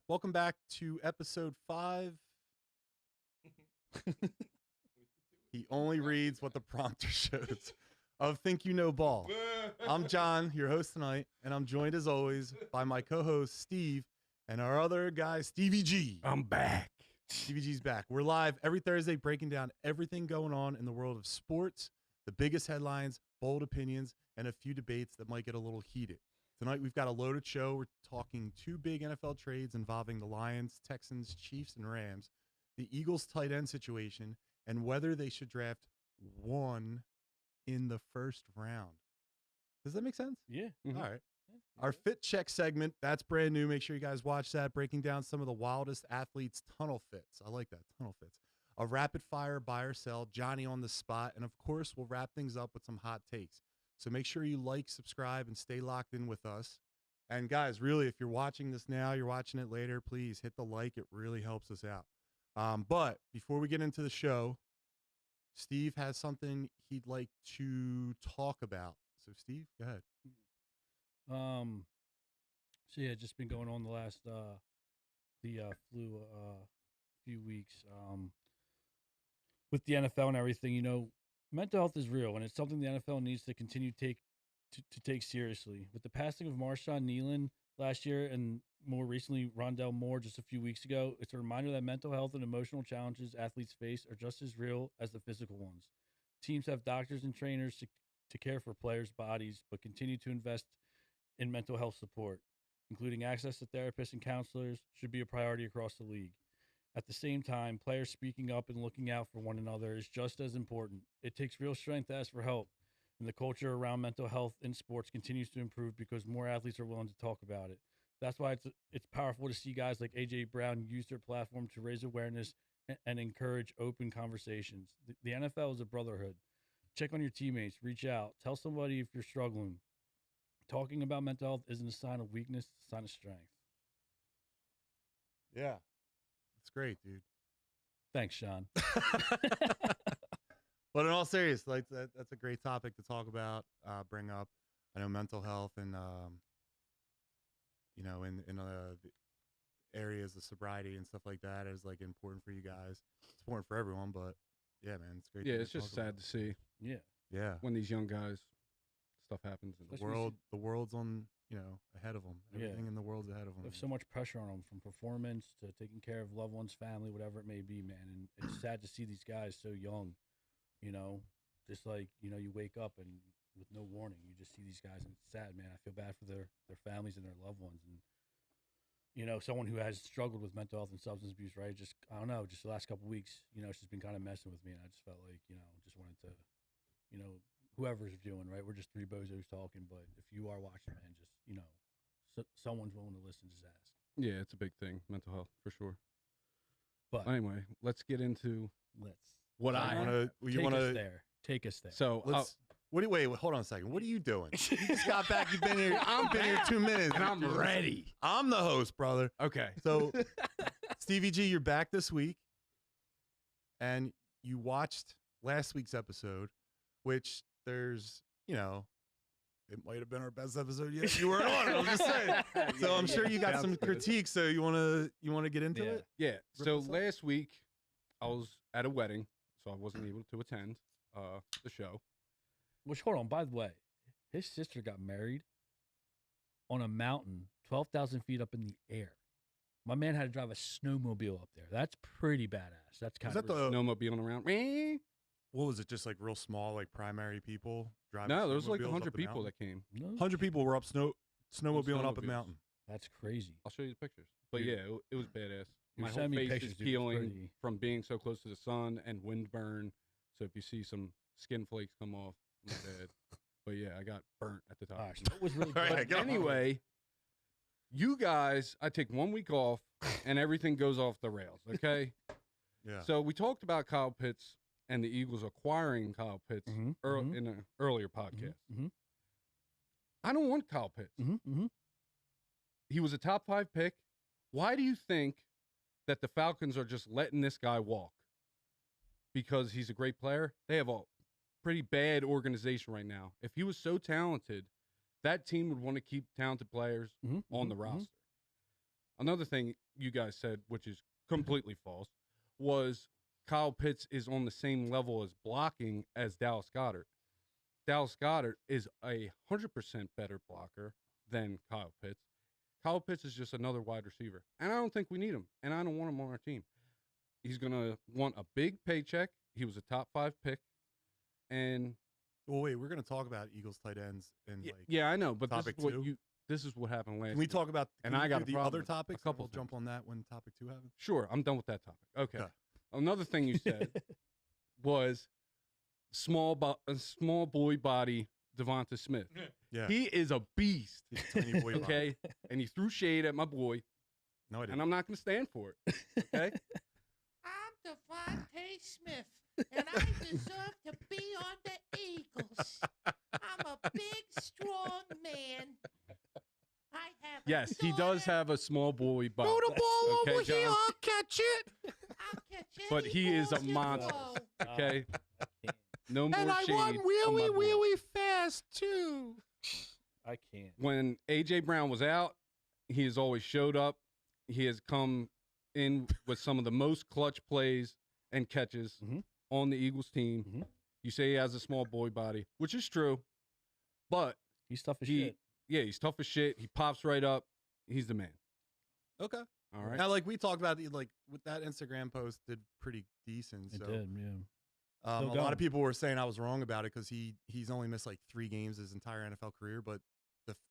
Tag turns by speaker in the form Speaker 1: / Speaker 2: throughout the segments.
Speaker 1: Welcome back to episode 5. He only reads what the prompter shows of Think You Know Ball. I'm John, your host tonight, and I'm joined as always by my co-host Steve and our other guy, Stevie G.
Speaker 2: I'm back.
Speaker 1: Stevie G's back. We're live every Thursday breaking down everything going on in the world of sports, the biggest headlines, bold opinions, and a few debates that might get a little heated. Tonight, we've got a loaded show. We're talking 2 big NFL trades involving the Lions, Texans, Chiefs, and Rams, the Eagles tight end situation, and whether they should draft one in the first round. Does that make sense?
Speaker 2: Yeah.
Speaker 1: Mm-hmm. All right. Our Fit Check segment, that's brand new. Make sure you guys watch that, breaking down some of the wildest athletes' tunnel fits. I like that, tunnel fits. A rapid fire buy or sell, Johnny on the spot, and of course, we'll wrap things up with some hot takes. So make sure you like, subscribe, and stay locked in with us. And guys, really, if you're watching this now, you're watching it later, please hit the like. It really helps us out. But before we get into the show, Steve has something he'd like to talk about. So Steve, go ahead.
Speaker 3: So yeah, just been going on the last flu few weeks with the NFL and everything. You know, mental health is real, and it's something the NFL needs to continue to take seriously. With the passing of Marshawn Nealon last year and more recently Rondell Moore just a few weeks ago, it's a reminder that mental health and emotional challenges athletes face are just as real as the physical ones. Teams have doctors and trainers to care for players' bodies, but continue to invest in mental health support, including access to therapists and counselors, should be a priority across the league. At the same time, players speaking up and looking out for one another is just as important. It takes real strength to ask for help, and the culture around mental health in sports continues to improve because more athletes are willing to talk about it. That's why it's powerful to see guys like A.J. Brown use their platform to raise awareness and encourage open conversations. The NFL is a brotherhood. Check on your teammates, reach out, tell somebody if you're struggling. Talking about mental health isn't a sign of weakness, it's a sign of strength.
Speaker 1: Yeah. That's great, dude.
Speaker 3: Thanks, Sean.
Speaker 1: But in all seriousness, that's a great topic to talk about, bring up. I know mental health and, in the areas of sobriety and stuff like that is like important for you guys. It's important for everyone, but yeah, man, it's great.
Speaker 2: Yeah, it's just sad to see.
Speaker 3: Yeah.
Speaker 2: When these young guys, stuff happens.
Speaker 1: The world's on, ahead of them. Everything in the world's ahead of them.
Speaker 3: There's so much pressure on them, from performance to taking care of loved ones, family, whatever it may be, man. And it's sad to see these guys so young, just like, you wake up and with no warning, you just see these guys, and it's sad, man. I feel bad for their families and their loved ones. And, someone who has struggled with mental health and substance abuse, right? Just, I don't know, just the last couple of weeks, it's just been kind of messing with me. And I just felt like, just wanted to, whoever's doing, right? We're just 3 bozos talking, but if you are watching, man, just, someone's willing to listen, just ask.
Speaker 2: Yeah, it's a big thing, mental health, for sure.
Speaker 3: But
Speaker 2: anyway, let's get into
Speaker 3: what I want to take us there.
Speaker 2: So
Speaker 1: wait, hold on a second. What are you doing? You just got back. You've been here. I've been here 2 minutes,
Speaker 2: and I'm ready.
Speaker 1: I'm the host, brother.
Speaker 2: Okay.
Speaker 1: So, Stevie G, you're back this week, and you watched last week's episode, which there's, it might have been our best episode yet. You weren't on it. I'm just saying. So I'm sure you got some critiques. So you want to get into it?
Speaker 2: Yeah. So last week I was at a wedding, so I wasn't able to attend the show.
Speaker 3: Which, hold on, by the way, his sister got married on a mountain 12,000 feet up in the air. My man had to drive a snowmobile up there. That's pretty badass. That's kind of
Speaker 2: the snowmobiling around.
Speaker 1: What was it? Just like real small, like primary people driving?
Speaker 2: No, there was like 100 people that came.
Speaker 1: 100 people were up snowmobiling up a mountain.
Speaker 3: That's crazy.
Speaker 2: I'll show you the pictures. But yeah, it was badass. My
Speaker 3: whole
Speaker 2: face is peeling from being so close to the sun and wind burn. So if you see some skin flakes come off, my bad. But yeah, I got burnt at the top.
Speaker 3: Right, so it was really good.
Speaker 2: But anyway, you guys, I take 1 week off and everything goes off the rails, okay?
Speaker 1: Yeah.
Speaker 2: So we talked about Kyle Pitts and the Eagles acquiring Kyle Pitts in an earlier podcast.
Speaker 3: Mm-hmm.
Speaker 2: I don't want Kyle Pitts.
Speaker 3: Mm-hmm.
Speaker 2: He was a top 5 pick. Why do you think that the Falcons are just letting this guy walk? Because he's a great player? They have a pretty bad organization right now. If he was so talented, that team would want to keep talented players on the roster. Another thing you guys said, which is completely false, was Kyle Pitts is on the same level as blocking as Dallas Goedert. Dallas Goedert is 100% better blocker than Kyle Pitts. Kyle Pitts is just another wide receiver, and I don't think we need him, and I don't want him on our team. He's going to want a big paycheck. He was a top 5 pick, and
Speaker 1: Well, wait, we're going to talk about Eagles tight ends and
Speaker 2: yeah, I know, but
Speaker 1: topic
Speaker 2: this is what happened last.
Speaker 1: Can we talk about
Speaker 2: and I got
Speaker 1: the
Speaker 2: problem
Speaker 1: other
Speaker 2: with
Speaker 1: topics?
Speaker 2: a couple
Speaker 1: We'll jump on that when topic 2 happens.
Speaker 2: Sure, I'm done with that topic. Okay.
Speaker 1: Okay.
Speaker 2: Another thing you said was small boy body Devonta Smith.
Speaker 1: Yeah.
Speaker 2: He is a beast.
Speaker 1: He's a tiny boy.
Speaker 2: Okay, and he threw shade at my boy,
Speaker 1: No, I didn't.
Speaker 2: and I'm not going to stand for it. Okay.
Speaker 4: I'm Devontae Smith, and I deserve to be on the Eagles. I'm a big, strong man. I have a
Speaker 2: Yes, he does
Speaker 4: daughter.
Speaker 2: have a small boy body.
Speaker 4: Throw the ball
Speaker 2: Okay,
Speaker 4: over here.
Speaker 2: John.
Speaker 4: I'll catch it. I'll catch
Speaker 2: But
Speaker 4: any
Speaker 2: he is a
Speaker 4: ball you
Speaker 2: monster.
Speaker 4: throw.
Speaker 2: Okay. No more
Speaker 4: And I
Speaker 2: shade.
Speaker 4: run
Speaker 2: on my
Speaker 4: really,
Speaker 2: boy.
Speaker 4: really fast, too.
Speaker 3: I can't.
Speaker 2: When AJ Brown was out, he has always showed up. He has come in with some of the most clutch plays and catches
Speaker 3: Mhm.
Speaker 2: on the Eagles team.
Speaker 3: Mhm.
Speaker 2: You say he has a small boy body, which is true, but
Speaker 3: He's tough as
Speaker 2: he,
Speaker 3: shit.
Speaker 2: yeah, he's tough as shit. He pops right up. He's the man.
Speaker 1: Okay.
Speaker 2: All right.
Speaker 1: Now, like we talked about, like with that Instagram post did pretty decent.
Speaker 3: It
Speaker 1: So
Speaker 3: did, yeah.
Speaker 1: a
Speaker 3: Still
Speaker 1: lot
Speaker 3: going.
Speaker 1: of people were saying I was wrong about it because he's only missed like 3 games his entire NFL career, but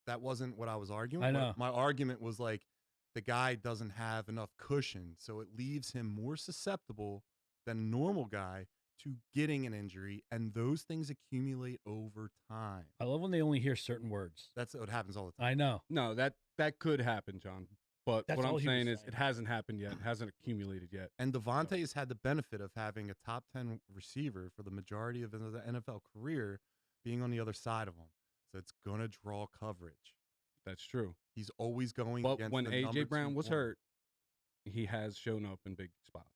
Speaker 1: that wasn't what I was arguing.
Speaker 3: I know.
Speaker 1: My argument was like the guy doesn't have enough cushion, so it leaves him more susceptible than a normal guy to getting an injury, and those things accumulate over time.
Speaker 3: I love when they only hear certain words.
Speaker 1: That's what happens all the time.
Speaker 3: I know.
Speaker 2: No, that could happen, John. But
Speaker 3: That's
Speaker 2: what
Speaker 3: all
Speaker 2: I'm
Speaker 3: he was
Speaker 2: saying is
Speaker 3: saying.
Speaker 2: it hasn't happened yet. It hasn't accumulated yet.
Speaker 1: And Devontae has had the benefit of having a top 10 receiver for the majority of his NFL career being on the other side of him. So it's going to draw coverage.
Speaker 2: That's true.
Speaker 1: He's always going
Speaker 2: But
Speaker 1: against
Speaker 2: when
Speaker 1: the number
Speaker 2: AJ Brown
Speaker 1: 2
Speaker 2: was
Speaker 1: corner.
Speaker 2: hurt, he has shown up in big spots.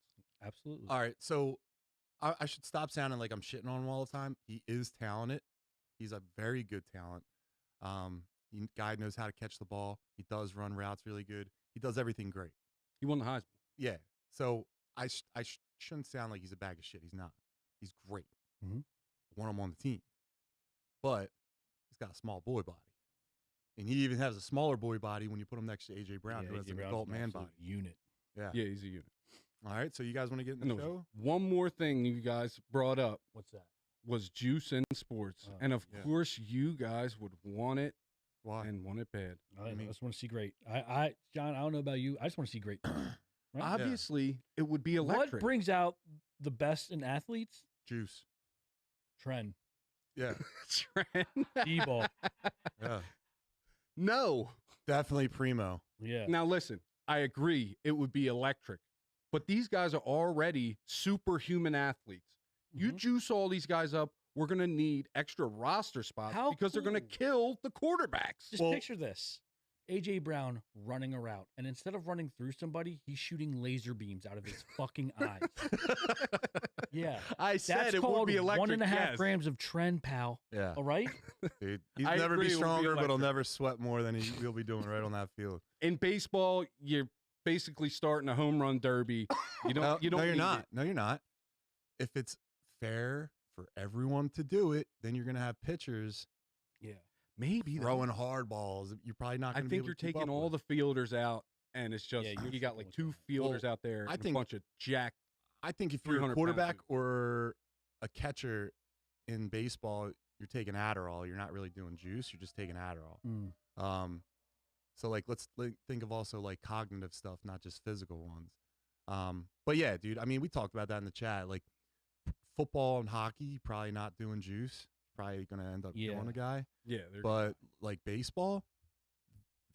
Speaker 3: Absolutely.
Speaker 1: All right, so I should stop sounding like I'm shitting on him all the time. He is talented. He's a very good talent. Guy knows how to catch the ball. He does run routes really good. He does everything great.
Speaker 2: He won the Heisman.
Speaker 1: Yeah. So I shouldn't sound like he's a bag of shit. He's not. He's great.
Speaker 3: Mhm.
Speaker 1: I want him on the team. But he's got a small boy body. And he even has a smaller boy body when you put him next to A.J. Brown, who has
Speaker 3: AJ
Speaker 1: an
Speaker 3: Brown's
Speaker 1: adult
Speaker 3: an
Speaker 1: man
Speaker 3: absolute
Speaker 1: body.
Speaker 3: Unit.
Speaker 1: Yeah.
Speaker 2: Yeah, he's a unit.
Speaker 1: All right, so you guys want to get in
Speaker 2: And
Speaker 1: the
Speaker 2: there was
Speaker 1: show?
Speaker 2: one more thing you guys brought up
Speaker 3: What's that?
Speaker 2: was juice in sports.
Speaker 3: Oh,
Speaker 2: and of
Speaker 1: yeah.
Speaker 2: course, you guys would want it
Speaker 1: Why?
Speaker 2: and want it bad.
Speaker 3: I
Speaker 1: mean-
Speaker 3: just want to see great. John, I don't know about you. I just want to see great. Right?
Speaker 2: Obviously, it would be electric.
Speaker 3: What brings out the best in athletes?
Speaker 1: Juice.
Speaker 3: Trend.
Speaker 1: Yeah.
Speaker 2: Trent?
Speaker 3: D-ball.
Speaker 1: Yeah.
Speaker 2: No.
Speaker 1: Definitely primo.
Speaker 3: Yeah.
Speaker 2: Now listen, I agree it would be electric. But these guys are already superhuman athletes. You
Speaker 3: Mhm.
Speaker 2: juice all these guys up, we're going to need extra roster spots
Speaker 3: How
Speaker 2: because they're going to
Speaker 3: cool.
Speaker 2: kill the quarterbacks.
Speaker 3: Just picture this. A.J. Brown running a route, and instead of running through somebody, he's shooting laser beams out of his fucking eyes. Yeah.
Speaker 2: I
Speaker 3: That's
Speaker 2: said it
Speaker 3: called
Speaker 2: would be electric.
Speaker 3: 1.5
Speaker 2: yes.
Speaker 3: grams of trend, pal.
Speaker 1: Yeah.
Speaker 3: All right?
Speaker 1: Dude, he'll
Speaker 2: I
Speaker 1: never
Speaker 2: agree
Speaker 1: be
Speaker 2: it would be
Speaker 1: stronger, but he'll
Speaker 2: electric.
Speaker 1: never sweat more than he'll be doing right on that field.
Speaker 2: In baseball, you're basically starting a home run derby. You don't.
Speaker 1: No,
Speaker 2: you don't.
Speaker 1: no, you're
Speaker 2: need
Speaker 1: not.
Speaker 2: it.
Speaker 1: No, you're not. If it's fair for everyone to do it, then you're going to have pitchers
Speaker 3: Yeah.
Speaker 2: Maybe though.
Speaker 1: throwing hard balls. You're probably not
Speaker 2: I
Speaker 1: going to be
Speaker 2: think
Speaker 1: able
Speaker 2: you're
Speaker 1: to keep
Speaker 2: taking
Speaker 1: up
Speaker 2: all
Speaker 1: with.
Speaker 2: the fielders out, and it's just
Speaker 3: Yeah, you're
Speaker 2: you got
Speaker 3: fucking
Speaker 2: like
Speaker 3: with
Speaker 2: 2
Speaker 3: them.
Speaker 2: fielders
Speaker 1: Well,
Speaker 2: out there.
Speaker 1: I
Speaker 2: and
Speaker 1: think-
Speaker 2: a bunch of jack.
Speaker 1: I think if you're a
Speaker 2: 300 pound
Speaker 1: quarterback
Speaker 2: dude.
Speaker 1: or a catcher in baseball, you're taking Adderall. You're not really doing juice. You're just taking Adderall.
Speaker 3: Mm.
Speaker 1: So like let's think of also like cognitive stuff, not just physical ones. But yeah, dude. I mean, we talked about that in the chat. Like football and hockey, probably not doing juice. Probably gonna end up
Speaker 3: Yeah.
Speaker 1: killing a guy.
Speaker 2: Yeah, they're,
Speaker 1: But like baseball,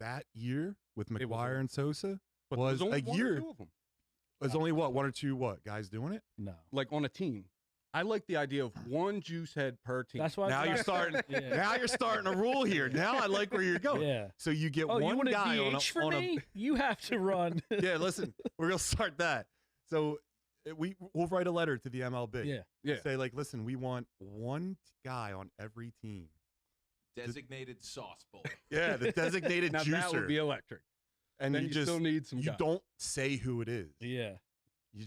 Speaker 1: that year with
Speaker 2: It was
Speaker 1: McGuire and Sosa
Speaker 2: but
Speaker 1: was
Speaker 2: there's only
Speaker 1: a
Speaker 2: one or
Speaker 1: year.
Speaker 2: 2 of them.
Speaker 1: was only what 1 or 2 guys doing it.
Speaker 3: No.
Speaker 2: Like on a team. I like the idea of 1 juice head per team.
Speaker 3: That's why.
Speaker 1: Now you're starting.
Speaker 3: Yeah.
Speaker 1: Now you're starting a rule here. Now I like where you're going.
Speaker 3: Yeah.
Speaker 1: So you get
Speaker 3: Oh, you
Speaker 1: one
Speaker 3: want
Speaker 1: guy
Speaker 3: a
Speaker 1: on
Speaker 3: DH for
Speaker 1: a
Speaker 3: me? You have to run.
Speaker 1: yeah. Listen, we're gonna start that. So we'll write a letter to the MLB.
Speaker 3: Yeah.
Speaker 2: Yeah.
Speaker 1: Say like, listen, we want one guy on every team.
Speaker 5: Designated sauce bowl.
Speaker 1: Yeah, the designated
Speaker 2: Now
Speaker 1: juicer.
Speaker 2: that would be electric.
Speaker 1: And
Speaker 2: then you still need some
Speaker 1: you
Speaker 2: guys.
Speaker 1: don't say who it is.
Speaker 3: Yeah.
Speaker 1: You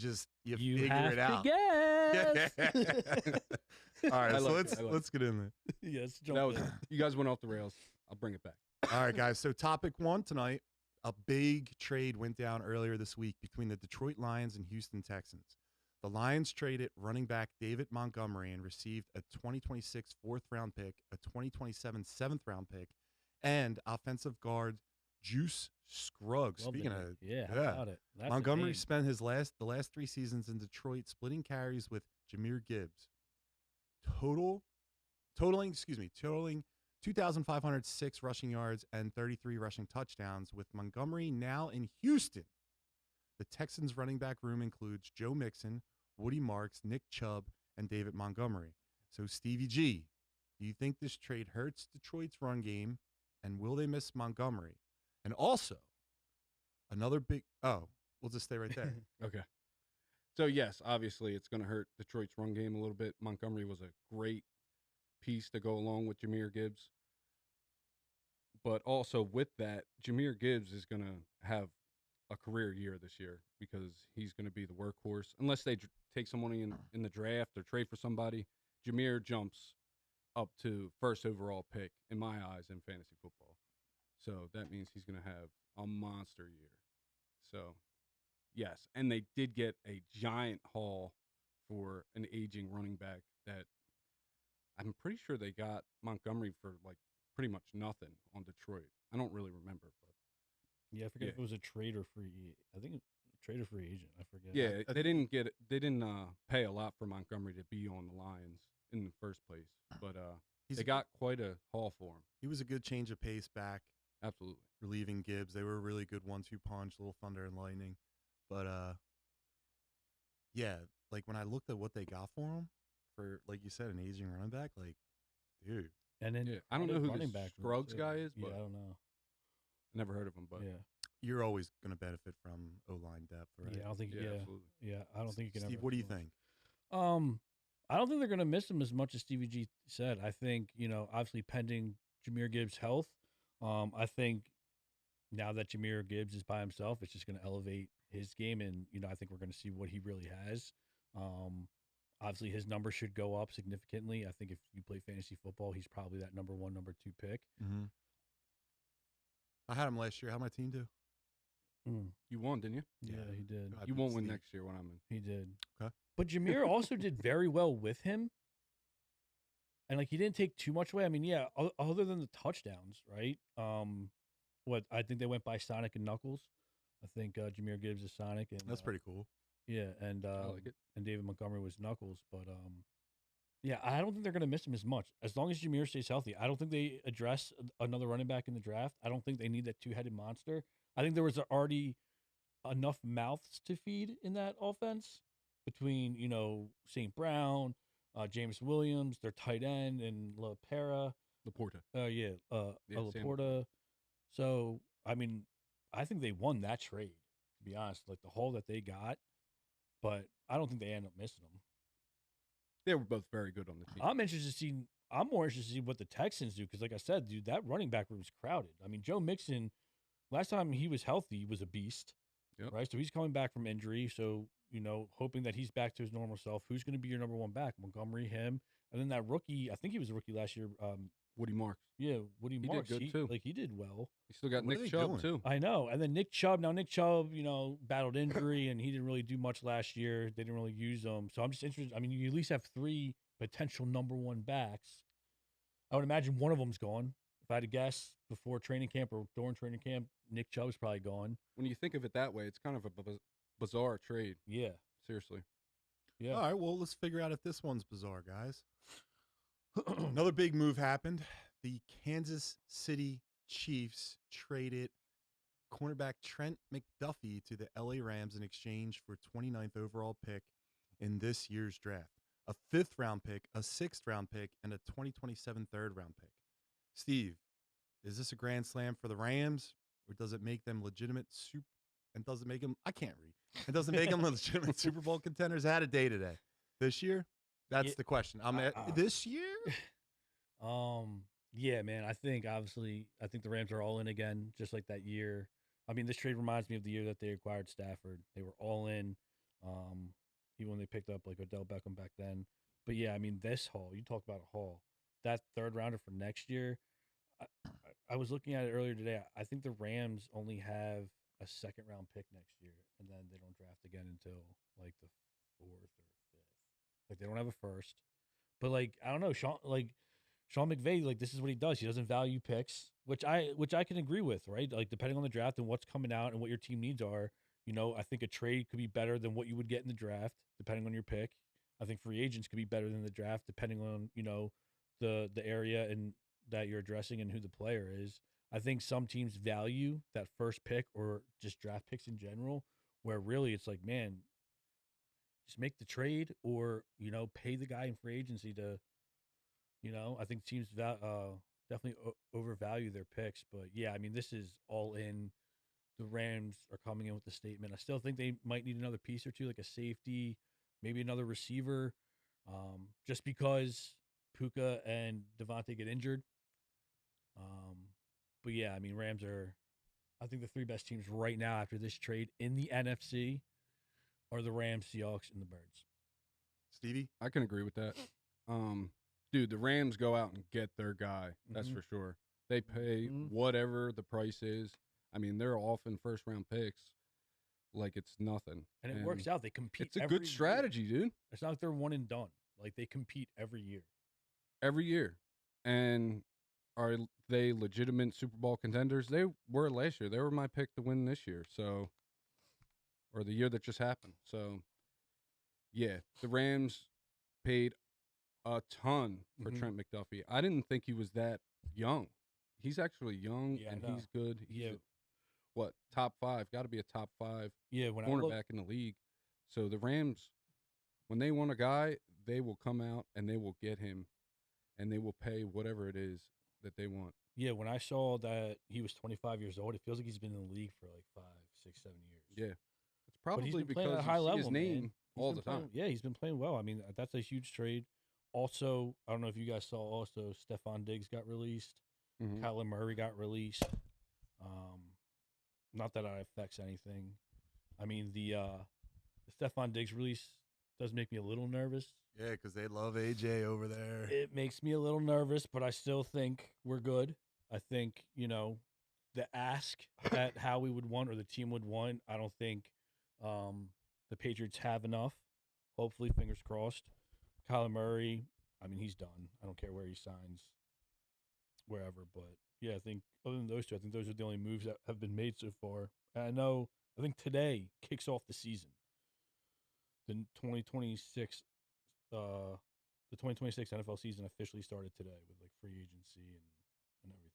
Speaker 1: figure
Speaker 3: have
Speaker 1: it out.
Speaker 3: To guess.
Speaker 1: All right,
Speaker 2: I
Speaker 1: so
Speaker 2: like it.
Speaker 1: let's get in there.
Speaker 3: Yes.
Speaker 2: That was you guys went off the rails. I'll bring it back.
Speaker 1: All right, guys. So topic 1 tonight, a big trade went down earlier this week between the Detroit Lions and Houston Texans. The Lions traded running back David Montgomery and received a 2026 4th-round pick, a 2027 7th-round pick, and offensive guard Juice Scruggs.
Speaker 3: Love
Speaker 1: Speaking
Speaker 3: it.
Speaker 1: of
Speaker 3: Yeah, how about it? That's a
Speaker 1: Montgomery
Speaker 3: name.
Speaker 1: spent the last 3 seasons in Detroit splitting carries with Jahmyr Gibbs. Totaling 2,506 rushing yards and 33 rushing touchdowns, with Montgomery now in Houston. The Texans' running back room includes Joe Mixon, Woody Marks, Nick Chubb, and David Montgomery. So, Stevie G, do you think this trade hurts Detroit's run game, and will they miss Montgomery? And also, another big – we'll just stay right there.
Speaker 2: Okay. So, yes, obviously it's going to hurt Detroit's run game a little bit. Montgomery was a great piece to go along with Jahmyr Gibbs. But also with that, Jahmyr Gibbs is going to have a career year this year because he's going to be the workhorse. Unless they take someone in the draft or trade for somebody, Jahmyr jumps up to 1st overall pick in my eyes in fantasy football. So that means he's going to have a monster year. So, yes. And they did get a giant haul for an aging running back that I'm pretty sure they got Montgomery for like pretty much nothing on Detroit. I don't really remember, but
Speaker 3: Yeah, I forget if it was a trade or free. I think trade or free agent. I forget.
Speaker 2: yeah, they didn't pay a lot for Montgomery to be on the Lions in the first place, but they got quite a haul for him.
Speaker 1: He was a good change of pace back.
Speaker 2: Absolutely.
Speaker 1: Relieving Gibbs. They were a really good 1-2 punch, little thunder and lightning. But, yeah, like when I looked at what they got for him, for, like you said, an aging running back, like, dude.
Speaker 3: And then
Speaker 2: I don't know who
Speaker 3: running
Speaker 2: this
Speaker 3: back
Speaker 2: Scruggs guy is, but
Speaker 3: I don't know.
Speaker 2: never heard of him. But
Speaker 3: Yeah.
Speaker 1: You're always going to benefit from O-line depth, right?
Speaker 3: Yeah, I don't think.
Speaker 2: yeah,
Speaker 3: Yeah,
Speaker 2: absolutely.
Speaker 3: yeah, I don't think you can.
Speaker 1: Steve,
Speaker 3: ever
Speaker 1: what do you
Speaker 3: replace.
Speaker 1: think?
Speaker 3: I don't think they're going to miss him as much as Stevie G said. I think, obviously pending Jahmyr Gibbs' health, I think now that Jahmyr Gibbs is by himself, it's just going to elevate his game. And, I think we're going to see what he really has. Obviously, his numbers should go up significantly. I think if you play fantasy football, he's probably that number 1, number 2 pick.
Speaker 1: Mm-hmm. I had him last year. How'd my team do?
Speaker 2: You won, didn't you?
Speaker 3: Yeah, he did.
Speaker 1: I
Speaker 2: You
Speaker 1: beat
Speaker 2: won't win
Speaker 1: Steve.
Speaker 2: next year when I'm in.
Speaker 3: He did.
Speaker 1: Okay.
Speaker 3: But Jahmyr also did very well with him. And, he didn't take too much away. I mean, yeah, other than the touchdowns, right? I think they went by Sonic and Knuckles. I think Jahmyr Gibbs is Sonic. And,
Speaker 1: That's pretty cool.
Speaker 3: Yeah, and
Speaker 2: I like it.
Speaker 3: and David Montgomery was Knuckles. But, yeah, I don't think they're going to miss him as much. As long as Jahmyr stays healthy. I don't think they address another running back in the draft. I don't think they need that 2-headed monster. I think there was already enough mouths to feed in that offense between, St. Brown, James Williams, their tight end, and
Speaker 2: Laporta.
Speaker 3: Laporta. So, I mean, I think they won that trade, to be honest, like the haul that they got, but I don't think they end up missing them.
Speaker 2: They were both very good on the team.
Speaker 3: I'm more interested to see what the Texans do because, like I said, dude, that running back room is crowded. I mean, Joe Mixon, last time he was healthy, was a beast, right? So he's coming back from injury. So, hoping that he's back to his normal self. Who's going to be your number 1 back? Montgomery, him. And then that rookie, I think he was a rookie last year.
Speaker 2: Woody Marks.
Speaker 3: Yeah, Woody Marks.
Speaker 2: Did good too.
Speaker 3: He did well.
Speaker 2: You still got
Speaker 1: What are
Speaker 2: Nick
Speaker 1: they
Speaker 2: Chubb
Speaker 1: doing?
Speaker 2: too.
Speaker 3: I know. And then Nick Chubb. Now, Nick Chubb, battled injury and he didn't really do much last year. They didn't really use him. So I'm just interested. I mean, you at least have 3 potential number 1 backs. I would imagine one of them's gone. If I had to guess, before training camp or during training camp, Nick Chubb's probably gone.
Speaker 2: When you think of it that way, it's kind of a bizarre trade.
Speaker 3: Yeah.
Speaker 2: Seriously.
Speaker 3: Yeah.
Speaker 1: All right, well, let's figure out if this one's bizarre, guys. Another big move happened. The Kansas City Chiefs traded cornerback Trent McDuffie to the LA Rams in exchange for 29th overall pick in this year's draft, a 5th-round pick, a 6th-round pick, and a 2027 3rd-round pick. Steve, is this a grand slam for the Rams, or does it make them legitimate and does it make them, I can't read, and does it make them legitimate Super Bowl contenders? I had a day today. This year? That's the question. This year?
Speaker 3: Yeah, man. I think the Rams are all in again, just like that year. I mean, this trade reminds me of the year that they acquired Stafford. They were all in, even when they picked up like Odell Beckham back then. But yeah, I mean, this haul, you talk about a haul. That third rounder for next year, I was looking at it earlier today. I think the Rams only have a second round pick next year, and then they don't draft again until like the fourth or fifth. Like they don't have a first. But like I don't know, Sean McVay, like this is what he does. He doesn't value picks, which I can agree with, right? Like depending on the draft and what's coming out and what your team needs are, I think a trade could be better than what you would get in the draft, depending on your pick. I think free agents could be better than the draft, depending on the area and that you're addressing and who the player is. I think some teams value that first pick or just draft picks in general, where really it's like, man, just make the trade or pay the guy in free agency to. I think teams definitely overvalue their picks. But yeah, I mean, this is all in. The Rams are coming in with the statement. I still think they might need another piece or two, like a safety, maybe another receiver, just because Puka and Devontae get injured. But yeah, I mean, Rams are, I think the three best teams right now after this trade in the NFC are the Rams, Seahawks, and the Birds.
Speaker 1: Stevie?
Speaker 2: I can agree with that. Dude, the Rams go out and get their guy. That's for sure. They pay whatever the price is. I mean, they're often first-round picks like it's nothing.
Speaker 3: And it works out. They compete.
Speaker 2: It's a good strategy, dude.
Speaker 3: It's not like they're one and done. Like they compete every year.
Speaker 2: Every year. And are they legitimate Super Bowl contenders? They were last year. They were my pick to win this year. So, or the year that just happened. So, yeah, the Rams paid a ton for Trent McDuffie. I didn't think he was that young. He's actually young and he's good. He's top 5? Got to be a top 5 cornerback in the league. So the Rams, when they want a guy, they will come out and they will get him, and they will pay whatever it is that they want.
Speaker 3: Yeah, when I saw that he was 25 years old, it feels like he's been in the league for like 5, 6, 7 years.
Speaker 2: Yeah, it's probably because
Speaker 3: at a high level,
Speaker 2: his name all the time.
Speaker 3: Yeah, he's been playing well. I mean, that's a huge trade. Also, I don't know if you guys saw. Also, Stephon Diggs got released. Kyler Murray got released. Not that it affects anything. I mean, the Stephon Diggs release does make me a little nervous.
Speaker 1: Yeah, because they love AJ over there.
Speaker 3: It makes me a little nervous, but I still think we're good. I think, the ask that how we would want or the team would want, I don't think the Patriots have enough. Hopefully, fingers crossed. Kyler Murray, I mean, he's done. I don't care where he signs, wherever. But, yeah, I think other than those two, I think those are the only moves that have been made so far. And I think today kicks off the season. The 2026 NFL season officially started today with, like, free agency and everything.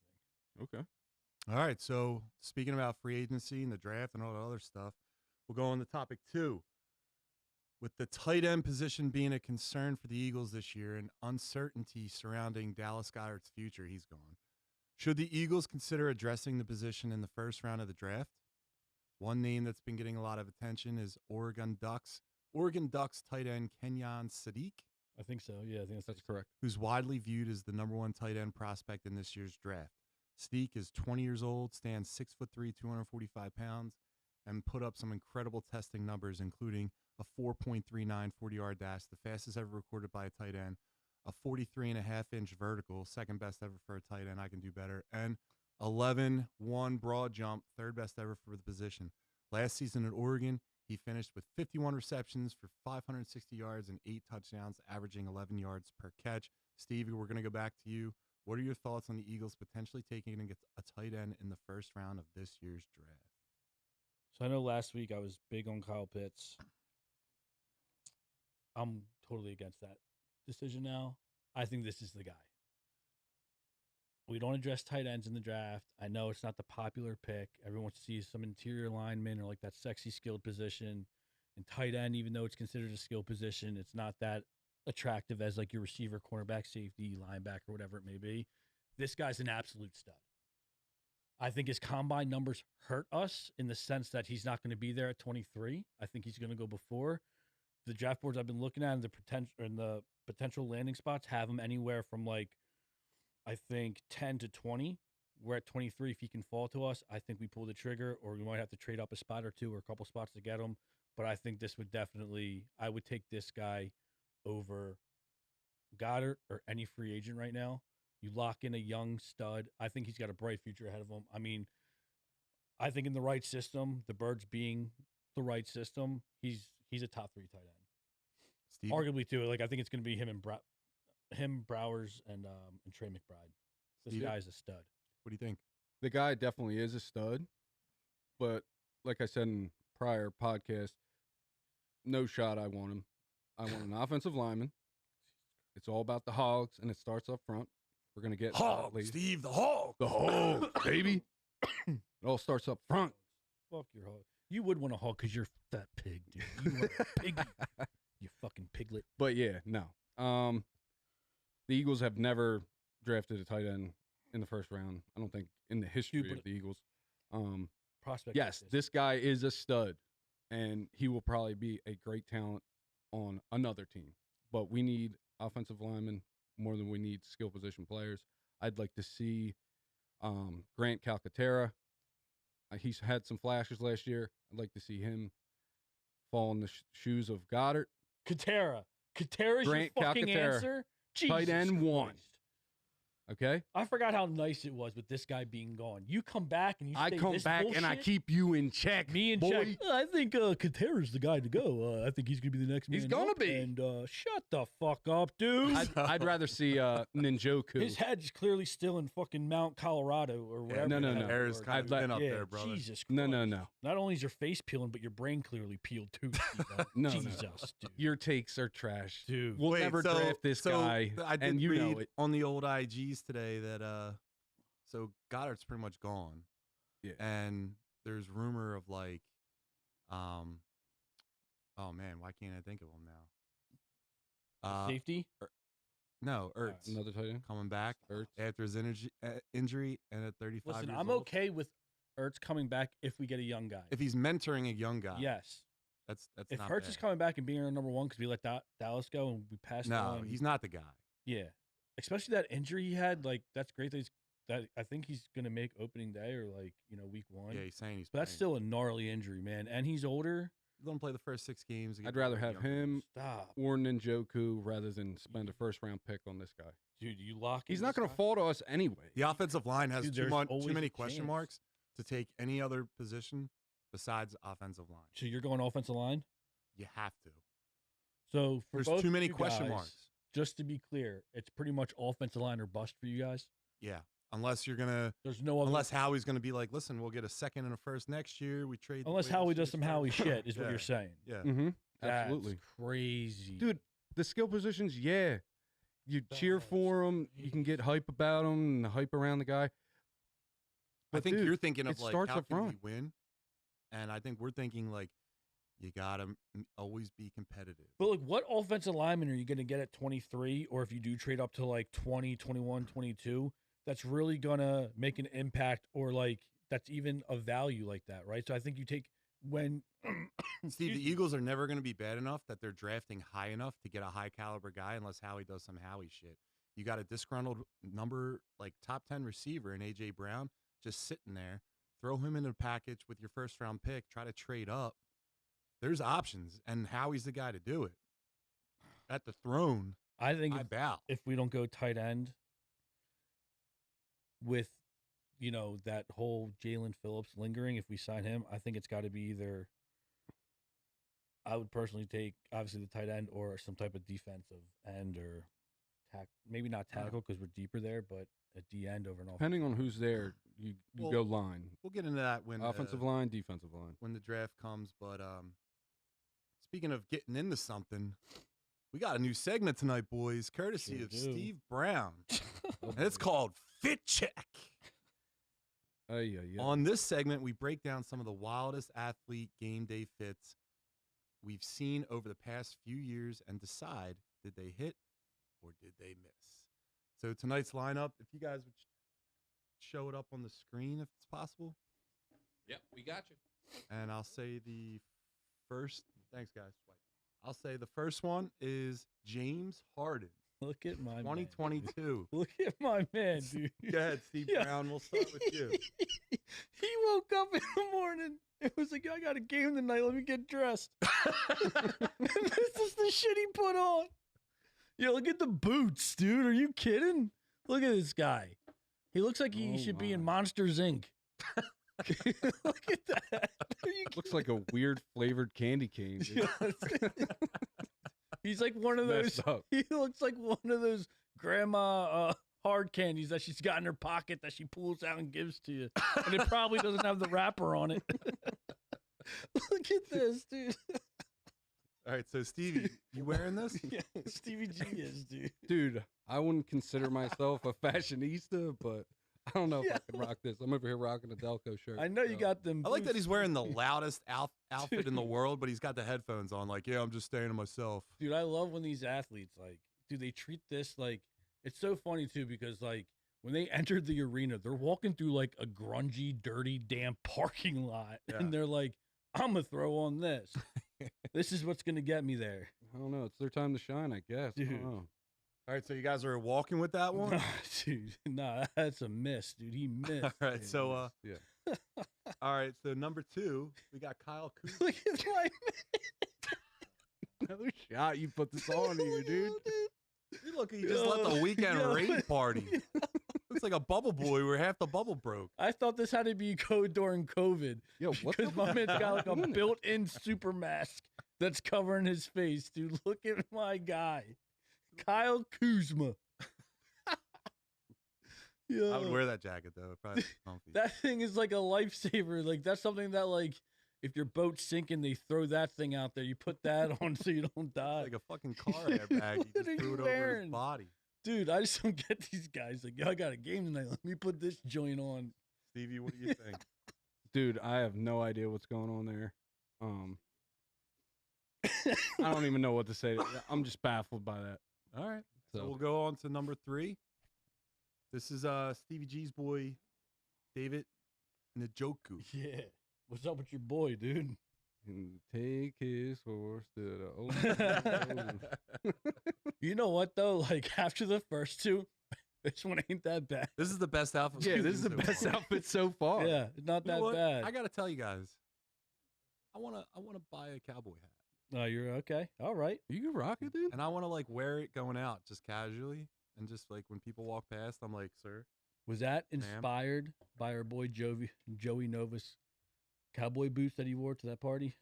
Speaker 2: Okay.
Speaker 1: All right, so speaking about free agency and the draft and all that other stuff, we'll go on to topic 2. With the tight end position being a concern for the Eagles this year and uncertainty surrounding Dallas Goedert's future, he's gone. Should the Eagles consider addressing the position in the first round of the draft? One name that's been getting a lot of attention is Oregon Ducks tight end Kenyon Sadiq.
Speaker 3: I think so. Yeah, I think
Speaker 2: that's correct.
Speaker 1: Who's widely viewed as the number 1 tight end prospect in this year's draft. Sadiq is 20 years old, stands 6'3", 245 pounds, and put up some incredible testing numbers, including a 4.39 40-yard dash, the fastest ever recorded by a tight end, a 43.5-inch vertical, second best ever for a tight end. I can do better. And 11-1 broad jump, third best ever for the position. Last season at Oregon, he finished with 51 receptions for 560 yards and 8 touchdowns, averaging 11 yards per catch. Stevie, we're going to go back to you. What are your thoughts on the Eagles potentially taking a tight end in the first round of this year's draft?
Speaker 3: So I know last week I was big on Kyle Pitts. I'm totally against that decision now. I think this is the guy. We don't address tight ends in the draft. I know it's not the popular pick. Everyone wants to see some interior lineman or like that sexy skilled position. And tight end, even though it's considered a skill position, it's not that attractive as like your receiver, cornerback, safety, linebacker, whatever it may be. This guy's an absolute stud. I think his combine numbers hurt us in the sense that he's not going to be there at 23. I think he's going to go before. The draft boards I've been looking at and the potential landing spots have him anywhere from like, I think 10 to 20, we're at 23. If he can fall to us, I think we pull the trigger, or we might have to trade up a spot or two or a couple spots to get him. But I think this would definitely, I would take this guy over Goddard or any free agent right now. You lock in a young stud. I think he's got a bright future ahead of him. I mean, I think in the right system, the Birds being the right system, he's a top 3 tight end.
Speaker 1: Steve?
Speaker 3: Arguably too. Like I think it's going to be him, Browers, and Trey McBride. This
Speaker 1: Steve?
Speaker 3: guy's a stud.
Speaker 1: What do you think?
Speaker 2: The guy definitely is a stud, but like I said in prior podcast, no shot. I want him. I want an offensive lineman. It's all about the hogs, and it starts up front. We're gonna get
Speaker 1: Hog, Steve, the hog.
Speaker 2: the hog, baby. It all starts up front.
Speaker 3: Fuck your hog. You would want a hog because you're a fat pig, dude. You are a piggy. You fucking piglet.
Speaker 2: But yeah, no. The Eagles have never drafted a tight end in the first round. I don't think in the history
Speaker 3: Dude,
Speaker 2: of the Eagles.
Speaker 3: Prospect.
Speaker 2: Yes, this guy is a stud, and he will probably be a great talent on another team. But we need offensive linemen more than we need skill position players. I'd like to see Grant Calcaterra. He's had some flashes last year. I'd like to see him fall in the shoes of Goddard.
Speaker 3: Katera. Katera's your
Speaker 2: Grant
Speaker 3: fucking
Speaker 2: Calcaterra,
Speaker 3: answer?
Speaker 2: tight end
Speaker 3: Jesus
Speaker 2: 1.
Speaker 3: Christ.
Speaker 2: Okay?
Speaker 3: I forgot how nice it was with this guy being gone. You come back and you
Speaker 2: I
Speaker 3: say
Speaker 2: come
Speaker 3: this
Speaker 2: back and I
Speaker 3: bullshit?
Speaker 2: keep you in check.
Speaker 3: Me and
Speaker 2: boy.
Speaker 3: check. I think Katera's the guy to go. I think he's going to be the next man.
Speaker 2: He's gonna
Speaker 3: up.
Speaker 2: be.
Speaker 3: And shut the fuck up, dude.
Speaker 2: I'd rather see Ninjoku.
Speaker 3: His head's clearly still in fucking Mount Colorado or whatever.
Speaker 2: no,
Speaker 3: the
Speaker 2: no,
Speaker 3: hell
Speaker 2: no.
Speaker 3: it
Speaker 1: Hair's
Speaker 3: was.
Speaker 1: kind of
Speaker 2: I'd let-
Speaker 1: thin up
Speaker 3: Yeah,
Speaker 1: there, brother.
Speaker 3: Jesus Christ.
Speaker 2: No.
Speaker 3: Not only is your face peeling, but your brain clearly peeled too. Steve-O.
Speaker 2: No.
Speaker 3: Jesus, dude.
Speaker 2: Your takes are trash.
Speaker 3: Dude.
Speaker 2: We'll
Speaker 1: Wait,
Speaker 2: never
Speaker 1: so-
Speaker 2: draft this
Speaker 1: so
Speaker 2: guy,
Speaker 1: I did
Speaker 2: and you
Speaker 1: read
Speaker 2: know it.
Speaker 1: on the old IGs today that so Goddard's pretty much gone.
Speaker 2: Yeah.
Speaker 1: And there's rumor of like, oh man, why can't I think of him now?
Speaker 3: Safety?
Speaker 1: No, Ertz
Speaker 2: Another tight end.
Speaker 1: coming back
Speaker 2: Ertz.
Speaker 1: after his injury and at 35
Speaker 3: Listen,
Speaker 1: years
Speaker 3: I'm
Speaker 1: old.
Speaker 3: okay with Ertz coming back if we get a young guy.
Speaker 1: If he's mentoring a young guy,
Speaker 3: Yes.
Speaker 1: that's
Speaker 3: If
Speaker 1: not
Speaker 3: Hurts
Speaker 1: bad.
Speaker 3: is coming back and being our number 1 because we let Dallas go and we passed
Speaker 1: No,
Speaker 3: on.
Speaker 1: he's not the guy.
Speaker 3: Yeah. Especially that injury he had. Like, that's great that I think he's going to make opening day or, like, week 1.
Speaker 1: Yeah, he's saying he's.
Speaker 3: But that's
Speaker 1: playing.
Speaker 3: still a gnarly injury, man. And he's older.
Speaker 1: Let him play the first 6 games.
Speaker 2: I'd rather have him
Speaker 3: Stop.
Speaker 2: or Ninjoku rather than spend a first-round pick on this guy.
Speaker 3: Dude, you lock
Speaker 2: He's
Speaker 3: in
Speaker 2: not
Speaker 3: this
Speaker 2: going to
Speaker 3: guy?
Speaker 2: fall to us anyway.
Speaker 1: The offensive line has
Speaker 3: Dude,
Speaker 1: too
Speaker 3: there's always
Speaker 1: many
Speaker 3: a
Speaker 1: question
Speaker 3: chance.
Speaker 1: marks to take any other position besides offensive line.
Speaker 3: So you're going offensive line?
Speaker 1: You have to.
Speaker 3: So for
Speaker 1: There's
Speaker 3: both
Speaker 1: too many
Speaker 3: you
Speaker 1: question
Speaker 3: guys,
Speaker 1: marks.
Speaker 3: Just to be clear, it's pretty much offensive line or bust for you guys.
Speaker 1: Yeah, unless you're gonna,
Speaker 3: There's no other.
Speaker 1: unless Howie's gonna be like, listen, we'll get a second and a first next year. We trade.
Speaker 3: Unless
Speaker 1: the way
Speaker 3: Howie
Speaker 1: this
Speaker 3: does
Speaker 1: year's
Speaker 3: some
Speaker 1: started."
Speaker 3: Howie shit, is what
Speaker 1: Yeah.
Speaker 3: you're saying.
Speaker 1: Yeah,
Speaker 2: Mm-hmm.
Speaker 3: That's
Speaker 2: Absolutely.
Speaker 3: crazy.
Speaker 2: Dude, the skill positions, yeah. You cheer
Speaker 3: That's
Speaker 2: for him. You can get hype about him and hype around the guy.
Speaker 1: I
Speaker 2: But
Speaker 1: think
Speaker 2: dude,
Speaker 1: you're thinking of
Speaker 2: it
Speaker 1: like
Speaker 2: starts
Speaker 1: how
Speaker 2: up
Speaker 1: can
Speaker 2: front.
Speaker 1: we win, and I think we're thinking like you gotta always be competitive.
Speaker 3: But like, what offensive lineman are you going to get at 23? Or if you do trade up to like 20, 21, 22, that's really going to make an impact or like that's even a value like that, right? So I think you take when
Speaker 1: Steve, the Eagles are never going to be bad enough that they're drafting high enough to get a high caliber guy unless Howie does some Howie shit. You got a disgruntled like top 10 receiver in AJ Brown just sitting there. Throw him in a package with your first round pick. Try to trade up. There's options, and Howie's the guy to do it. At the throne,
Speaker 3: I think
Speaker 1: I bow.
Speaker 3: if we don't go tight end with, that whole Jalen Phillips lingering, if we sign him, I think it's got to be either. I would personally take obviously the tight end or some type of defensive end or maybe not tackle because we're deeper there, but a D end over an offensive.
Speaker 2: Depending on who's there, you
Speaker 1: Well,
Speaker 2: go line.
Speaker 1: We'll get into that when
Speaker 2: Offensive line, defensive line.
Speaker 1: when the draft comes. But speaking of getting into something, we got a new segment tonight, boys, courtesy
Speaker 3: Sure
Speaker 1: of
Speaker 3: do.
Speaker 1: Steve Brown. And it's called Fit Check.
Speaker 2: Yeah.
Speaker 1: On this segment, we break down some of the wildest athlete game day fits we've seen over the past few years and decide, did they hit or did they miss? So tonight's lineup, if you guys would show it up on the screen if it's possible.
Speaker 5: Yep, we got you.
Speaker 1: And I'll say the first, thanks guys. I'll say the first one is James Harden.
Speaker 3: Look at my man.
Speaker 1: 2022.
Speaker 3: Look at my man, dude.
Speaker 1: Go ahead, Steve
Speaker 3: Yeah.
Speaker 1: Brown. We'll start with you.
Speaker 3: He woke up in the morning. It was like, I got a game tonight. Let me get dressed. And this is the shit he put on. Yeah, look at the boots, dude. Are you kidding? Look at this guy. He looks like he should be in Monsters, Inc. Look at that.
Speaker 2: Looks like a weird flavored candy cane. Dude.
Speaker 3: He's like one of those.
Speaker 2: Messed up.
Speaker 3: He looks like one of those grandma hard candies that she's got in her pocket that she pulls out and gives to you, and it probably doesn't have the wrapper on it. Look at this, dude.
Speaker 1: All right, so Stevie, you wearing this?
Speaker 3: Yeah, Stevie G is, dude.
Speaker 2: Dude, I wouldn't consider myself a fashionista, but I don't know if I can rock this. I'm over here rocking a Delco shirt.
Speaker 3: I know you got them.
Speaker 1: I like that
Speaker 3: boots.
Speaker 1: he's wearing the loudest outfit in the world, but he's got the headphones on. Like, yeah, I'm just staying to myself.
Speaker 3: Dude, I love when these athletes they treat this like it's so funny too because like when they entered the arena, they're walking through like a grungy, dirty, damn parking lot, and they're like, "I'm gonna throw on this. This is what's gonna get me there."
Speaker 2: I don't know. It's their time to shine, I guess.
Speaker 3: Dude.
Speaker 2: I don't know.
Speaker 1: All right, so you guys are walking with that one?
Speaker 3: Dude, nah, that's a miss, dude. He missed.
Speaker 1: All right, so
Speaker 2: Yeah.
Speaker 1: all right, so number 2, we got Kyle Kuzma.
Speaker 3: Look at my
Speaker 2: Another shot you put this on here, dude.
Speaker 1: You look, you just left a weekend
Speaker 3: Yo.
Speaker 1: raid party. Looks like a bubble boy where half the bubble broke.
Speaker 3: I thought this had to be code during COVID.
Speaker 2: Yo, what
Speaker 3: Because my man's got like a built-in super mask that's covering his face, dude. Look at my guy, Kyle Kuzma.
Speaker 1: I would wear that jacket though. Probably comfy.
Speaker 3: That thing is like a lifesaver. Like that's something that like if your boat's sinking, they throw that thing out there. You put that on so you don't die.
Speaker 1: It's like a fucking car airbag. You
Speaker 3: What
Speaker 1: just
Speaker 3: are
Speaker 1: threw
Speaker 3: you
Speaker 1: it over his
Speaker 3: wearing?
Speaker 1: body.
Speaker 3: Dude, I just don't get these guys. Like, yo, I got a game tonight. Let me put this joint on.
Speaker 1: Stevie, what do you think?
Speaker 2: Dude, I have no idea what's going on there. I don't even know what to say. I'm just baffled by that.
Speaker 1: All right. So
Speaker 2: So
Speaker 1: we'll go on to number 3. This is Stevie G's boy, David Njoku.
Speaker 3: Yeah. What's up with your boy, dude?
Speaker 2: and take his horse to the old.
Speaker 3: You know what though? Like after the first two, this one ain't that bad.
Speaker 1: This is the best outfit.
Speaker 2: Yeah,
Speaker 1: we've
Speaker 2: this is the
Speaker 1: seen so
Speaker 2: best
Speaker 1: far.
Speaker 2: outfit so far.
Speaker 3: Yeah, it's not
Speaker 1: You know
Speaker 3: that
Speaker 1: what?
Speaker 3: bad.
Speaker 1: I gotta tell you guys, I wanna buy a cowboy hat,
Speaker 3: Oh, you're okay. All right.
Speaker 2: You can rock it, dude.
Speaker 1: and I wanna like wear it going out just casually, and just like when people walk past, I'm like, sir.
Speaker 3: Was that inspired by our boy Joey Nova's cowboy boots that he wore to that party?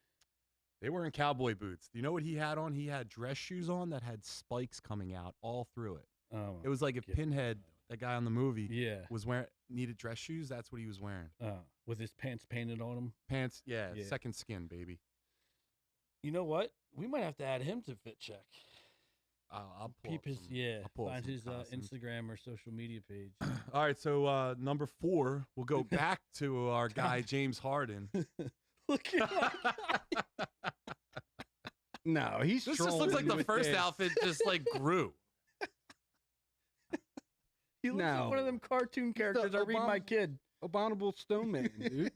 Speaker 1: They were in cowboy boots. Do you know what he had on? He had dress shoes on that had spikes coming out all through it.
Speaker 3: Oh,
Speaker 1: It was like if
Speaker 3: get-
Speaker 1: Pinhead, that guy on the movie,
Speaker 3: yeah.
Speaker 1: was needed dress shoes. That's what he was wearing.
Speaker 3: With his pants painted on him.
Speaker 1: Pants, yeah,
Speaker 3: Yeah.
Speaker 1: second skin, baby.
Speaker 3: You know what? We might have to add him to Fit Check.
Speaker 1: I'll pull
Speaker 3: Peep
Speaker 1: up
Speaker 3: his
Speaker 1: some-
Speaker 3: I'll
Speaker 1: I'll pull up
Speaker 3: find
Speaker 1: some
Speaker 3: his
Speaker 1: costumes.
Speaker 3: Instagram or social media page.
Speaker 1: All right, so number 4, we'll go back to our guy James Harden.
Speaker 3: Look at my
Speaker 2: No, he's
Speaker 1: This just looks like
Speaker 2: trolling
Speaker 1: the
Speaker 2: with
Speaker 1: first
Speaker 2: this.
Speaker 1: outfit just like grew.
Speaker 3: He looks like one of
Speaker 2: No.
Speaker 3: them cartoon characters I read my
Speaker 2: Obama-
Speaker 3: kid.
Speaker 2: Abominable Stone Man, dude.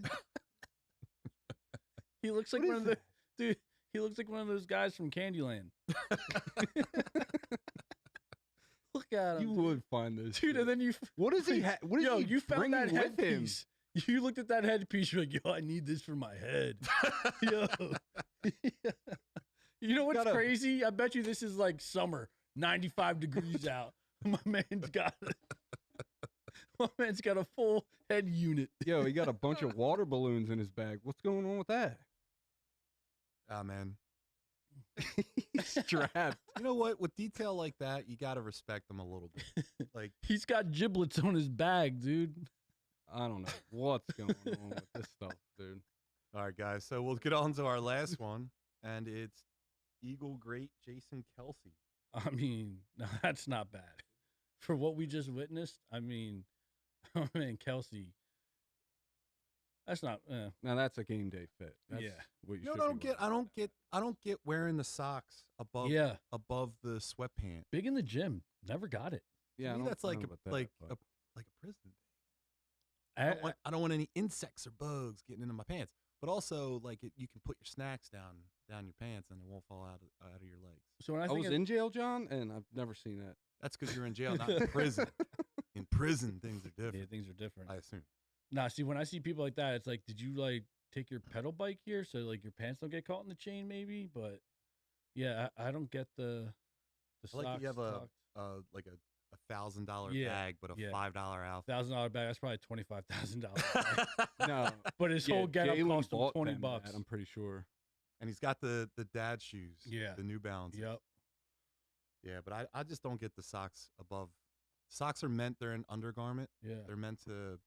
Speaker 3: He looks like
Speaker 2: What
Speaker 3: one
Speaker 2: is
Speaker 3: of the dude. He looks like one of those guys from Candyland. Look at him,
Speaker 2: You
Speaker 3: dude.
Speaker 2: would find this,
Speaker 3: Dude. And then you,
Speaker 2: What does he? What is
Speaker 3: yo,
Speaker 2: he
Speaker 3: you found that
Speaker 2: bringing with him?
Speaker 3: headpiece. You looked at that headpiece. You're like, yo, I need this for my head. Yo, you know what's
Speaker 2: Gotta-
Speaker 3: crazy? I bet you this is like summer, 95 degrees out. My man's got a full head unit.
Speaker 2: Yo, he got a bunch of water balloons in his bag. What's going on with that?
Speaker 1: Ah, man.
Speaker 2: He's strapped.
Speaker 1: You know what? With detail like that, you gotta respect them a little bit. Like,
Speaker 3: He's got giblets on his bag, dude.
Speaker 2: I don't know what's going on with this stuff, dude.
Speaker 1: all right, guys. So we'll get on to our last one, and it's Eagle great Jason Kelsey.
Speaker 3: I mean, no, that's not bad. For what we just witnessed, I mean, oh man, Kelsey. That's not.
Speaker 2: Now that's a game day fit. That's
Speaker 3: Yeah.
Speaker 2: what you
Speaker 1: You know
Speaker 2: should
Speaker 1: what
Speaker 2: be
Speaker 1: I don't
Speaker 2: wearing.
Speaker 1: get? I don't get wearing the socks above
Speaker 3: Yeah,
Speaker 1: above the sweatpant.
Speaker 3: big in the gym. Never got it.
Speaker 2: Yeah,
Speaker 1: To me, that's
Speaker 2: I
Speaker 1: like
Speaker 2: don't know about that,
Speaker 1: like
Speaker 2: but-
Speaker 1: like a prison.
Speaker 3: I,
Speaker 1: I don't want any insects or bugs getting into my pants. But also, like, you can put your snacks down your pants, and it won't fall out of your legs.
Speaker 3: so when I
Speaker 2: I
Speaker 3: think
Speaker 2: was
Speaker 3: of,
Speaker 2: in jail, John, and I've never seen that.
Speaker 1: That's because you're in jail, not in prison. In prison, things are different.
Speaker 3: Yeah, things are different.
Speaker 1: I assume.
Speaker 3: Nah, see, when I see people like that, it's like, did you like take your pedal bike here so like your pants don't get caught in the chain, maybe? But yeah, I don't get the
Speaker 1: I like that you have
Speaker 3: socks
Speaker 1: like a $1,000
Speaker 3: Yeah,
Speaker 1: bag, but a
Speaker 3: yeah.
Speaker 1: $5 outfit.
Speaker 3: $1,000 bag. That's probably $25,000.
Speaker 2: No,
Speaker 3: But his whole getup
Speaker 2: Jalen
Speaker 3: cost him
Speaker 2: bought
Speaker 3: $20.
Speaker 2: them that, I'm pretty sure.
Speaker 1: And he's got the dad shoes.
Speaker 3: Yeah.
Speaker 1: The New Balance.
Speaker 3: Yep.
Speaker 1: Yeah, but I just don't get the socks above. Socks are meant, they're an undergarment.
Speaker 3: Yeah.
Speaker 1: They're meant to,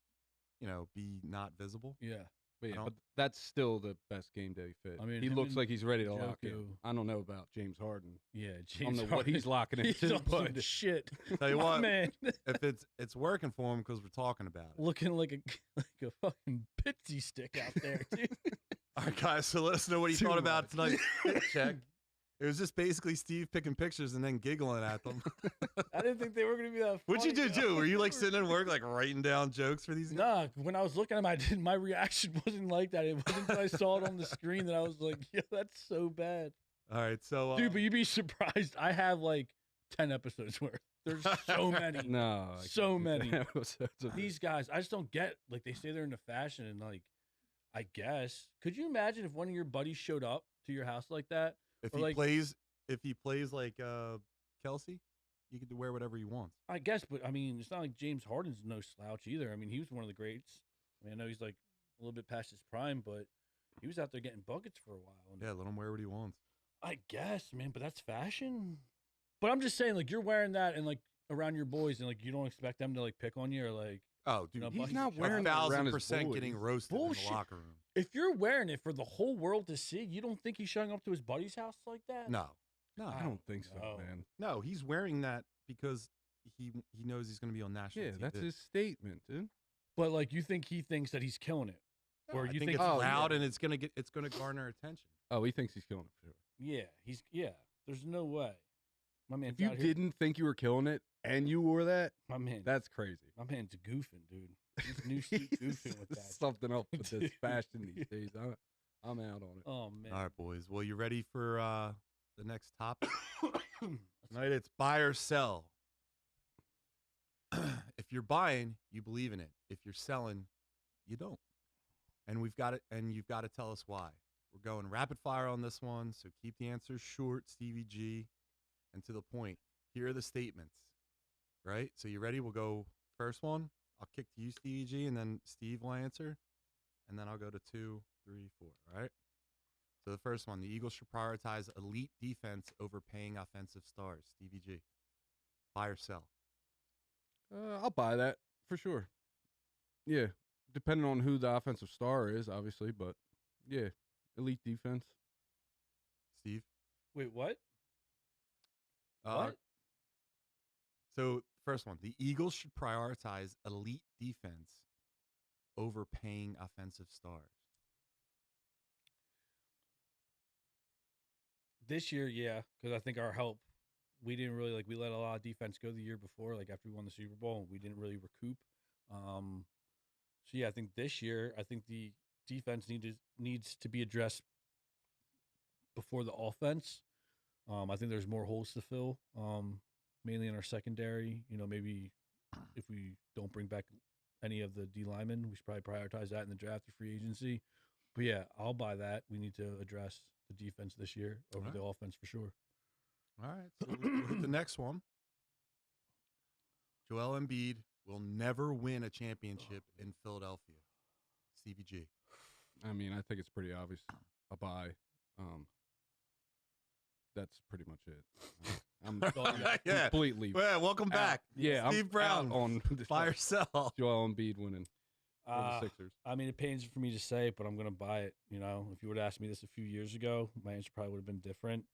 Speaker 1: be not visible.
Speaker 3: Yeah.
Speaker 2: But, yeah,
Speaker 1: don't-
Speaker 2: but that's still the best game day fit.
Speaker 3: I mean,
Speaker 2: he
Speaker 3: him
Speaker 2: looks
Speaker 3: and
Speaker 2: like he's ready to lock in.
Speaker 3: Njoku-
Speaker 2: I don't know about James Harden.
Speaker 3: Yeah.
Speaker 2: I
Speaker 3: James
Speaker 2: don't know what he's locking
Speaker 3: He's
Speaker 2: into,
Speaker 3: on some
Speaker 2: but
Speaker 3: shit.
Speaker 1: Tell you
Speaker 3: My
Speaker 1: what,
Speaker 3: man,
Speaker 1: if it's working for him because we're talking about it.
Speaker 3: looking like a fucking pitsy stick out there, dude.
Speaker 1: All right, guys. So let us know what you
Speaker 2: Too
Speaker 1: thought about
Speaker 2: much.
Speaker 1: tonight's fit check. It was just basically Steve picking pictures and then giggling at them.
Speaker 3: I didn't think they were gonna be that.
Speaker 1: What'd you do
Speaker 3: funny,
Speaker 1: too? Were you like sitting in work, like writing down jokes for these guys?
Speaker 3: Nah, when I was looking at him, my reaction wasn't like that. It wasn't until I saw it on the screen that I was like, yeah, that's so bad.
Speaker 1: All right, so
Speaker 3: Dude, but you'd be surprised. I have like 10 episodes worth. There's so many.
Speaker 2: no, I
Speaker 3: So
Speaker 2: can't do
Speaker 3: many.
Speaker 2: 10 episodes of
Speaker 3: These guys, I just don't get, like, they say they're into fashion and, like, I guess. Could you imagine if one of your buddies showed up to your house like that?
Speaker 1: if
Speaker 3: or
Speaker 1: he
Speaker 3: like-
Speaker 1: plays like Kelsey, you can wear whatever you want.
Speaker 3: I guess, but I mean, it's not like James Harden's no slouch either. I mean, he was one of the greats. I mean, I know he's like a little bit past his prime, but he was out there getting buckets for a while. And
Speaker 1: Yeah, let him wear what he wants.
Speaker 3: I guess, man, but that's fashion. But I'm just saying, like, you're wearing that and like around your boys, and like you don't expect them to like pick on you or like.
Speaker 1: Oh, dude,
Speaker 3: No,
Speaker 2: He's
Speaker 3: Bucky's
Speaker 2: not
Speaker 3: a
Speaker 2: wearing it around his
Speaker 1: 1,000% getting
Speaker 2: boys.
Speaker 1: roasted in
Speaker 3: Bullshit.
Speaker 1: the locker room.
Speaker 3: If you're wearing it for the whole world to see, you don't think he's showing up to his buddy's house like that?
Speaker 1: No,
Speaker 2: I don't think so,
Speaker 3: No.
Speaker 2: man.
Speaker 1: no, he's wearing that because he knows he's going to be on national
Speaker 2: Yeah,
Speaker 1: TV.
Speaker 2: that's his statement, dude.
Speaker 3: But like, you think he thinks that he's killing it?
Speaker 1: No,
Speaker 3: Or
Speaker 1: I
Speaker 3: you
Speaker 1: think
Speaker 3: think?
Speaker 1: it's
Speaker 2: Oh,
Speaker 1: loud
Speaker 2: yeah.
Speaker 1: and it's gonna garner attention.
Speaker 2: Oh, he thinks he's killing it for sure.
Speaker 3: Yeah. There's no way. My man,
Speaker 2: If you didn't think you were killing it and you wore that, that's crazy.
Speaker 3: my man's goofing, dude. He's new suit goofing with that.
Speaker 2: Something else with this
Speaker 3: Dude.
Speaker 2: fashion these days. I'm out on it.
Speaker 3: Oh man.
Speaker 1: All right, boys. Well, you ready for the next topic? Tonight it's buy or sell. If you're buying, you believe in it. If you're selling, you don't. And we've got it. And you've got to tell us why. We're going rapid fire on this one, so keep the answers short, Stevie G, and to the point. Here are the statements. Right? So you ready? We'll go first one. I'll kick to you, Stevie G, and then Steve will answer. And then I'll go to 2, 3, 4. All right? So the first one, the Eagles should prioritize elite defense over paying offensive stars. Stevie G. Buy or sell?
Speaker 2: I'll buy that for sure. Yeah, depending on who the offensive star is, obviously, but yeah, elite defense.
Speaker 1: Steve?
Speaker 3: Wait, what?
Speaker 1: Uh,
Speaker 3: What?
Speaker 1: So first one, the Eagles should prioritize elite defense over paying offensive stars.
Speaker 3: This year, yeah, because I think our help, we didn't really we let a lot of defense go the year before, like after we won the Super Bowl, and we didn't really recoup. So yeah, I think this year, I think the defense needs to be addressed before the offense. I think there's more holes to fill, mainly in our secondary. You know, maybe if we don't bring back any of the D linemen, we should probably prioritize that in the draft or free agency. But yeah, I'll buy that. We need to address the defense this year over
Speaker 1: Alright.
Speaker 3: the offense for sure.
Speaker 1: All right. So we'll hit the next one. Joel Embiid will never win a championship in Philadelphia. Stevie G.
Speaker 2: I mean, I think it's pretty obvious. A buy. That's pretty much it. I'm
Speaker 1: Yeah.
Speaker 2: completely.
Speaker 1: Well, welcome back.
Speaker 2: Yeah,
Speaker 1: Steve
Speaker 2: I'm
Speaker 1: Brown.
Speaker 2: out on this
Speaker 1: Buy or
Speaker 2: one.
Speaker 1: sell?
Speaker 2: Joel Embiid winning for
Speaker 3: Uh,
Speaker 2: the Sixers.
Speaker 3: I mean, it pains for me to say, but I'm going to buy it. You know, if you would have asked me this a few years ago, my answer probably would have been different.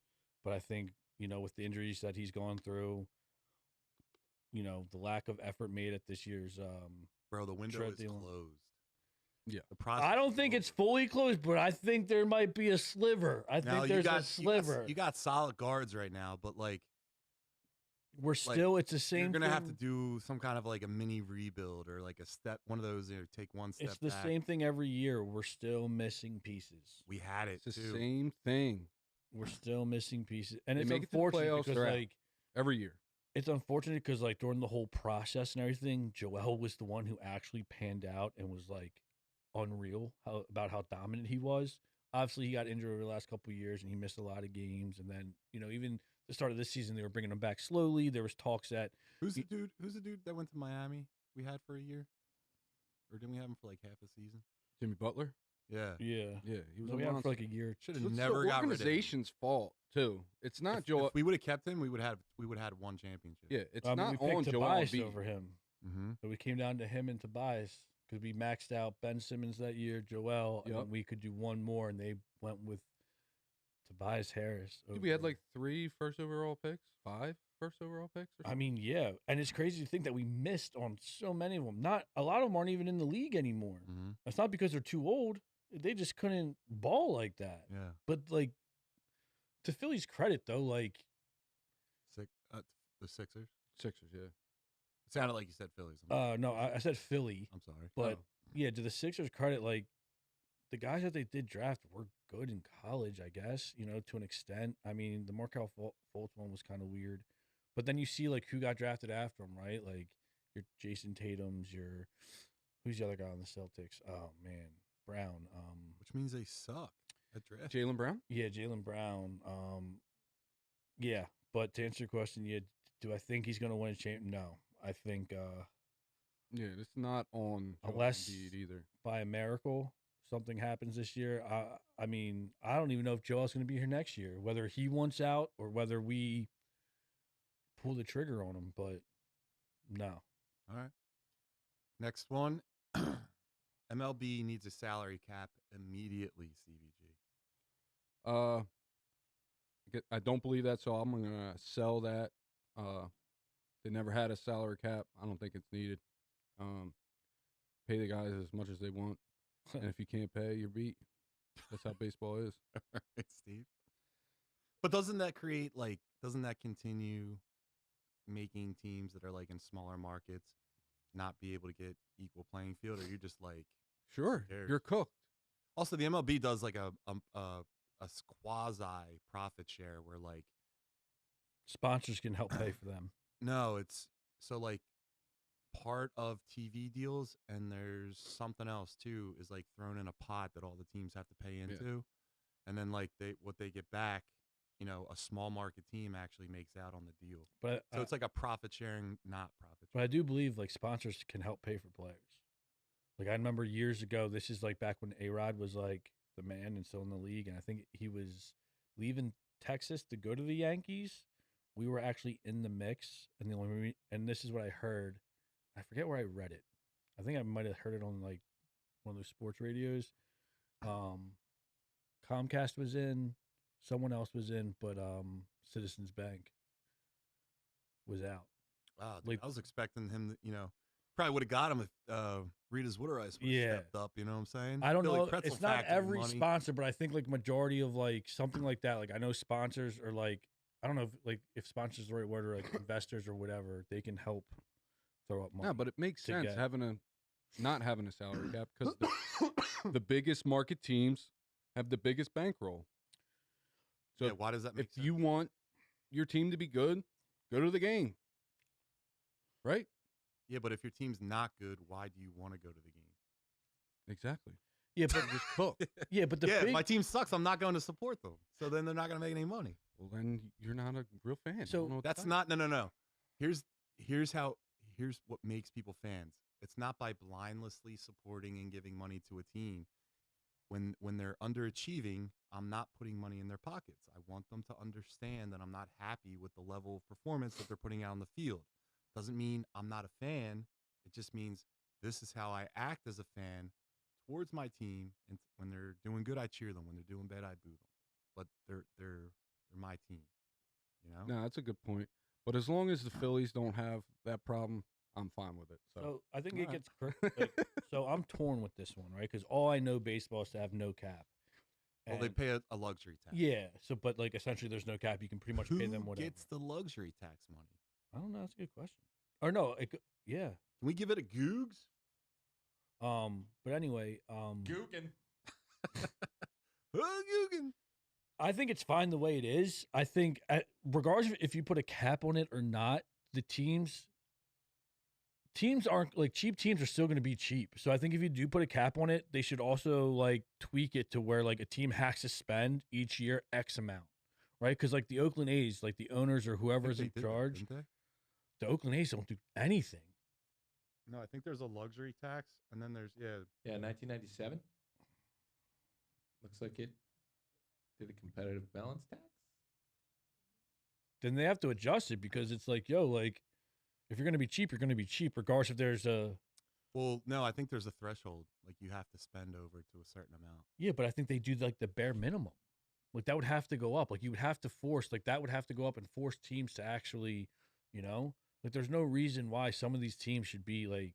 Speaker 3: But I think, you know, with the injuries that he's gone through, you know, the lack of effort made at this year's
Speaker 1: Bro, the window
Speaker 3: Tread
Speaker 1: is
Speaker 3: deal.
Speaker 1: closed.
Speaker 2: Yeah.
Speaker 1: The process
Speaker 3: I don't
Speaker 1: is
Speaker 3: think
Speaker 1: over.
Speaker 3: it's fully closed, but I think there might be a sliver. I
Speaker 1: Now,
Speaker 3: think there's a sliver.
Speaker 1: You got solid guards right now, but like
Speaker 3: We're still, it's the same
Speaker 1: you're gonna have to
Speaker 3: thing.
Speaker 1: do some kind of like a mini rebuild or like a step, one of those. Take one step.
Speaker 3: It's the
Speaker 1: back.
Speaker 3: same thing every year. We're still missing pieces.
Speaker 1: We had it
Speaker 2: It's the
Speaker 1: too.
Speaker 2: same thing
Speaker 3: We're still missing pieces, and
Speaker 2: They
Speaker 3: it's
Speaker 2: make it to the
Speaker 3: unfortunate
Speaker 2: playoffs,
Speaker 3: because,
Speaker 2: they're out.
Speaker 3: like,
Speaker 2: every year.
Speaker 3: It's unfortunate because like during the whole process and everything, Joel was the one who actually panned out and was like unreal about how dominant he was. Obviously, he got injured over the last couple of years and he missed a lot of games. And then even the start of this season, they were bringing him back slowly. There was talks that
Speaker 1: Who's the dude that went to Miami? We had for a year, or didn't we have him for like half a season?
Speaker 2: Jimmy Butler.
Speaker 1: Yeah,
Speaker 3: yeah,
Speaker 2: He was
Speaker 3: we had him for like a year.
Speaker 1: should have
Speaker 2: It's
Speaker 1: never
Speaker 2: the
Speaker 1: got rid of him.
Speaker 2: organization's fault too. It's not Joel.
Speaker 1: If we would have kept him, we would have had one championship.
Speaker 2: Yeah, it's
Speaker 3: But
Speaker 2: not
Speaker 3: we picked
Speaker 2: on Joel
Speaker 3: Tobias
Speaker 2: Embiid.
Speaker 3: over him.
Speaker 1: Mm-hmm.
Speaker 3: So we came down to him and Tobias because we maxed out Ben Simmons that year, Joel, and
Speaker 2: Yep.
Speaker 3: then we could do one more, and they went with Tobias Harris.
Speaker 2: We had
Speaker 3: over-
Speaker 2: like 3 first overall picks, 5 first overall picks. Or
Speaker 3: I
Speaker 2: something?
Speaker 3: mean, yeah, and it's crazy to think that we missed on so many of them. Not a lot of them aren't even in the league anymore.
Speaker 1: Mm-hmm.
Speaker 3: It's not because they're too old; they just couldn't ball like that.
Speaker 1: Yeah.
Speaker 3: But like, to Philly's credit, though, like
Speaker 1: The Sixers.
Speaker 2: Sixers, yeah.
Speaker 1: It sounded like you said Phillies. I'm
Speaker 3: no, I said Philly,
Speaker 1: I'm sorry.
Speaker 3: but
Speaker 2: Oh.
Speaker 3: yeah, to the Sixers' credit, like the guys that they did draft were good in college, I guess, to an extent. I mean, the Markelle Fultz one was kind of weird, but then you see like who got drafted after him, right? Like your Jason Tatum's, who's the other guy on the Celtics? Oh man, Brown.
Speaker 1: Which means they suck at draft.
Speaker 2: Jaylen Brown.
Speaker 3: Yeah, Jaylen Brown. Yeah, but to answer your question, yeah, do I think he's going to win a champ? No, I think
Speaker 2: Yeah, it's not on Joel
Speaker 3: Unless-
Speaker 2: Embiid either.
Speaker 3: by a miracle something happens this year. I mean, I don't even know if Joel's going to be here next year, whether he wants out or whether we pull the trigger on him. But no,
Speaker 1: All right. Next one. MLB needs a salary cap immediately, CVG.
Speaker 2: I don't believe that, so I'm gonna sell that. They never had a salary cap. I don't think it's needed. Pay the guys as much as they want, and if you can't pay, you're beat. That's how baseball is.
Speaker 1: Right, Steve. But doesn't that continue making teams that are like in smaller markets not be able to get equal playing field? Or you just like,
Speaker 2: Sure,
Speaker 1: cares?
Speaker 2: you're cooked.
Speaker 1: also the MLB does like a quasi profit share where like,
Speaker 3: sponsors can help pay for them.
Speaker 1: no, it's so like part of TV deals, and there's something else too is like thrown in a pot that all the teams have to pay into, and then like what they get back, a small market team actually makes out on the deal.
Speaker 3: But
Speaker 1: So it's like a profit sharing, not profit
Speaker 3: But I
Speaker 1: sharing.
Speaker 3: do believe like sponsors can help pay for players. Like I remember years ago, this is like back when A-Rod was like the man and still in the league, and I think he was leaving Texas to go to the Yankees. We were actually in the mix, and and this is what I heard. I forget where I read it. I think I might have heard it on like one of those sports radios. Comcast was in, someone else was in, but Citizens Bank was out.
Speaker 1: Wow, dude,
Speaker 3: like-
Speaker 1: I was expecting him to, probably would have got him if Rita's Water Ice would have
Speaker 3: Yeah.
Speaker 1: stepped up. You know what I'm saying?
Speaker 3: I don't
Speaker 1: Philly
Speaker 3: know.
Speaker 1: Pretzel
Speaker 3: It's not
Speaker 1: Factory
Speaker 3: every
Speaker 1: money.
Speaker 3: sponsor, but I think like majority of like something like that. Like I know sponsors are like, I don't know if sponsors is the right word, or like investors or whatever, they can help throw up money.
Speaker 2: No, but it makes
Speaker 3: to
Speaker 2: sense
Speaker 3: get-
Speaker 2: not having a salary cap because the biggest market teams have the biggest bankroll. So
Speaker 1: Yeah, why does that make
Speaker 2: if
Speaker 1: sense?
Speaker 2: you want your team to be good, go to the game. Right?
Speaker 1: Yeah, but if your team's not good, why do you want to go to the game?
Speaker 2: Exactly.
Speaker 3: yeah, but
Speaker 2: Just cook.
Speaker 3: yeah, but the
Speaker 1: Yeah, if
Speaker 3: big,
Speaker 1: my team sucks, I'm not going to support them. So then they're not going to make any money.
Speaker 2: Well, then you're not a real fan. You
Speaker 3: So
Speaker 2: don't know what to
Speaker 1: That's
Speaker 2: say.
Speaker 1: not no. Here's what makes people fans. It's not by blindlessly supporting and giving money to a team. When they're underachieving, I'm not putting money in their pockets. I want them to understand that I'm not happy with the level of performance that they're putting out on the field. Doesn't mean I'm not a fan. It just means this is how I act as a fan towards my team. And when they're doing good, I cheer them. When they're doing bad, I boo them. But they're my team.
Speaker 2: No, that's a good point. But as long as the Phillies don't have that problem, I'm fine with it.
Speaker 3: so I think
Speaker 1: Alright.
Speaker 3: it gets like, so I'm torn with this one, right? Because all I know baseball is to have no cap.
Speaker 1: Well, they
Speaker 3: And-
Speaker 1: pay a luxury tax.
Speaker 3: yeah. So, but like essentially, there's no cap. You can pretty much
Speaker 1: Who
Speaker 3: pay them whatever.
Speaker 1: gets the luxury tax money?
Speaker 3: I don't know. That's a good question. Or no, yeah.
Speaker 1: Can we give it a Googs?
Speaker 3: But anyway,
Speaker 5: Gookin.
Speaker 1: Googan.
Speaker 3: I think it's fine the way it is. I think, regardless of if you put a cap on it or not, the teams aren't like cheap. Teams are still going to be cheap. So I think if you do put a cap on it, they should also like tweak it to where like a team has to spend each year X amount, right? Because like the Oakland A's, like the owners or
Speaker 1: I think
Speaker 3: whoever's
Speaker 1: they
Speaker 3: in
Speaker 1: did that,
Speaker 3: charge,
Speaker 1: didn't they?
Speaker 3: the Oakland A's don't do anything.
Speaker 1: No, I think there's a luxury tax, and then there's
Speaker 5: Yeah, 1997. Looks like it did a competitive balance tax.
Speaker 3: Then they have to adjust it because it's like, yo, like if you're going to be cheap, you're going to be cheap, regardless if there's a.
Speaker 1: Well, no, I think there's a threshold. Like you have to spend over to a certain amount.
Speaker 3: Yeah, but I think they do like the bare minimum. Like that would have to go up. Like you would have to force, like that would have to go up and force teams to actually, like there's no reason why some of these teams should be like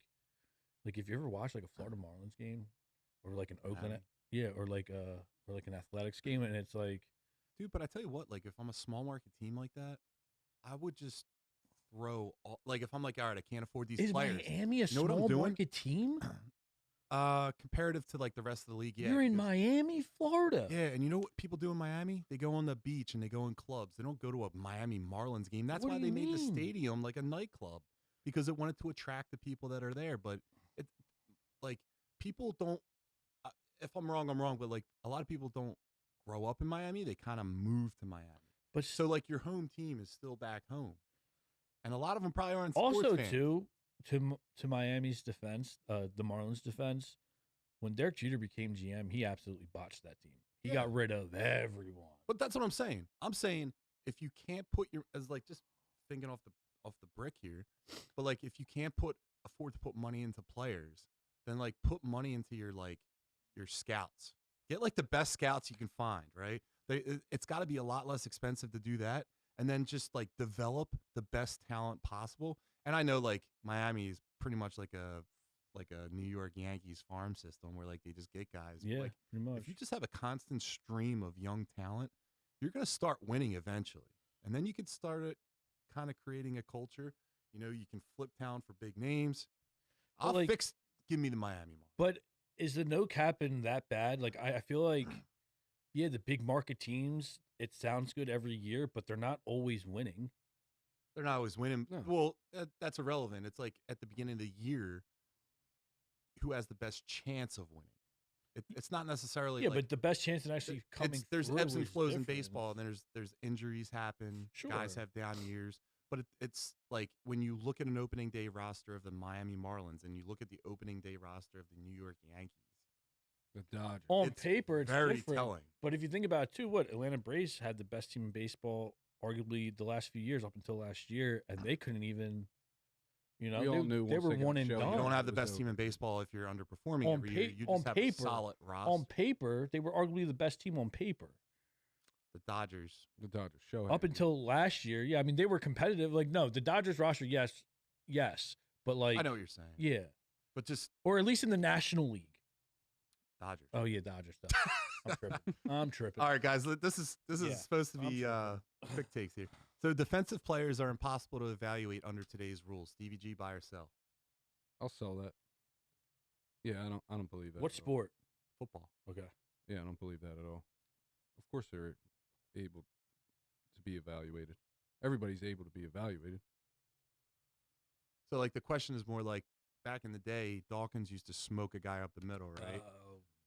Speaker 3: if you ever watch like a Florida Marlins game or like an Oakland, or like an Athletics game, and it's like,
Speaker 1: Dude, but I tell you what, like if I'm a small market team like that, I would just throw all, like if I'm like, all right, I can't afford these
Speaker 3: is
Speaker 1: players.
Speaker 3: Miami a
Speaker 1: know what I'm
Speaker 3: small
Speaker 1: doing?
Speaker 3: market team?
Speaker 1: Comparative to like the rest of the league, yeah.
Speaker 3: You're in
Speaker 1: because-
Speaker 3: Miami, Florida.
Speaker 1: Yeah, and you know what people do in Miami? They go on the beach and they go in clubs. They don't go to a Miami Marlins game. That's
Speaker 3: What
Speaker 1: why
Speaker 3: do
Speaker 1: they
Speaker 3: you
Speaker 1: made the
Speaker 3: mean?
Speaker 1: stadium like a nightclub, because it wanted to attract the people that are there. But it, like, people don't. If I'm wrong, I'm wrong. But like, a lot of people don't grow up in Miami. They kind of move to Miami.
Speaker 3: But
Speaker 1: So like, your home team is still back home, and a lot of them probably aren't. Sports
Speaker 3: also
Speaker 1: fans.
Speaker 3: too, to Miami's defense, the Marlins' defense, when Derek Jeter became GM, he absolutely botched that team. He
Speaker 1: Yeah.
Speaker 3: got rid of everyone.
Speaker 1: But that's what I'm saying. I'm saying if you can't put your, as like just thinking off the brick here, but like if you can't afford to put money into players, then like put money into your scouts. Get like the best scouts you can find, right? It's got to be a lot less expensive to do that, and then just like develop the best talent possible. And I know like Miami is pretty much like a New York Yankees farm system where like they just get guys. But,
Speaker 3: Yeah,
Speaker 1: like,
Speaker 3: pretty much.
Speaker 1: if you just have a constant stream of young talent, you're going to start winning eventually. And then you can start it kind of creating a culture. You know, you can flip town for big names.
Speaker 3: But, like-
Speaker 1: Give me the Miami Marlins.
Speaker 3: But is the no capping that bad? Like I feel like, yeah, the big market teams, it sounds good every year, but they're not always winning.
Speaker 1: They're not always winning.
Speaker 2: No.
Speaker 1: Well, that's irrelevant. It's like at the beginning of the year, who has the best chance of winning? It's not necessarily.
Speaker 3: Yeah,
Speaker 1: like,
Speaker 3: but the best chance of actually coming.
Speaker 1: there's
Speaker 3: through
Speaker 1: ebbs and
Speaker 3: is
Speaker 1: flows in
Speaker 3: different.
Speaker 1: baseball, and there's injuries happen. Guys
Speaker 3: Sure.
Speaker 1: have down years, but it's like when you look at an opening day roster of the Miami Marlins and you look at the opening day roster of the New York Yankees,
Speaker 2: The Dodgers.
Speaker 3: On
Speaker 1: it's
Speaker 3: paper, it's
Speaker 1: very
Speaker 3: different.
Speaker 1: telling.
Speaker 3: But if you think about it too, what Atlanta Braves had the best team in baseball, arguably the last few years up until last year, and they couldn't even. You know,
Speaker 2: We all knew
Speaker 3: they
Speaker 2: once
Speaker 3: were
Speaker 2: they got
Speaker 3: one
Speaker 2: the
Speaker 3: and
Speaker 2: show,
Speaker 1: You
Speaker 3: done.
Speaker 1: don't have the
Speaker 2: it was
Speaker 1: best team
Speaker 2: over.
Speaker 1: in baseball if you're underperforming
Speaker 3: On
Speaker 1: every year.
Speaker 3: pa-
Speaker 1: You
Speaker 3: on
Speaker 1: just have
Speaker 3: paper-
Speaker 1: a solid roster.
Speaker 3: On paper, they were arguably the best team on paper.
Speaker 1: The Dodgers.
Speaker 2: The Dodgers show
Speaker 3: Up until last year, yeah, I mean they were competitive. Like, no, the Dodgers roster, yes, but like,
Speaker 1: I know what you're saying.
Speaker 3: yeah,
Speaker 1: But just
Speaker 3: or at least in the National League.
Speaker 1: Dodgers.
Speaker 3: Oh yeah, Dodgers stuff. I'm tripping. I'm tripping.
Speaker 1: All right, guys. This is
Speaker 3: Yeah,
Speaker 1: supposed to
Speaker 3: I'm
Speaker 1: be
Speaker 3: sorry.
Speaker 1: quick takes here. So defensive players are impossible to evaluate under today's rules. Stevie G, buy or sell?
Speaker 2: I'll sell that. Yeah, I don't believe that.
Speaker 3: What
Speaker 2: at all.
Speaker 3: sport?
Speaker 1: Football.
Speaker 3: Okay.
Speaker 2: Yeah, I don't believe that at all. Of course they're able to be evaluated. Everybody's able to be evaluated.
Speaker 1: So like the question is more like back in the day, Dawkins used to smoke a guy up the middle, right?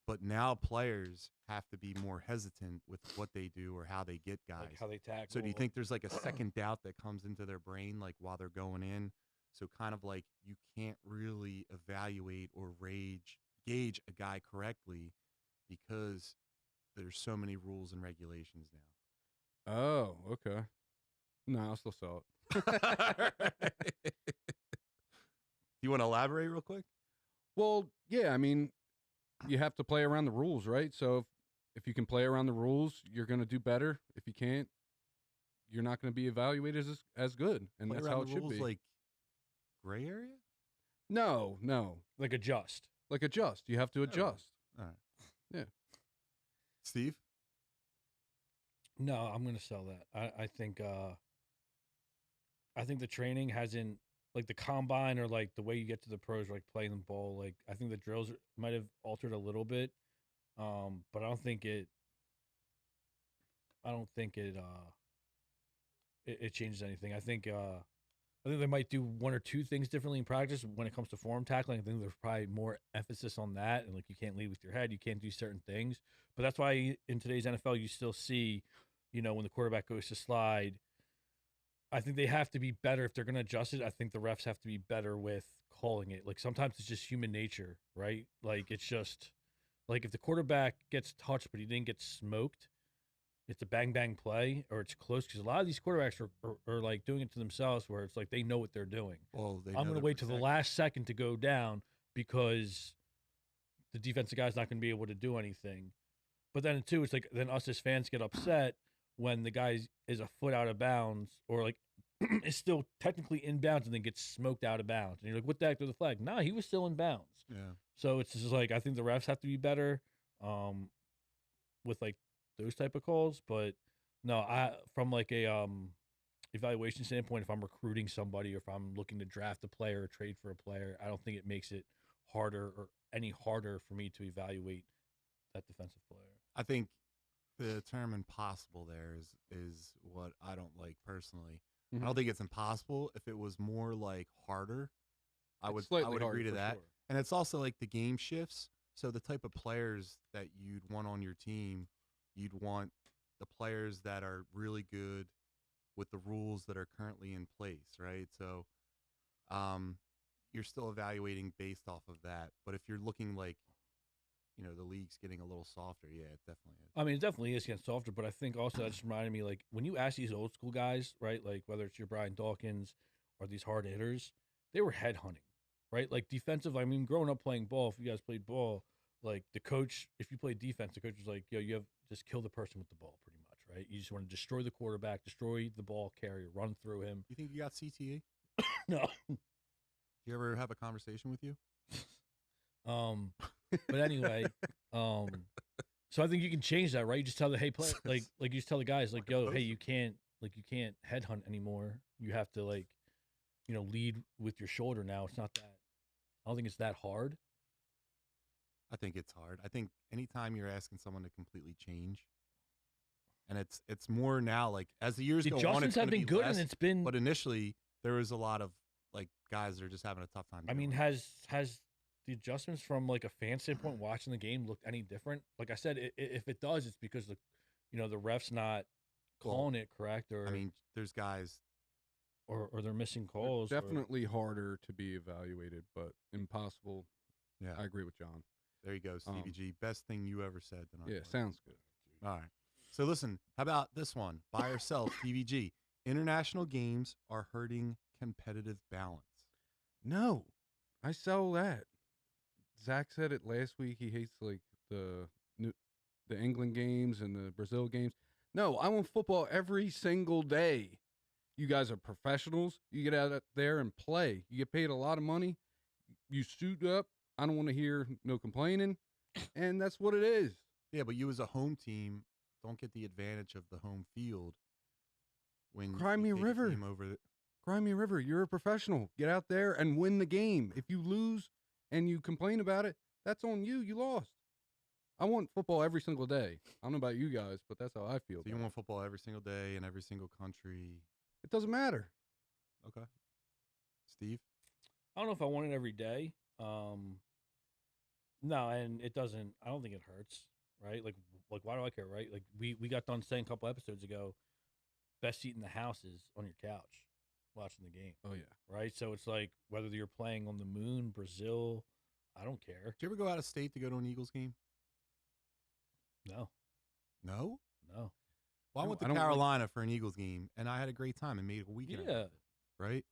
Speaker 1: But now players have to be more hesitant with what they do or how they get guys.
Speaker 3: Like how they tackle.
Speaker 1: So do you think there's like a second doubt that comes into their brain like while they're going in? So kind of like you can't really evaluate or gauge a guy correctly because there's so many rules and regulations now.
Speaker 2: Oh, okay. No, I'll still sell it.
Speaker 1: You want to elaborate real quick?
Speaker 2: Well, yeah, I mean, you have to play around the rules, right? So if you can play around the rules, you're going to do better. If you can't, you're not going to be evaluated as good, and
Speaker 1: Play
Speaker 2: that's
Speaker 1: around
Speaker 2: how it
Speaker 1: the
Speaker 2: should
Speaker 1: rules,
Speaker 2: be.
Speaker 1: like gray area?
Speaker 2: No,
Speaker 3: like adjust?
Speaker 2: like adjust. You have to adjust.
Speaker 1: All right.
Speaker 2: Yeah.
Speaker 1: Steve?
Speaker 3: No, I'm gonna sell that. I think the training hasn't, like the combine or like the way you get to the pros, like playing the ball. Like I think the drills might have altered a little bit, but I don't think it. It changes anything. I think I think they might do one or two things differently in practice when it comes to form tackling. I think there's probably more emphasis on that, and like you can't lead with your head, you can't do certain things. But that's why in today's NFL, you still see, when the quarterback goes to slide, I think they have to be better if they're going to adjust it. I think the refs have to be better with calling it. Like sometimes it's just human nature, right? Like it's just like if the quarterback gets touched but he didn't get smoked, it's a bang bang play or it's close because a lot of these quarterbacks are like doing it to themselves where it's like they know what they're doing.
Speaker 1: Well,
Speaker 3: I'm going to wait till the last second to go down because the defensive guy's not going to be able to do anything. But then too, it's like then us as fans get upset when the guy is a foot out of bounds or like is still technically in bounds and then gets smoked out of bounds. And you're like, what the heck with the flag? Nah, he was still in bounds.
Speaker 1: Yeah.
Speaker 3: So it's just like I think the refs have to be better with like those type of calls. But no, I from like a evaluation standpoint, if I'm recruiting somebody or if I'm looking to draft a player or trade for a player, I don't think it makes it harder or any harder for me to evaluate that defensive player.
Speaker 1: I think the term impossible there is what I don't like personally. I don't think it's impossible. If it was more like harder, I would agree to that.
Speaker 2: Sure.
Speaker 1: And it's also like the game shifts. So the type of players that you'd want on your team, you'd want the players that are really good with the rules that are currently in place, right? So you're still evaluating based off of that. But if you're looking like, the league's getting a little softer, yeah, it definitely is.
Speaker 3: I mean, it definitely is getting softer, but I think also that just reminded me, like, when you ask these old school guys, right, like whether it's your Brian Dawkins or these hard hitters, they were headhunting, right? Like defensive, I mean, growing up playing ball, if you guys played ball, like the coach, if you played defense, the coach was like, yo, you have just kill the person with the ball pretty much, right? You just want to destroy the quarterback, destroy the ball carrier, run through him.
Speaker 1: You think you got CTE?
Speaker 3: No.
Speaker 1: Did you ever have a conversation with you?
Speaker 3: But anyway, so I think you can change that, right? You just tell the play, like you just tell the guys, like, yo, hey, you can't headhunt anymore. You have to lead with your shoulder now. It's not that. I don't think it's that hard.
Speaker 1: I think it's hard. I think anytime you're asking someone to completely change, and it's more now, like as the years go on,
Speaker 3: adjustments have been good,
Speaker 1: less,
Speaker 3: and it's been.
Speaker 1: But initially, there was a lot of like guys that are just having a tough time.
Speaker 3: I mean, has the adjustments from like a fan standpoint watching the game looked any different? Like I said, if it does, it's because the ref's not calling it correct, or
Speaker 1: I mean, there's guys,
Speaker 3: or they're missing calls.
Speaker 2: Definitely harder to be evaluated, but impossible.
Speaker 1: Yeah,
Speaker 2: I agree with John.
Speaker 1: There you go, Stevie G. Best thing you ever said tonight.
Speaker 2: Yeah, sounds good.
Speaker 1: All right. So listen, how about this one? Buy or sell, Stevie G. International games are hurting competitive balance.
Speaker 2: No, I sell that. Zach said it last week. He hates like the England games and the Brazil games. No, I want football every single day. You guys are professionals. You get out there and play. You get paid a lot of money. You suit up. I don't want to hear no complaining. And that's what it is.
Speaker 1: Yeah, but you as a home team don't get the advantage of the home field when
Speaker 2: Cry me a river. Cry me a river. You're a professional. Get out there and win the game. If you lose and you complain about it, that's on you. You lost. I want football every single day. I don't know about you guys, but that's how I feel.
Speaker 1: So you want football every single day in every single country?
Speaker 2: It doesn't matter.
Speaker 1: Okay. Steve?
Speaker 3: I don't know if I want it every day. No, and it doesn't. I don't think it hurts, right? Like why do I care, right? Like we got done saying a couple episodes ago, best seat in the house is on your couch watching the game.
Speaker 2: Oh, yeah.
Speaker 3: Right? So it's like whether you're playing on the moon, Brazil, I don't care.
Speaker 1: Did you ever go out of state to go to an Eagles game?
Speaker 3: No.
Speaker 1: No?
Speaker 3: No.
Speaker 1: Well, I went to Carolina for an Eagles game, and I had a great time and made a weekend.
Speaker 3: Yeah.
Speaker 1: Right?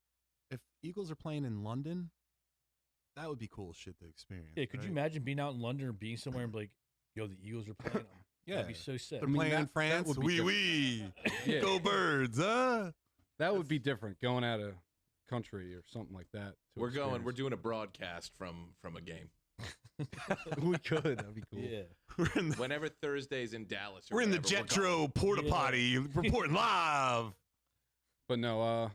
Speaker 1: If Eagles are playing in London, that would be cool shit to experience.
Speaker 3: Yeah, could you imagine being out in London or being somewhere and be like, yo, the Eagles are playing?
Speaker 1: Yeah.
Speaker 3: That'd be so sick.
Speaker 1: They're playing in France.
Speaker 2: That would be
Speaker 1: Wee.
Speaker 2: Yeah.
Speaker 1: Go Birds, huh?
Speaker 2: That would be different, going out of country or something like that.
Speaker 5: We're doing a broadcast from a game.
Speaker 2: We could. That'd be cool.
Speaker 3: Yeah.
Speaker 5: Whenever Thursday's in Dallas.
Speaker 1: We're in the Jetro porta potty reporting live.
Speaker 2: But no,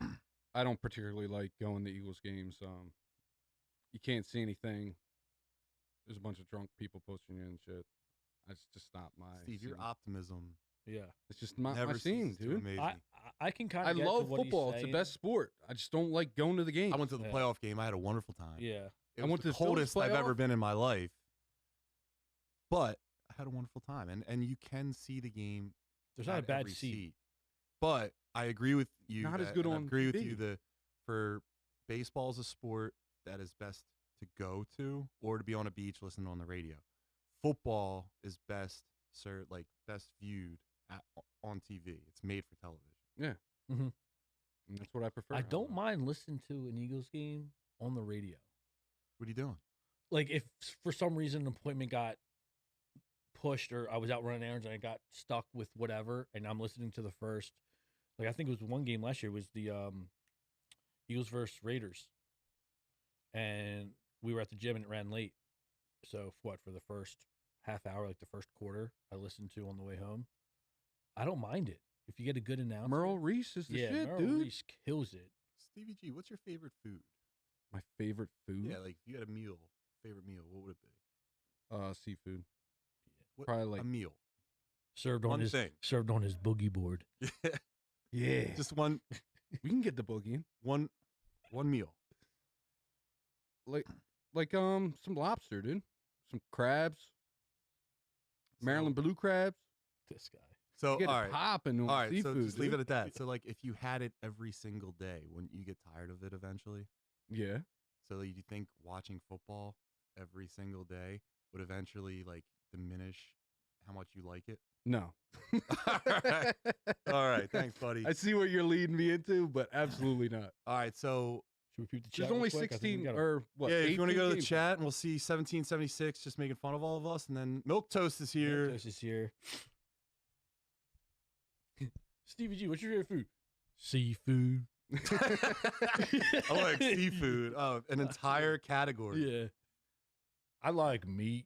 Speaker 2: I don't particularly like going to Eagles games. You can't see anything. There's a bunch of drunk people pushing you and shit. That's just not my
Speaker 1: Steve,
Speaker 2: scene.
Speaker 1: your optimism
Speaker 3: Yeah.
Speaker 2: It's just not
Speaker 1: Never
Speaker 2: my scene,
Speaker 1: ceases to
Speaker 2: dude.
Speaker 1: amaze
Speaker 3: I
Speaker 1: me.
Speaker 3: I can kind
Speaker 2: I
Speaker 3: of
Speaker 2: love football. It's the best sport. I just don't like going to the game.
Speaker 1: I went to the
Speaker 3: Yeah.
Speaker 1: playoff game. I had a wonderful time.
Speaker 3: Yeah.
Speaker 1: It
Speaker 2: I
Speaker 1: was
Speaker 2: went
Speaker 1: the
Speaker 2: to the Phillies
Speaker 1: coldest I've ever
Speaker 2: playoff.
Speaker 1: been in my life, but I had a wonderful time. And you can see the game.
Speaker 3: There's not a
Speaker 1: at
Speaker 3: bad
Speaker 1: every
Speaker 3: seat.
Speaker 1: But I agree with you.
Speaker 2: Not as
Speaker 1: that-
Speaker 2: good
Speaker 1: and I
Speaker 2: on
Speaker 1: agree with
Speaker 2: TV.
Speaker 1: you. For baseball is a sport that is best to go to or to be on a beach listening on the radio. Football is best viewed on TV. It's made for television.
Speaker 2: And that's what I prefer.
Speaker 3: I don't mind listening to an Eagles game on the radio.
Speaker 1: What are you doing?
Speaker 3: Like if for some reason an appointment got pushed or I was out running errands and I got stuck with whatever and I'm listening to the first, like I think it was one game last year was the Eagles versus Raiders. And we were at the gym and it ran late. So for the first half hour, like the first quarter, I listened to on the way home. I don't mind it. If you get a good announcer.
Speaker 2: Merle Reese is the shit,
Speaker 3: Merle
Speaker 2: dude.
Speaker 3: Reese kills it.
Speaker 1: Stevie G, what's your favorite food?
Speaker 2: My favorite food?
Speaker 1: Yeah, like if you had a favorite meal, what would it be?
Speaker 2: Seafood.
Speaker 1: What,
Speaker 2: Probably like
Speaker 1: a meal.
Speaker 3: Served on
Speaker 1: One
Speaker 3: his
Speaker 1: thing.
Speaker 3: served on his boogie board.
Speaker 2: yeah.
Speaker 1: Just one
Speaker 2: We can get the boogie in.
Speaker 1: one meal.
Speaker 2: Like some lobster, dude. Some crabs. Maryland blue crabs.
Speaker 3: This guy.
Speaker 1: So
Speaker 2: Get
Speaker 1: all
Speaker 2: it
Speaker 1: right.
Speaker 2: popping on
Speaker 1: All right,
Speaker 2: seafood.
Speaker 1: so just leave it
Speaker 2: dude.
Speaker 1: at that. So like if you had it every single day, wouldn't you get tired of it eventually?
Speaker 2: Yeah.
Speaker 1: So you think watching football every single day would eventually like diminish how much you like it?
Speaker 2: No.
Speaker 1: All right, thanks, buddy.
Speaker 2: I see what you're leading me into, but absolutely not.
Speaker 1: All right, so
Speaker 3: Should we repeat the chat?
Speaker 2: There's
Speaker 3: real
Speaker 2: only
Speaker 3: quick? I think we
Speaker 2: 16
Speaker 3: gotta-
Speaker 2: or what?
Speaker 1: yeah, if you want to
Speaker 2: 18
Speaker 1: go to the
Speaker 2: games.
Speaker 1: chat and we'll see 1776 just making fun of all of us, and then Milk Toast is here.
Speaker 3: Toast is here. Stevie G, what's your favorite food? Seafood.
Speaker 1: I like seafood. Oh, an entire category.
Speaker 3: Yeah. I like meat.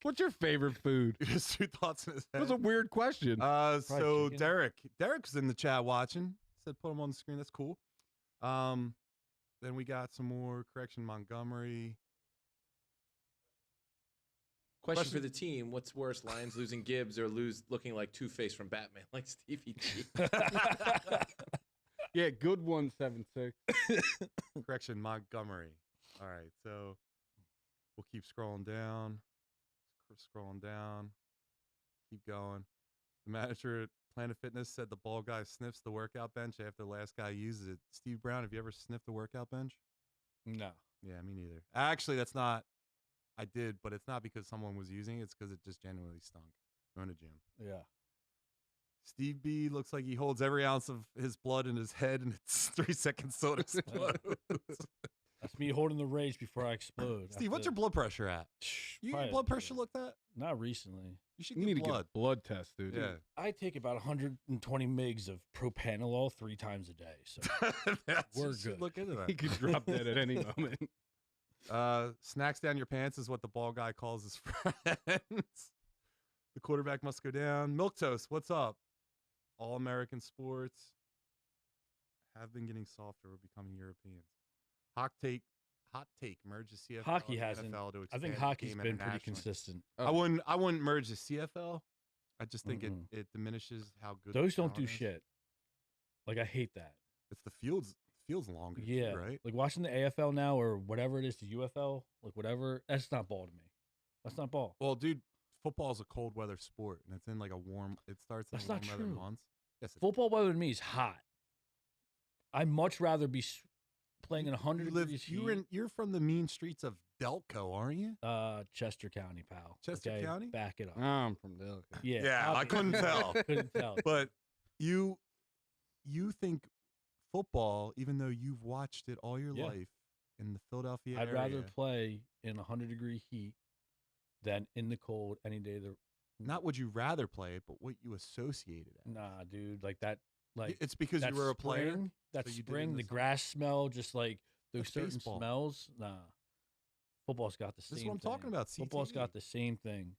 Speaker 2: What's your favorite food?
Speaker 1: Just two thoughts in his
Speaker 2: That
Speaker 1: head.
Speaker 2: was a weird question.
Speaker 1: So
Speaker 3: chicken.
Speaker 1: Derek's in the chat watching. Said put him on the screen. That's cool. Then we got some more correction. Montgomery.
Speaker 5: Question for the team: what's worse, Lions losing Gibbs or looking like Two-Face from Batman, like Stevie G?
Speaker 2: Yeah, good 176.
Speaker 1: Correction, Montgomery. All right, so we'll keep scrolling down. Keep going. The manager at Planet Fitness said the ball guy sniffs the workout bench after the last guy uses it. Steve Brown, have you ever sniffed the workout bench?
Speaker 3: No.
Speaker 1: Yeah, me neither. Actually, that's not. I did, but it's not because someone was using it. It's because it just genuinely stunk. We're in a gym.
Speaker 3: Yeah.
Speaker 1: Steve B looks like he holds every ounce of his blood in his head, and it's 3 seconds till it explodes.
Speaker 3: That's me holding the rage before I explode.
Speaker 1: Steve, what's your blood pressure at? You get your blood pressure looked at?
Speaker 3: Not recently.
Speaker 1: You should
Speaker 2: You need
Speaker 1: get
Speaker 2: to
Speaker 1: blood.
Speaker 2: get a blood test, dude.
Speaker 1: Yeah.
Speaker 3: I take about 120 mgs of propanolol 3 times a day. So We're
Speaker 1: You should
Speaker 3: good.
Speaker 1: Look into
Speaker 2: He
Speaker 1: that.
Speaker 2: could drop dead at any moment.
Speaker 1: Snacks down your pants is what the ball guy calls his friends. The quarterback must go down. Milk Toast, what's up? All American sports have been getting softer or becoming Europeans. Hot take. Merge the CFL.
Speaker 3: Hockey
Speaker 1: and the
Speaker 3: hasn't.
Speaker 1: NFL to
Speaker 3: I
Speaker 1: expand
Speaker 3: think
Speaker 1: the
Speaker 3: hockey's
Speaker 1: game
Speaker 3: been pretty
Speaker 1: internationally.
Speaker 3: consistent.
Speaker 1: I wouldn't merge the CFL. I just think
Speaker 3: Mm-mm.
Speaker 1: it diminishes how good the
Speaker 3: Those don't do
Speaker 1: talent is.
Speaker 3: shit. Like I hate that.
Speaker 1: It's the fields longer. too,
Speaker 3: Yeah.
Speaker 1: right.
Speaker 3: Like watching the AFL now or whatever it is, the UFL, like whatever. That's not ball to me. That's not ball.
Speaker 1: Well, dude, football's a cold weather sport, and it's in like a warm. It starts in
Speaker 3: That's
Speaker 1: warm
Speaker 3: not
Speaker 1: weather
Speaker 3: true.
Speaker 1: months. Yes, it
Speaker 3: Football weather to me is hot. I'd much rather be playing in 100
Speaker 1: You live.
Speaker 3: degrees
Speaker 1: You're from the mean streets of Delco, aren't you?
Speaker 3: Chester County, pal.
Speaker 1: Chester
Speaker 3: okay?
Speaker 1: County?
Speaker 3: Back it up.
Speaker 2: I'm from Delco.
Speaker 3: Yeah.
Speaker 1: Yeah, I couldn't tell.
Speaker 3: Couldn't tell.
Speaker 1: But you think football, even though you've watched it all your
Speaker 3: Yeah.
Speaker 1: life in the Philadelphia
Speaker 3: I'd
Speaker 1: area.
Speaker 3: rather play in 100-degree heat than in the cold any day.
Speaker 1: Not would you rather play it, but what you associated it.
Speaker 3: Nah, dude. Like that. Like
Speaker 1: It's because
Speaker 3: that
Speaker 1: you were a player.
Speaker 3: spring, That
Speaker 1: so you did it in
Speaker 3: spring,
Speaker 1: the
Speaker 3: the
Speaker 1: summer?
Speaker 3: grass smell, just like those
Speaker 1: That's
Speaker 3: certain
Speaker 1: baseball.
Speaker 3: smells. Nah. Football's got the same.
Speaker 1: This is what I'm talking
Speaker 3: thing.
Speaker 1: about,
Speaker 3: Football's
Speaker 1: CTE.
Speaker 3: got the same thing.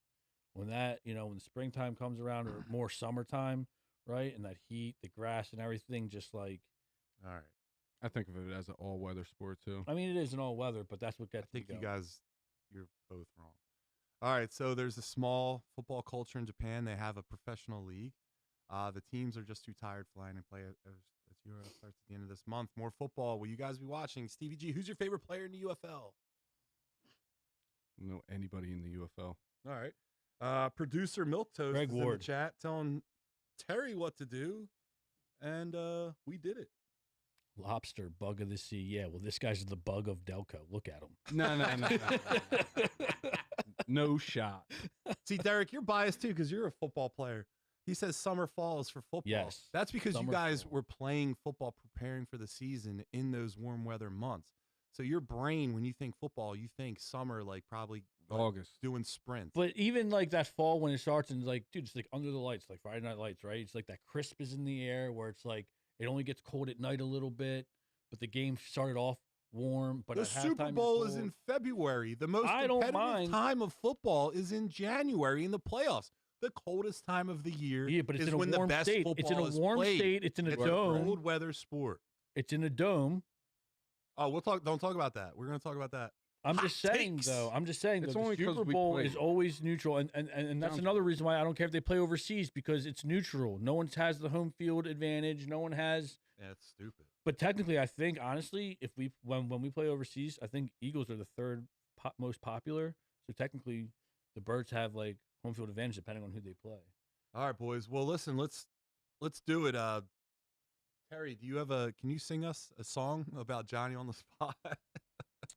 Speaker 3: When that, when the springtime comes around or more summertime, right, and that heat, the grass, and everything, just like.
Speaker 1: All right.
Speaker 2: I think of it as an all-weather sport too.
Speaker 3: I mean, it is in all weather, but that's what
Speaker 1: I
Speaker 3: gets me
Speaker 1: think you
Speaker 3: going.
Speaker 1: guys, you're both wrong. All right, so there's a small football culture in Japan. They have a professional league. The teams are just too tired flying and play as Euro starts at the end of this month. More football. Will you guys be watching? Stevie G, who's your favorite player in the UFL?
Speaker 2: I don't know anybody in the UFL.
Speaker 1: All right. Producer Milk Toast
Speaker 3: Greg
Speaker 1: is in the
Speaker 3: Ward.
Speaker 1: chat telling Terry what to do, and we did it.
Speaker 3: Lobster, bug of the sea. Yeah, well, this guy's the bug of Delco. Look at him.
Speaker 2: No. No shot.
Speaker 1: See, Derek, you're biased too because you're a football player. He says summer fall is for football.
Speaker 3: Yes.
Speaker 1: That's because
Speaker 3: Summer,
Speaker 1: you guys
Speaker 3: fall.
Speaker 1: were playing football, preparing for the season in those warm weather months. So your brain, when you think football, you think summer, like probably
Speaker 2: August.
Speaker 1: doing sprints.
Speaker 3: But even like that fall when it starts and like, dude, it's like under the lights, like Friday Night Lights, right? It's like that crisp is in the air where it's like it only gets cold at night a little bit, but the game started off warm. But
Speaker 1: the
Speaker 3: at
Speaker 1: Super
Speaker 3: halftime, it's
Speaker 1: Bowl is
Speaker 3: cold.
Speaker 1: in February. The most
Speaker 3: I don't
Speaker 1: competitive
Speaker 3: mind.
Speaker 1: time of football is in January in the playoffs. The coldest time of the year
Speaker 3: Yeah, but it's
Speaker 1: is
Speaker 3: in a
Speaker 1: when
Speaker 3: warm
Speaker 1: the best
Speaker 3: state.
Speaker 1: football
Speaker 3: It's in a
Speaker 1: is
Speaker 3: warm
Speaker 1: played.
Speaker 3: state. It's in a
Speaker 1: It's
Speaker 3: dome.
Speaker 1: a cold weather sport.
Speaker 3: It's in a dome.
Speaker 1: Oh, we'll talk. Don't talk about that. We're going to talk about that.
Speaker 3: I'm
Speaker 1: Hot
Speaker 3: just saying,
Speaker 1: takes.
Speaker 3: though. I'm just saying,
Speaker 2: It's
Speaker 3: though.
Speaker 2: only
Speaker 3: The
Speaker 2: 'cause
Speaker 3: Super
Speaker 2: we
Speaker 3: Bowl
Speaker 2: played.
Speaker 3: is always neutral, and that's
Speaker 2: Sounds
Speaker 3: another reason why I don't care if they play overseas because it's neutral. No one has the home field advantage. No one has.
Speaker 1: Yeah, it's stupid.
Speaker 3: But technically, I think honestly, if we when we play overseas, I think Eagles are the third most popular. So technically, the Birds have like home field advantage depending on who they play.
Speaker 1: All right, boys. Well, listen, let's do it. Terry, do you have can you sing us a song about Johnny on the spot?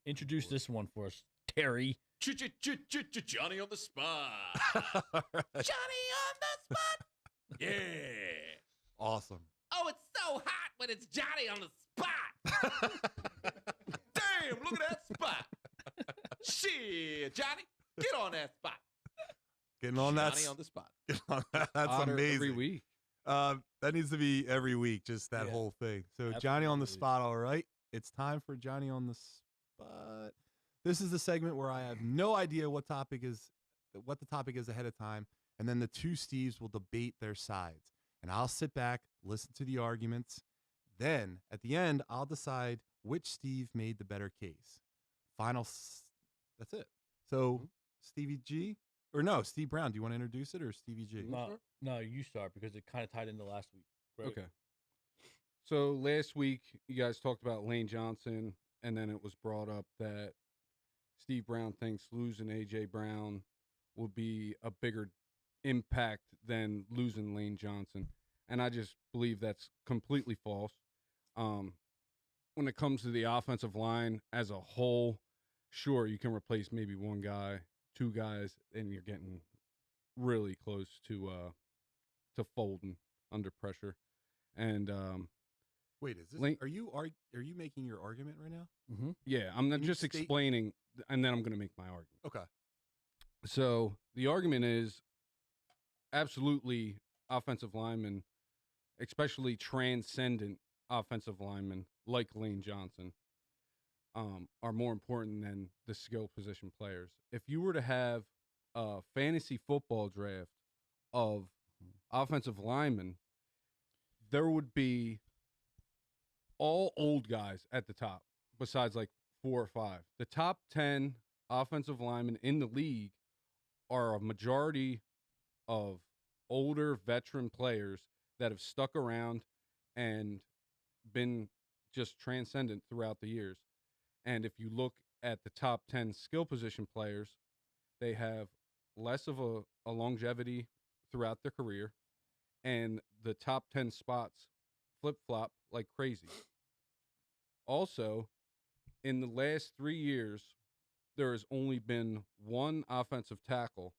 Speaker 3: Introduce this one for us, Terry.
Speaker 6: Johnny on the spot.
Speaker 4: Johnny on the spot.
Speaker 6: Yeah.
Speaker 1: Awesome.
Speaker 6: Oh, it's so hot when it's Johnny on the spot. Damn, look at that spot. Shit, Johnny, get on that spot.
Speaker 1: Getting on that.
Speaker 6: Johnny on the spot.
Speaker 1: That's
Speaker 2: Otter
Speaker 1: amazing.
Speaker 2: Every week.
Speaker 1: That needs to be every week, just that
Speaker 3: Yeah.
Speaker 1: whole thing. So Johnny on the
Speaker 3: Absolutely.
Speaker 1: spot, all right. It's time for Johnny on the spot. This is the segment where I have no idea what the topic is ahead of time, and then the two Steves will debate their sides. And I'll sit back, listen to the arguments. Then at the end, I'll decide which Steve made the better case. That's it. So Stevie G, or no, Steve Brown, do you want to introduce it or Stevie G?
Speaker 3: No, you start because it kind of tied into last week. Right?
Speaker 2: Okay. So last week, you guys talked about Lane Johnson, and then it was brought up that Steve Brown thinks losing A.J. Brown will be a bigger impact than losing Lane Johnson. And I just believe that's completely false. When it comes to the offensive line as a whole, sure, you can replace maybe one guy, two guys, and you're getting really close to folding under pressure. And
Speaker 1: Wait, is this?
Speaker 2: Lane-
Speaker 1: Are you making your argument right now?
Speaker 3: Mm-hmm.
Speaker 2: yeah, I'm not
Speaker 1: Can you
Speaker 2: just
Speaker 1: state-
Speaker 2: explaining, and then I'm going to make my argument.
Speaker 1: Okay.
Speaker 2: So the argument is absolutely offensive linemen, especially transcendent offensive linemen like Lane Johnson, are more important than the skill position players. If you were to have a fantasy football draft of offensive linemen, there would be all old guys at the top, besides like 4 or 5. The top 10 offensive linemen in the league are a majority of older veteran players that have stuck around and been just transcendent throughout the years. And if you look at the top 10 skill position players, they have less of a longevity throughout their career, and the top 10 spots flip-flop like crazy. Also, in the last 3 years, there has only been one offensive tackle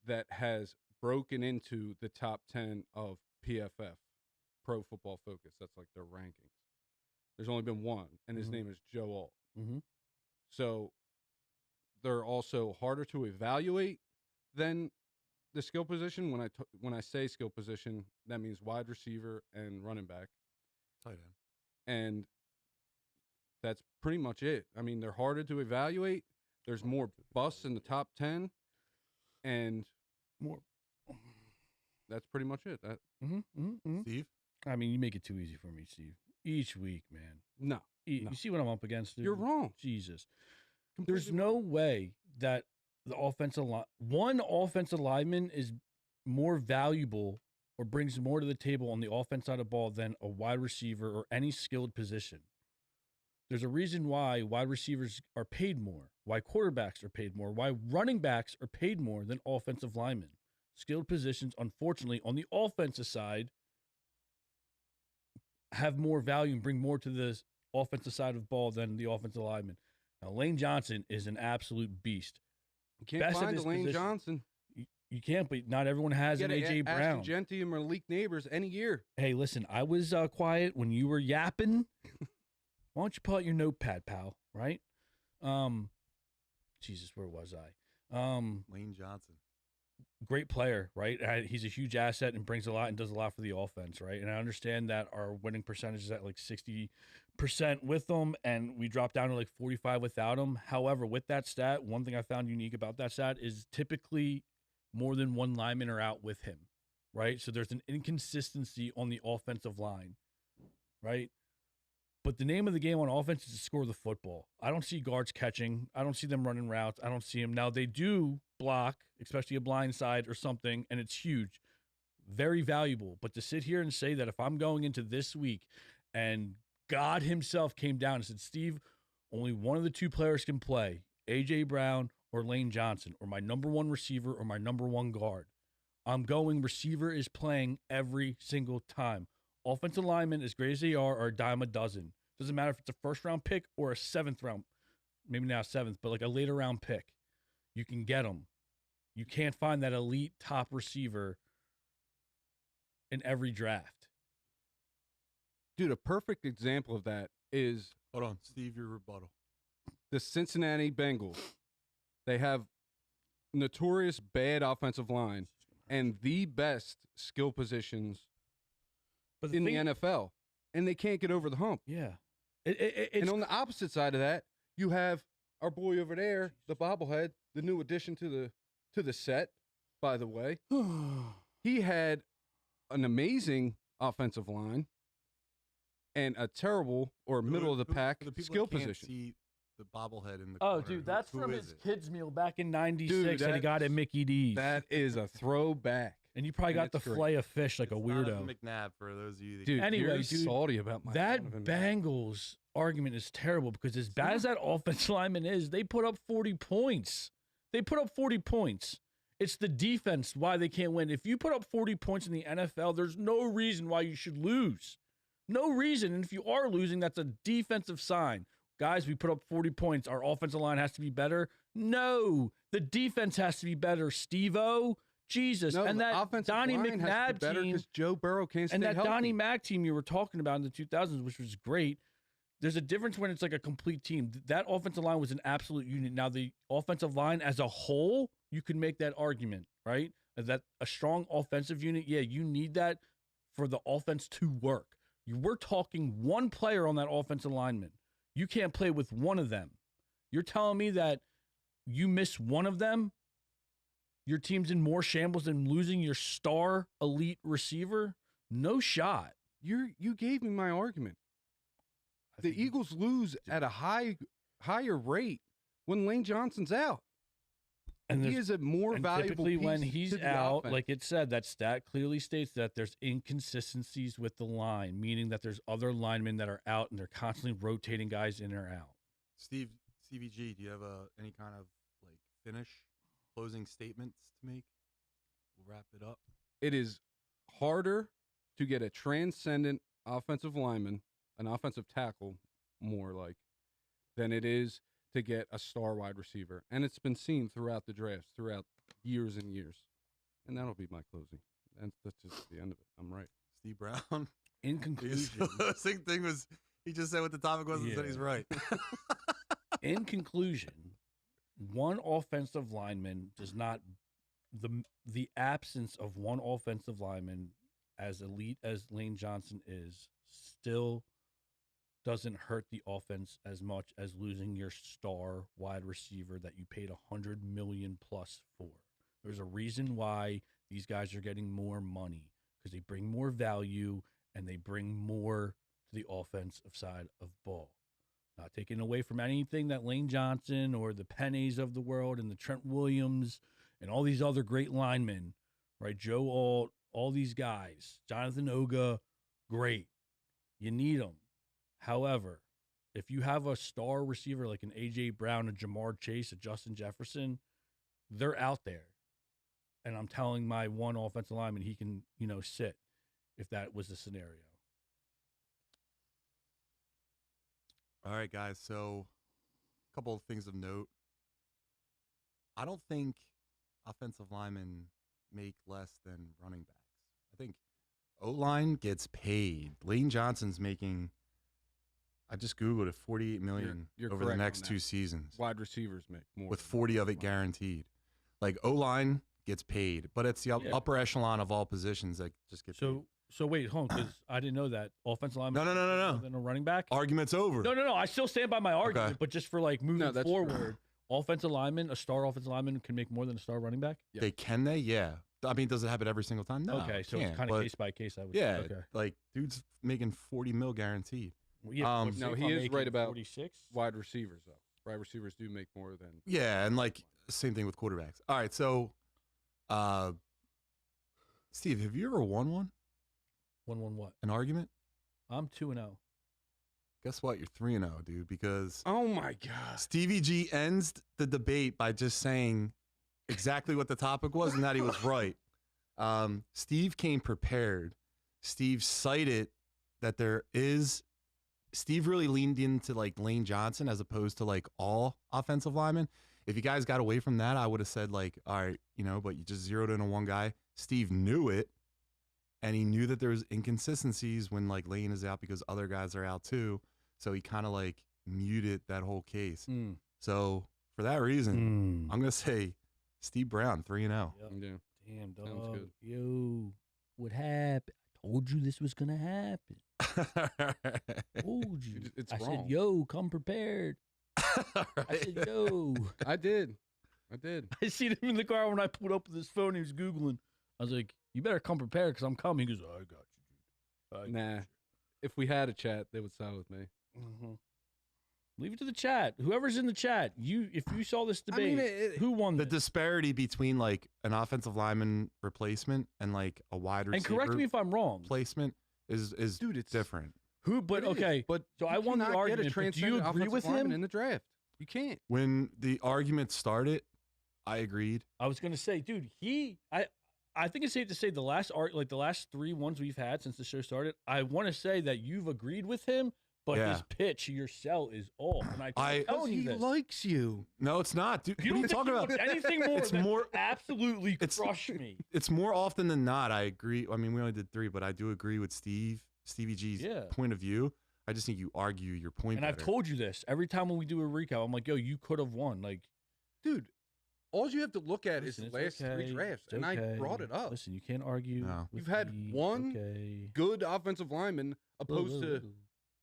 Speaker 2: that has broken into the top 10 of PFF, Pro Football Focus. That's like their rankings. There's only been one, and his
Speaker 3: Mhm.
Speaker 2: name is Joe Alt.
Speaker 3: Mm-hmm.
Speaker 2: So they're also harder to evaluate than the skill position. When I say skill position, that means wide receiver and running back.
Speaker 1: Tight end.
Speaker 2: And that's pretty much it. I mean, they're harder to evaluate. There's more busts in the top 10, and
Speaker 3: More.
Speaker 2: that's pretty much it.
Speaker 1: Steve?
Speaker 3: I mean, you make it too easy for me, Steve. Each week, man.
Speaker 2: No,
Speaker 3: You see what I'm up against, dude?
Speaker 2: you're wrong.
Speaker 3: Jesus.
Speaker 2: Completely
Speaker 3: There's no way that the offensive line. One offensive lineman is more valuable or brings more to the table on the offense side of the ball than a wide receiver or any skilled position. There's a reason why wide receivers are paid more, why quarterbacks are paid more, why running backs are paid more than offensive linemen. Skilled positions, unfortunately, on the offensive side, have more value and bring more to the offensive side of the ball than the offensive lineman. Now, Lane Johnson is an absolute beast.
Speaker 2: You can't
Speaker 3: Best of
Speaker 2: find a
Speaker 3: his
Speaker 2: Lane
Speaker 3: position.
Speaker 2: Johnson.
Speaker 3: You can't, but not everyone has
Speaker 2: You
Speaker 3: an
Speaker 2: get
Speaker 3: A.J. Brown.
Speaker 2: Ashton Genty and Malik Neighbors any year.
Speaker 3: Hey, listen, I was quiet when you were yapping. Why don't you pull out your notepad, pal, right? Jesus, where was I?
Speaker 1: Lane Johnson.
Speaker 3: Great player, right? He's a huge asset and brings a lot and does a lot for the offense, right? And I understand that our winning percentage is at like 60% with him, and we dropped down to like 45 without him. However, with that stat, one thing I found unique about that stat is typically more than one lineman are out with him, right? So there's an inconsistency on the offensive line, right? But the name of the game on offense is to score the football. I don't see guards catching. I don't see them running routes. I don't see them. Now, they do block, especially a blind side or something, and it's huge. Very valuable. But to sit here and say that if I'm going into this week and God himself came down and said, Steve, only one of the two players can play, A.J. Brown or Lane Johnson, or my number one receiver or my number one guard, I'm going receiver is playing every single time. Offensive linemen, as great as they are a dime a dozen. Doesn't matter if it's a first-round pick or a seventh-round, maybe not seventh, but like a later-round pick. You can get them. You can't find that elite top receiver in every draft.
Speaker 2: Dude, a perfect example of that is
Speaker 1: Hold on, Steve, your rebuttal.
Speaker 2: the Cincinnati Bengals. They have notorious bad offensive line and the best skill positions
Speaker 3: But
Speaker 2: in the NFL, and they can't get over the hump.
Speaker 3: Yeah.
Speaker 2: And
Speaker 3: It's
Speaker 2: on the opposite side of that, you have our boy over there, the bobblehead, the new addition to the set, by the way. He had an amazing offensive line and a terrible or middle of the pack
Speaker 1: For the people
Speaker 2: skill
Speaker 1: that can't
Speaker 2: position.
Speaker 1: see the bobblehead in the
Speaker 3: Oh,
Speaker 1: corner,
Speaker 3: dude, that's
Speaker 1: who
Speaker 3: from
Speaker 1: is
Speaker 3: his
Speaker 1: it?
Speaker 3: kids' meal back in '96
Speaker 2: Dude,
Speaker 3: that he got at Mickey D's.
Speaker 2: That is a throwback.
Speaker 3: And you probably got
Speaker 2: and
Speaker 3: the
Speaker 2: it's great.
Speaker 3: fillet of fish like a
Speaker 1: It's
Speaker 3: weirdo.
Speaker 1: Donovan McNabb, for those of you that
Speaker 2: Dude,
Speaker 3: Anyway,
Speaker 2: you're
Speaker 3: dude,
Speaker 2: salty about my
Speaker 3: That
Speaker 2: Donovan.
Speaker 3: Bengals argument is terrible because as bad as that offensive lineman is, they put up 40 points. They put up 40 points. It's the defense why they can't win. If you put up 40 points in the NFL, there's no reason why you should lose. No reason. And if you are losing, that's a defensive sign. Guys, we put up 40 points. Our offensive line has to be better. No, the defense has to be better, Steve-O. Jesus.
Speaker 2: No,
Speaker 3: And
Speaker 2: the
Speaker 3: that
Speaker 2: offensive
Speaker 3: Donnie
Speaker 2: line has to be
Speaker 3: McNabb
Speaker 2: better
Speaker 3: team.
Speaker 2: because Joe Burrow can't stay
Speaker 3: And that
Speaker 2: healthy.
Speaker 3: Donnie Mack team you were talking about in the 2000s, which was great, there's a difference when it's like a complete team. That offensive line was an absolute unit. Now, the offensive line as a whole, you can make that argument, right? That a strong offensive unit, yeah, you need that for the offense to work. We're talking one player on that offensive lineman. You can't play with one of them. You're telling me that you miss one of them, your team's in more shambles than losing your star elite receiver? No shot.
Speaker 2: You gave me my argument.
Speaker 3: I
Speaker 2: The
Speaker 3: think you-
Speaker 2: Eagles lose at a higher rate when Lane Johnson's out.
Speaker 3: And
Speaker 2: he
Speaker 3: there's-
Speaker 2: is a more
Speaker 3: And
Speaker 2: valuable
Speaker 3: typically
Speaker 2: piece
Speaker 3: when he's
Speaker 2: to the
Speaker 3: out,
Speaker 2: offense.
Speaker 3: like it said, that stat clearly states that there's inconsistencies with the line, meaning that there's other linemen that are out and they're constantly rotating guys in or out.
Speaker 1: Stevie G, do you have any kind of like closing statements to make? We'll wrap it up.
Speaker 2: It is harder to get a transcendent offensive lineman, an offensive tackle, more like, than it is to get a star wide receiver. And it's been seen throughout the drafts, throughout years and years. And that'll be my closing. And that's just the end of it. I'm right.
Speaker 1: Steve Brown.
Speaker 3: In
Speaker 1: His
Speaker 3: conclusion,
Speaker 1: closing thing was he just said what the topic was and said
Speaker 3: Yeah.
Speaker 1: he's right.
Speaker 3: in conclusion, one offensive lineman does not the absence of one offensive lineman as elite as Lane Johnson is still doesn't hurt the offense as much as losing your star wide receiver that you paid $100 million plus for. There's a reason why these guys are getting more money because they bring more value and they bring more to the offensive side of ball. Not taking away from anything that Lane Johnson or the Pennies of the world and the Trent Williams and all these other great linemen, right? Joe Alt, all these guys, Jonathan Oga, great. You need them. However, if you have a star receiver like an A.J. Brown, a Jamar Chase, a Justin Jefferson, they're out there. And I'm telling my one offensive lineman he can, sit if that was the scenario.
Speaker 1: All right, guys. So, a couple of things of note. I don't think offensive linemen make less than running backs. I think O-line gets paid. Lane Johnson's making, I just Googled it, $48 million
Speaker 2: You're
Speaker 1: over the
Speaker 2: correct on
Speaker 1: next
Speaker 2: that.
Speaker 1: 2 seasons,
Speaker 2: Wide receivers make more.
Speaker 1: with
Speaker 2: than
Speaker 1: 40 of it
Speaker 2: offensive line.
Speaker 1: guaranteed. Like, O-line gets paid, but it's the upper echelon of all positions that just get paid.
Speaker 3: So wait, hold on, because I didn't know that offensive lineman.
Speaker 1: No.
Speaker 3: Than a running back.
Speaker 1: Argument's over.
Speaker 3: No. I still stand by my argument,
Speaker 1: Okay.
Speaker 3: but just for like moving
Speaker 2: that's
Speaker 3: forward, offensive lineman, a star offensive lineman can make more than a star running back.
Speaker 2: Yeah.
Speaker 1: They? Yeah. I mean, does it happen every single time? No.
Speaker 3: Okay,
Speaker 1: it
Speaker 3: so it's
Speaker 1: can't,
Speaker 3: kind
Speaker 1: but
Speaker 3: of case by case. I would.
Speaker 1: yeah,
Speaker 3: Say. Okay.
Speaker 1: like dude's making 40 mil guaranteed.
Speaker 3: Well, yeah, but
Speaker 1: No,
Speaker 3: if
Speaker 2: he
Speaker 3: I'm
Speaker 2: is
Speaker 3: making
Speaker 2: right about
Speaker 3: 46.
Speaker 2: Wide receivers, though. Wide receivers do make more than.
Speaker 1: Yeah, and like same thing with quarterbacks. All right, so Steve, have you ever won one?
Speaker 3: 1-1 what?
Speaker 1: An argument?
Speaker 3: I'm 2-0.
Speaker 1: Guess what? You're 3-0, dude, because
Speaker 2: Oh my God.
Speaker 1: Stevie G ends the debate by just saying exactly what the topic was and that he was right. Steve came prepared. Steve cited that Steve really leaned into like Lane Johnson as opposed to like all offensive linemen. If you guys got away from that, I would have said like, all right, but you just zeroed in on one guy. Steve knew it, and he knew that there was inconsistencies when like Lane is out because other guys are out too. So he kind of like muted that whole case. So for that reason, I'm gonna say Steve Brown 3-0.
Speaker 3: Yep.
Speaker 2: Yeah.
Speaker 3: Damn,
Speaker 2: Sounds
Speaker 3: dog.
Speaker 2: good.
Speaker 3: Yo, what happened? I told you this was gonna happen. Told you.
Speaker 2: It's
Speaker 3: I
Speaker 2: wrong.
Speaker 3: said, yo, come prepared. I said, yo.
Speaker 2: I did.
Speaker 3: I seen him in the car when I pulled up with his phone. He was Googling. I was like, you better come prepared because I'm coming. He goes, I got you, dude. I got
Speaker 2: Nah. If we had a chat, they would side with me.
Speaker 3: you. Leave it to the chat. Whoever's in the chat, if you saw this
Speaker 2: I
Speaker 3: debate,
Speaker 2: mean,
Speaker 3: who won
Speaker 1: The
Speaker 3: this?
Speaker 1: disparity between like an offensive lineman replacement and like a wide receiver
Speaker 3: And correct me if I'm wrong.
Speaker 1: placement is
Speaker 2: Dude, it's
Speaker 1: different.
Speaker 3: Who? But
Speaker 2: It is,
Speaker 3: okay.
Speaker 2: but
Speaker 3: so
Speaker 2: you
Speaker 3: I won the
Speaker 2: cannot get a
Speaker 3: argument. But do you
Speaker 2: transcendent
Speaker 3: agree
Speaker 2: offensive
Speaker 3: with
Speaker 2: lineman
Speaker 3: him?
Speaker 2: in the draft? You can't.
Speaker 1: When the argument started, I agreed.
Speaker 3: I was gonna say, dude, I think it's safe to say the last 3 ones we've had since the show started, I want to say that you've agreed with him, but
Speaker 1: Yeah.
Speaker 3: his pitch, your sell is off. And I'm telling you
Speaker 2: He
Speaker 3: this.
Speaker 2: likes you.
Speaker 1: No, it's not, dude.
Speaker 3: You
Speaker 1: What are
Speaker 3: don't
Speaker 1: you
Speaker 3: think
Speaker 1: talking
Speaker 3: he
Speaker 1: about?
Speaker 3: wants anything more
Speaker 1: It's
Speaker 3: than
Speaker 1: more-
Speaker 3: absolutely
Speaker 1: it's-
Speaker 3: crush me.
Speaker 1: It's more often than not. I agree. I mean, we only did 3, but I do agree with Stevie G's
Speaker 3: Yeah.
Speaker 1: point of view. I just think you argue your point.
Speaker 3: And I've
Speaker 1: better.
Speaker 3: told you this every time when we do a recap. I'm like, yo, you could have won. Like,
Speaker 2: Dude, all you have to look at is
Speaker 3: listen,
Speaker 2: the
Speaker 3: it's
Speaker 2: last 3
Speaker 3: okay,
Speaker 2: drafts,
Speaker 3: it's
Speaker 2: and I
Speaker 3: okay.
Speaker 2: brought it up.
Speaker 3: Listen, you can't argue.
Speaker 1: No.
Speaker 3: with
Speaker 2: You've had
Speaker 3: me.
Speaker 2: one
Speaker 3: Okay.
Speaker 2: Good offensive lineman opposed to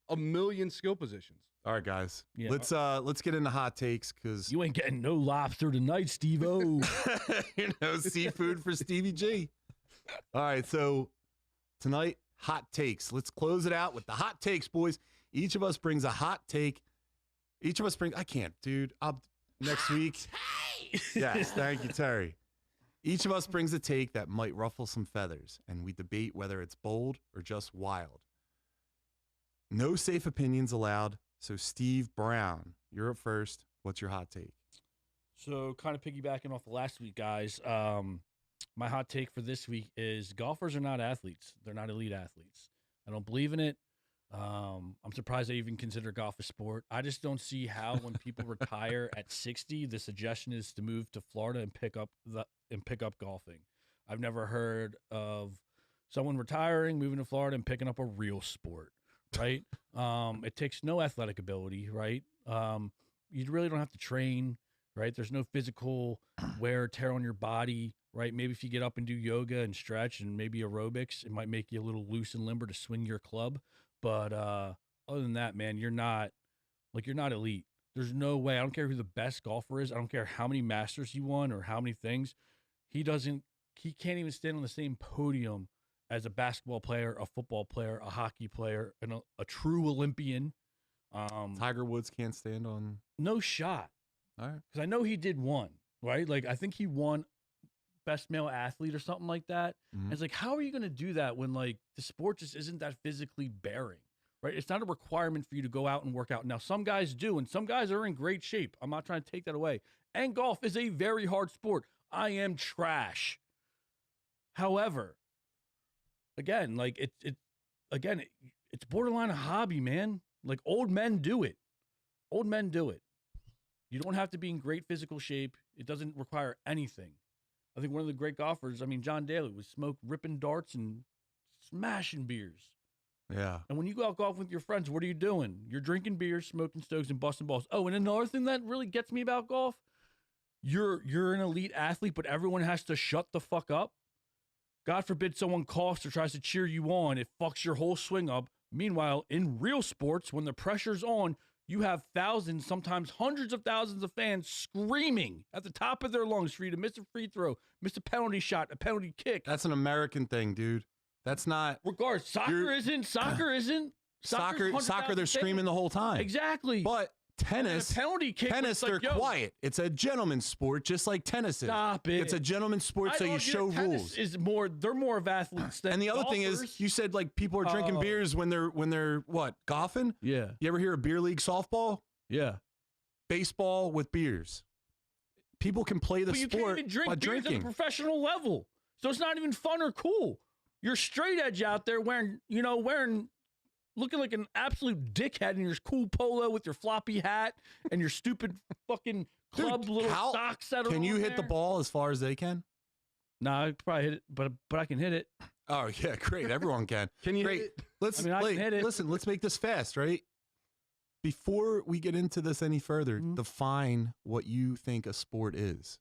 Speaker 2: a million skill positions.
Speaker 1: All right, guys.
Speaker 3: Yeah.
Speaker 1: Let's get into hot takes because
Speaker 3: You ain't getting no lobster tonight, Steve-O.
Speaker 1: seafood for Stevie G. All right, so tonight hot takes. Let's close it out with the hot takes, boys. Each of us brings a hot take. I can't, dude. I'll next week. Yes, thank you, Terry. Each of us brings a take that might ruffle some feathers, and we debate whether it's bold or just wild. No safe opinions allowed. So, Steve Brown, you're up first. What's your hot take?
Speaker 3: So, kind of piggybacking off of last week, guys, my hot take for this week is golfers are not athletes. They're not elite athletes. I don't believe in it. I'm surprised they even consider golf a sport. I just don't see how when people retire at 60, the suggestion is to move to Florida and pick up golfing. I've never heard of someone retiring, moving to Florida and picking up a real sport, right? It takes no athletic ability, right? You really don't have to train, right? There's no physical wear or tear on your body, right? Maybe if you get up and do yoga and stretch and maybe aerobics, it might make you a little loose and limber to swing your club. But other than that, man, you're not elite. There's no way. I don't care who the best golfer is. I don't care how many Masters he won or how many things. He can't even stand on the same podium as a basketball player, a football player, a hockey player, and a true Olympian.
Speaker 1: Tiger Woods can't stand on.
Speaker 3: No shot.
Speaker 1: All right.
Speaker 3: Because I know he did one, right? Like, I think he won best male athlete or something like that.
Speaker 1: Mhm.
Speaker 3: And it's like, how are you going to do that when, like, the sport just isn't that physically bearing, right? It's not a requirement for you to go out and work out. Now, some guys do, and some guys are in great shape. I'm not trying to take that away. And golf is a very hard sport. I am trash. However, again, like, it's borderline a hobby, man. Like, old men do it. Old men do it. You don't have to be in great physical shape. It doesn't require anything. I think one of the great golfers, I mean, John Daly, was ripping darts and smashing beers.
Speaker 1: Yeah.
Speaker 3: And when you go out golf with your friends, what are you doing? You're drinking beers, smoking stoves, and busting balls. Oh, and another thing that really gets me about golf, you're an elite athlete, but everyone has to shut the fuck up. God forbid someone coughs or tries to cheer you on. It fucks your whole swing up. Meanwhile, in real sports, when the pressure's on, you have thousands, sometimes hundreds of thousands of fans screaming at the top of their lungs for you to miss a free throw, miss a penalty shot, a penalty kick.
Speaker 1: That's an American thing, dude. That's not.
Speaker 3: Regardless, soccer isn't.
Speaker 1: Soccer, they're screaming the whole time.
Speaker 3: Exactly.
Speaker 1: But tennis,
Speaker 3: penalty kick.
Speaker 1: they're quiet. It's a gentleman's sport, just like tennis is.
Speaker 3: Stop it.
Speaker 1: It's a gentleman's sport, so you show rules.
Speaker 3: They're more of athletes than
Speaker 1: And the other thing
Speaker 3: golfers.
Speaker 1: is, you said like people are drinking beers when they're what, golfing?
Speaker 3: Yeah.
Speaker 1: You ever hear of beer league softball?
Speaker 3: Yeah.
Speaker 1: Baseball with beers. People can play the
Speaker 3: But you
Speaker 1: sport
Speaker 3: can't even drink
Speaker 1: by
Speaker 3: beers
Speaker 1: drinking.
Speaker 3: at a professional level. So it's not even fun or cool. You're straight edge out there wearing, looking like an absolute dickhead in your cool polo with your floppy hat and your stupid fucking club little socks that are
Speaker 1: Can you
Speaker 3: on
Speaker 1: hit the
Speaker 3: there.
Speaker 1: ball as far as they can?
Speaker 3: Nah, I could probably hit it, but I can hit it.
Speaker 1: Oh yeah, great. Everyone can.
Speaker 2: Can you
Speaker 1: Great.
Speaker 2: hit it?
Speaker 1: Let's
Speaker 3: I can hit it.
Speaker 1: listen. Let's make this fast, right? Before we get into this any further, define what you think a sport is.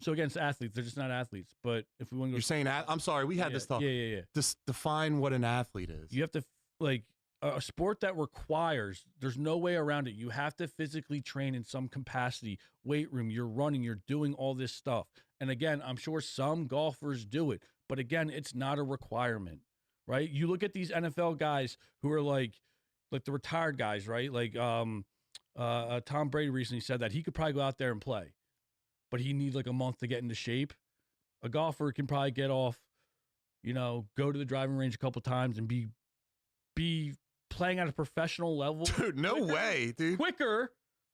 Speaker 3: So against athletes, they're just not athletes. But if we want to go,
Speaker 1: You're saying, I'm sorry, we had this talk.
Speaker 3: Yeah.
Speaker 1: Just define what an athlete is.
Speaker 3: You have to like a sport that requires. There's no way around it. You have to physically train in some capacity. Weight room. You're running. You're doing all this stuff. And again, I'm sure some golfers do it, but again, it's not a requirement, right? You look at these NFL guys who are like the retired guys, right? Like Tom Brady recently said that he could probably go out there and play, but he needs like a month to get into shape. A golfer can probably get off, go to the driving range a couple times and be playing at a professional level.
Speaker 1: Dude, no way, dude.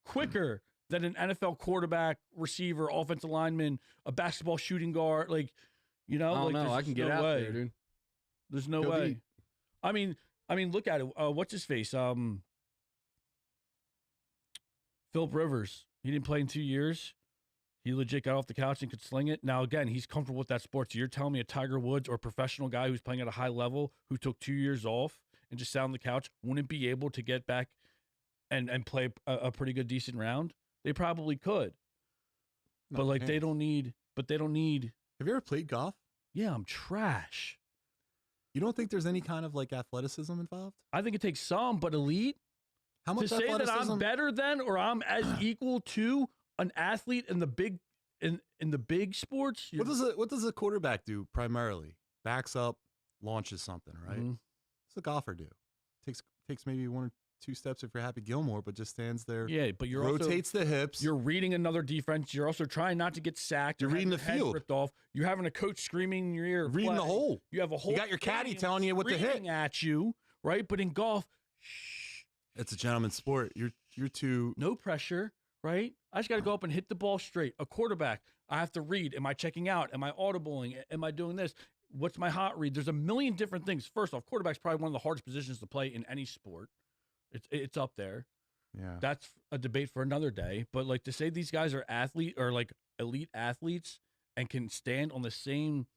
Speaker 3: Quicker than an NFL quarterback, receiver, offensive lineman, a basketball shooting guard. Like,
Speaker 2: I don't know.
Speaker 3: there's
Speaker 2: I can
Speaker 3: just
Speaker 2: get
Speaker 3: no
Speaker 2: out
Speaker 3: way.
Speaker 2: there, dude.
Speaker 3: There's no
Speaker 2: Go
Speaker 3: way.
Speaker 2: deep.
Speaker 3: I mean, look at it. What's his face? Philip Rivers. He didn't play in 2 years. He legit got off the couch and could sling it. Now, again, he's comfortable with that sport. So you're telling me a Tiger Woods or a professional guy who's playing at a high level who took 2 years off and just sat on the couch wouldn't be able to get back and play a pretty good, decent round? They probably could.
Speaker 1: No
Speaker 3: but
Speaker 1: chance.
Speaker 3: they don't need.
Speaker 1: Have you ever played golf?
Speaker 3: Yeah, I'm trash.
Speaker 1: You don't think there's any kind of like athleticism involved?
Speaker 3: I think it takes some, but elite.
Speaker 1: How much
Speaker 3: To say that
Speaker 1: athleticism?
Speaker 3: I'm better than or I'm as equal to an athlete in the big in the big sports.
Speaker 1: What does a quarterback do primarily? Backs up, launches something, right?
Speaker 3: Mhm.
Speaker 1: What's a golfer do? Takes maybe one or two steps if you're Happy Gilmore, but just stands there.
Speaker 3: Yeah, but you're
Speaker 1: rotates the hips.
Speaker 3: You're reading another defense. You're also trying not to get sacked.
Speaker 1: You're reading
Speaker 3: having
Speaker 1: the
Speaker 3: your head
Speaker 1: field.
Speaker 3: ripped off. You're having a coach screaming in your ear.
Speaker 1: Reading the
Speaker 3: play.
Speaker 1: hole.
Speaker 3: You have a whole.
Speaker 1: You got your caddy
Speaker 3: stadium
Speaker 1: telling you what to hit.
Speaker 3: screaming at you, right? But in golf, shh,
Speaker 1: It's a gentleman's sport. You're too.
Speaker 3: no pressure, right? I just got to go up and hit the ball straight. A quarterback, I have to read. Am I checking out? Am I audibling? Am I doing this? What's my hot read? There's a million different things. First off, quarterback's probably one of the hardest positions to play in any sport. It's up there.
Speaker 1: Yeah.
Speaker 3: That's a debate for another day. But like to say these guys are like elite athletes and can stand on the same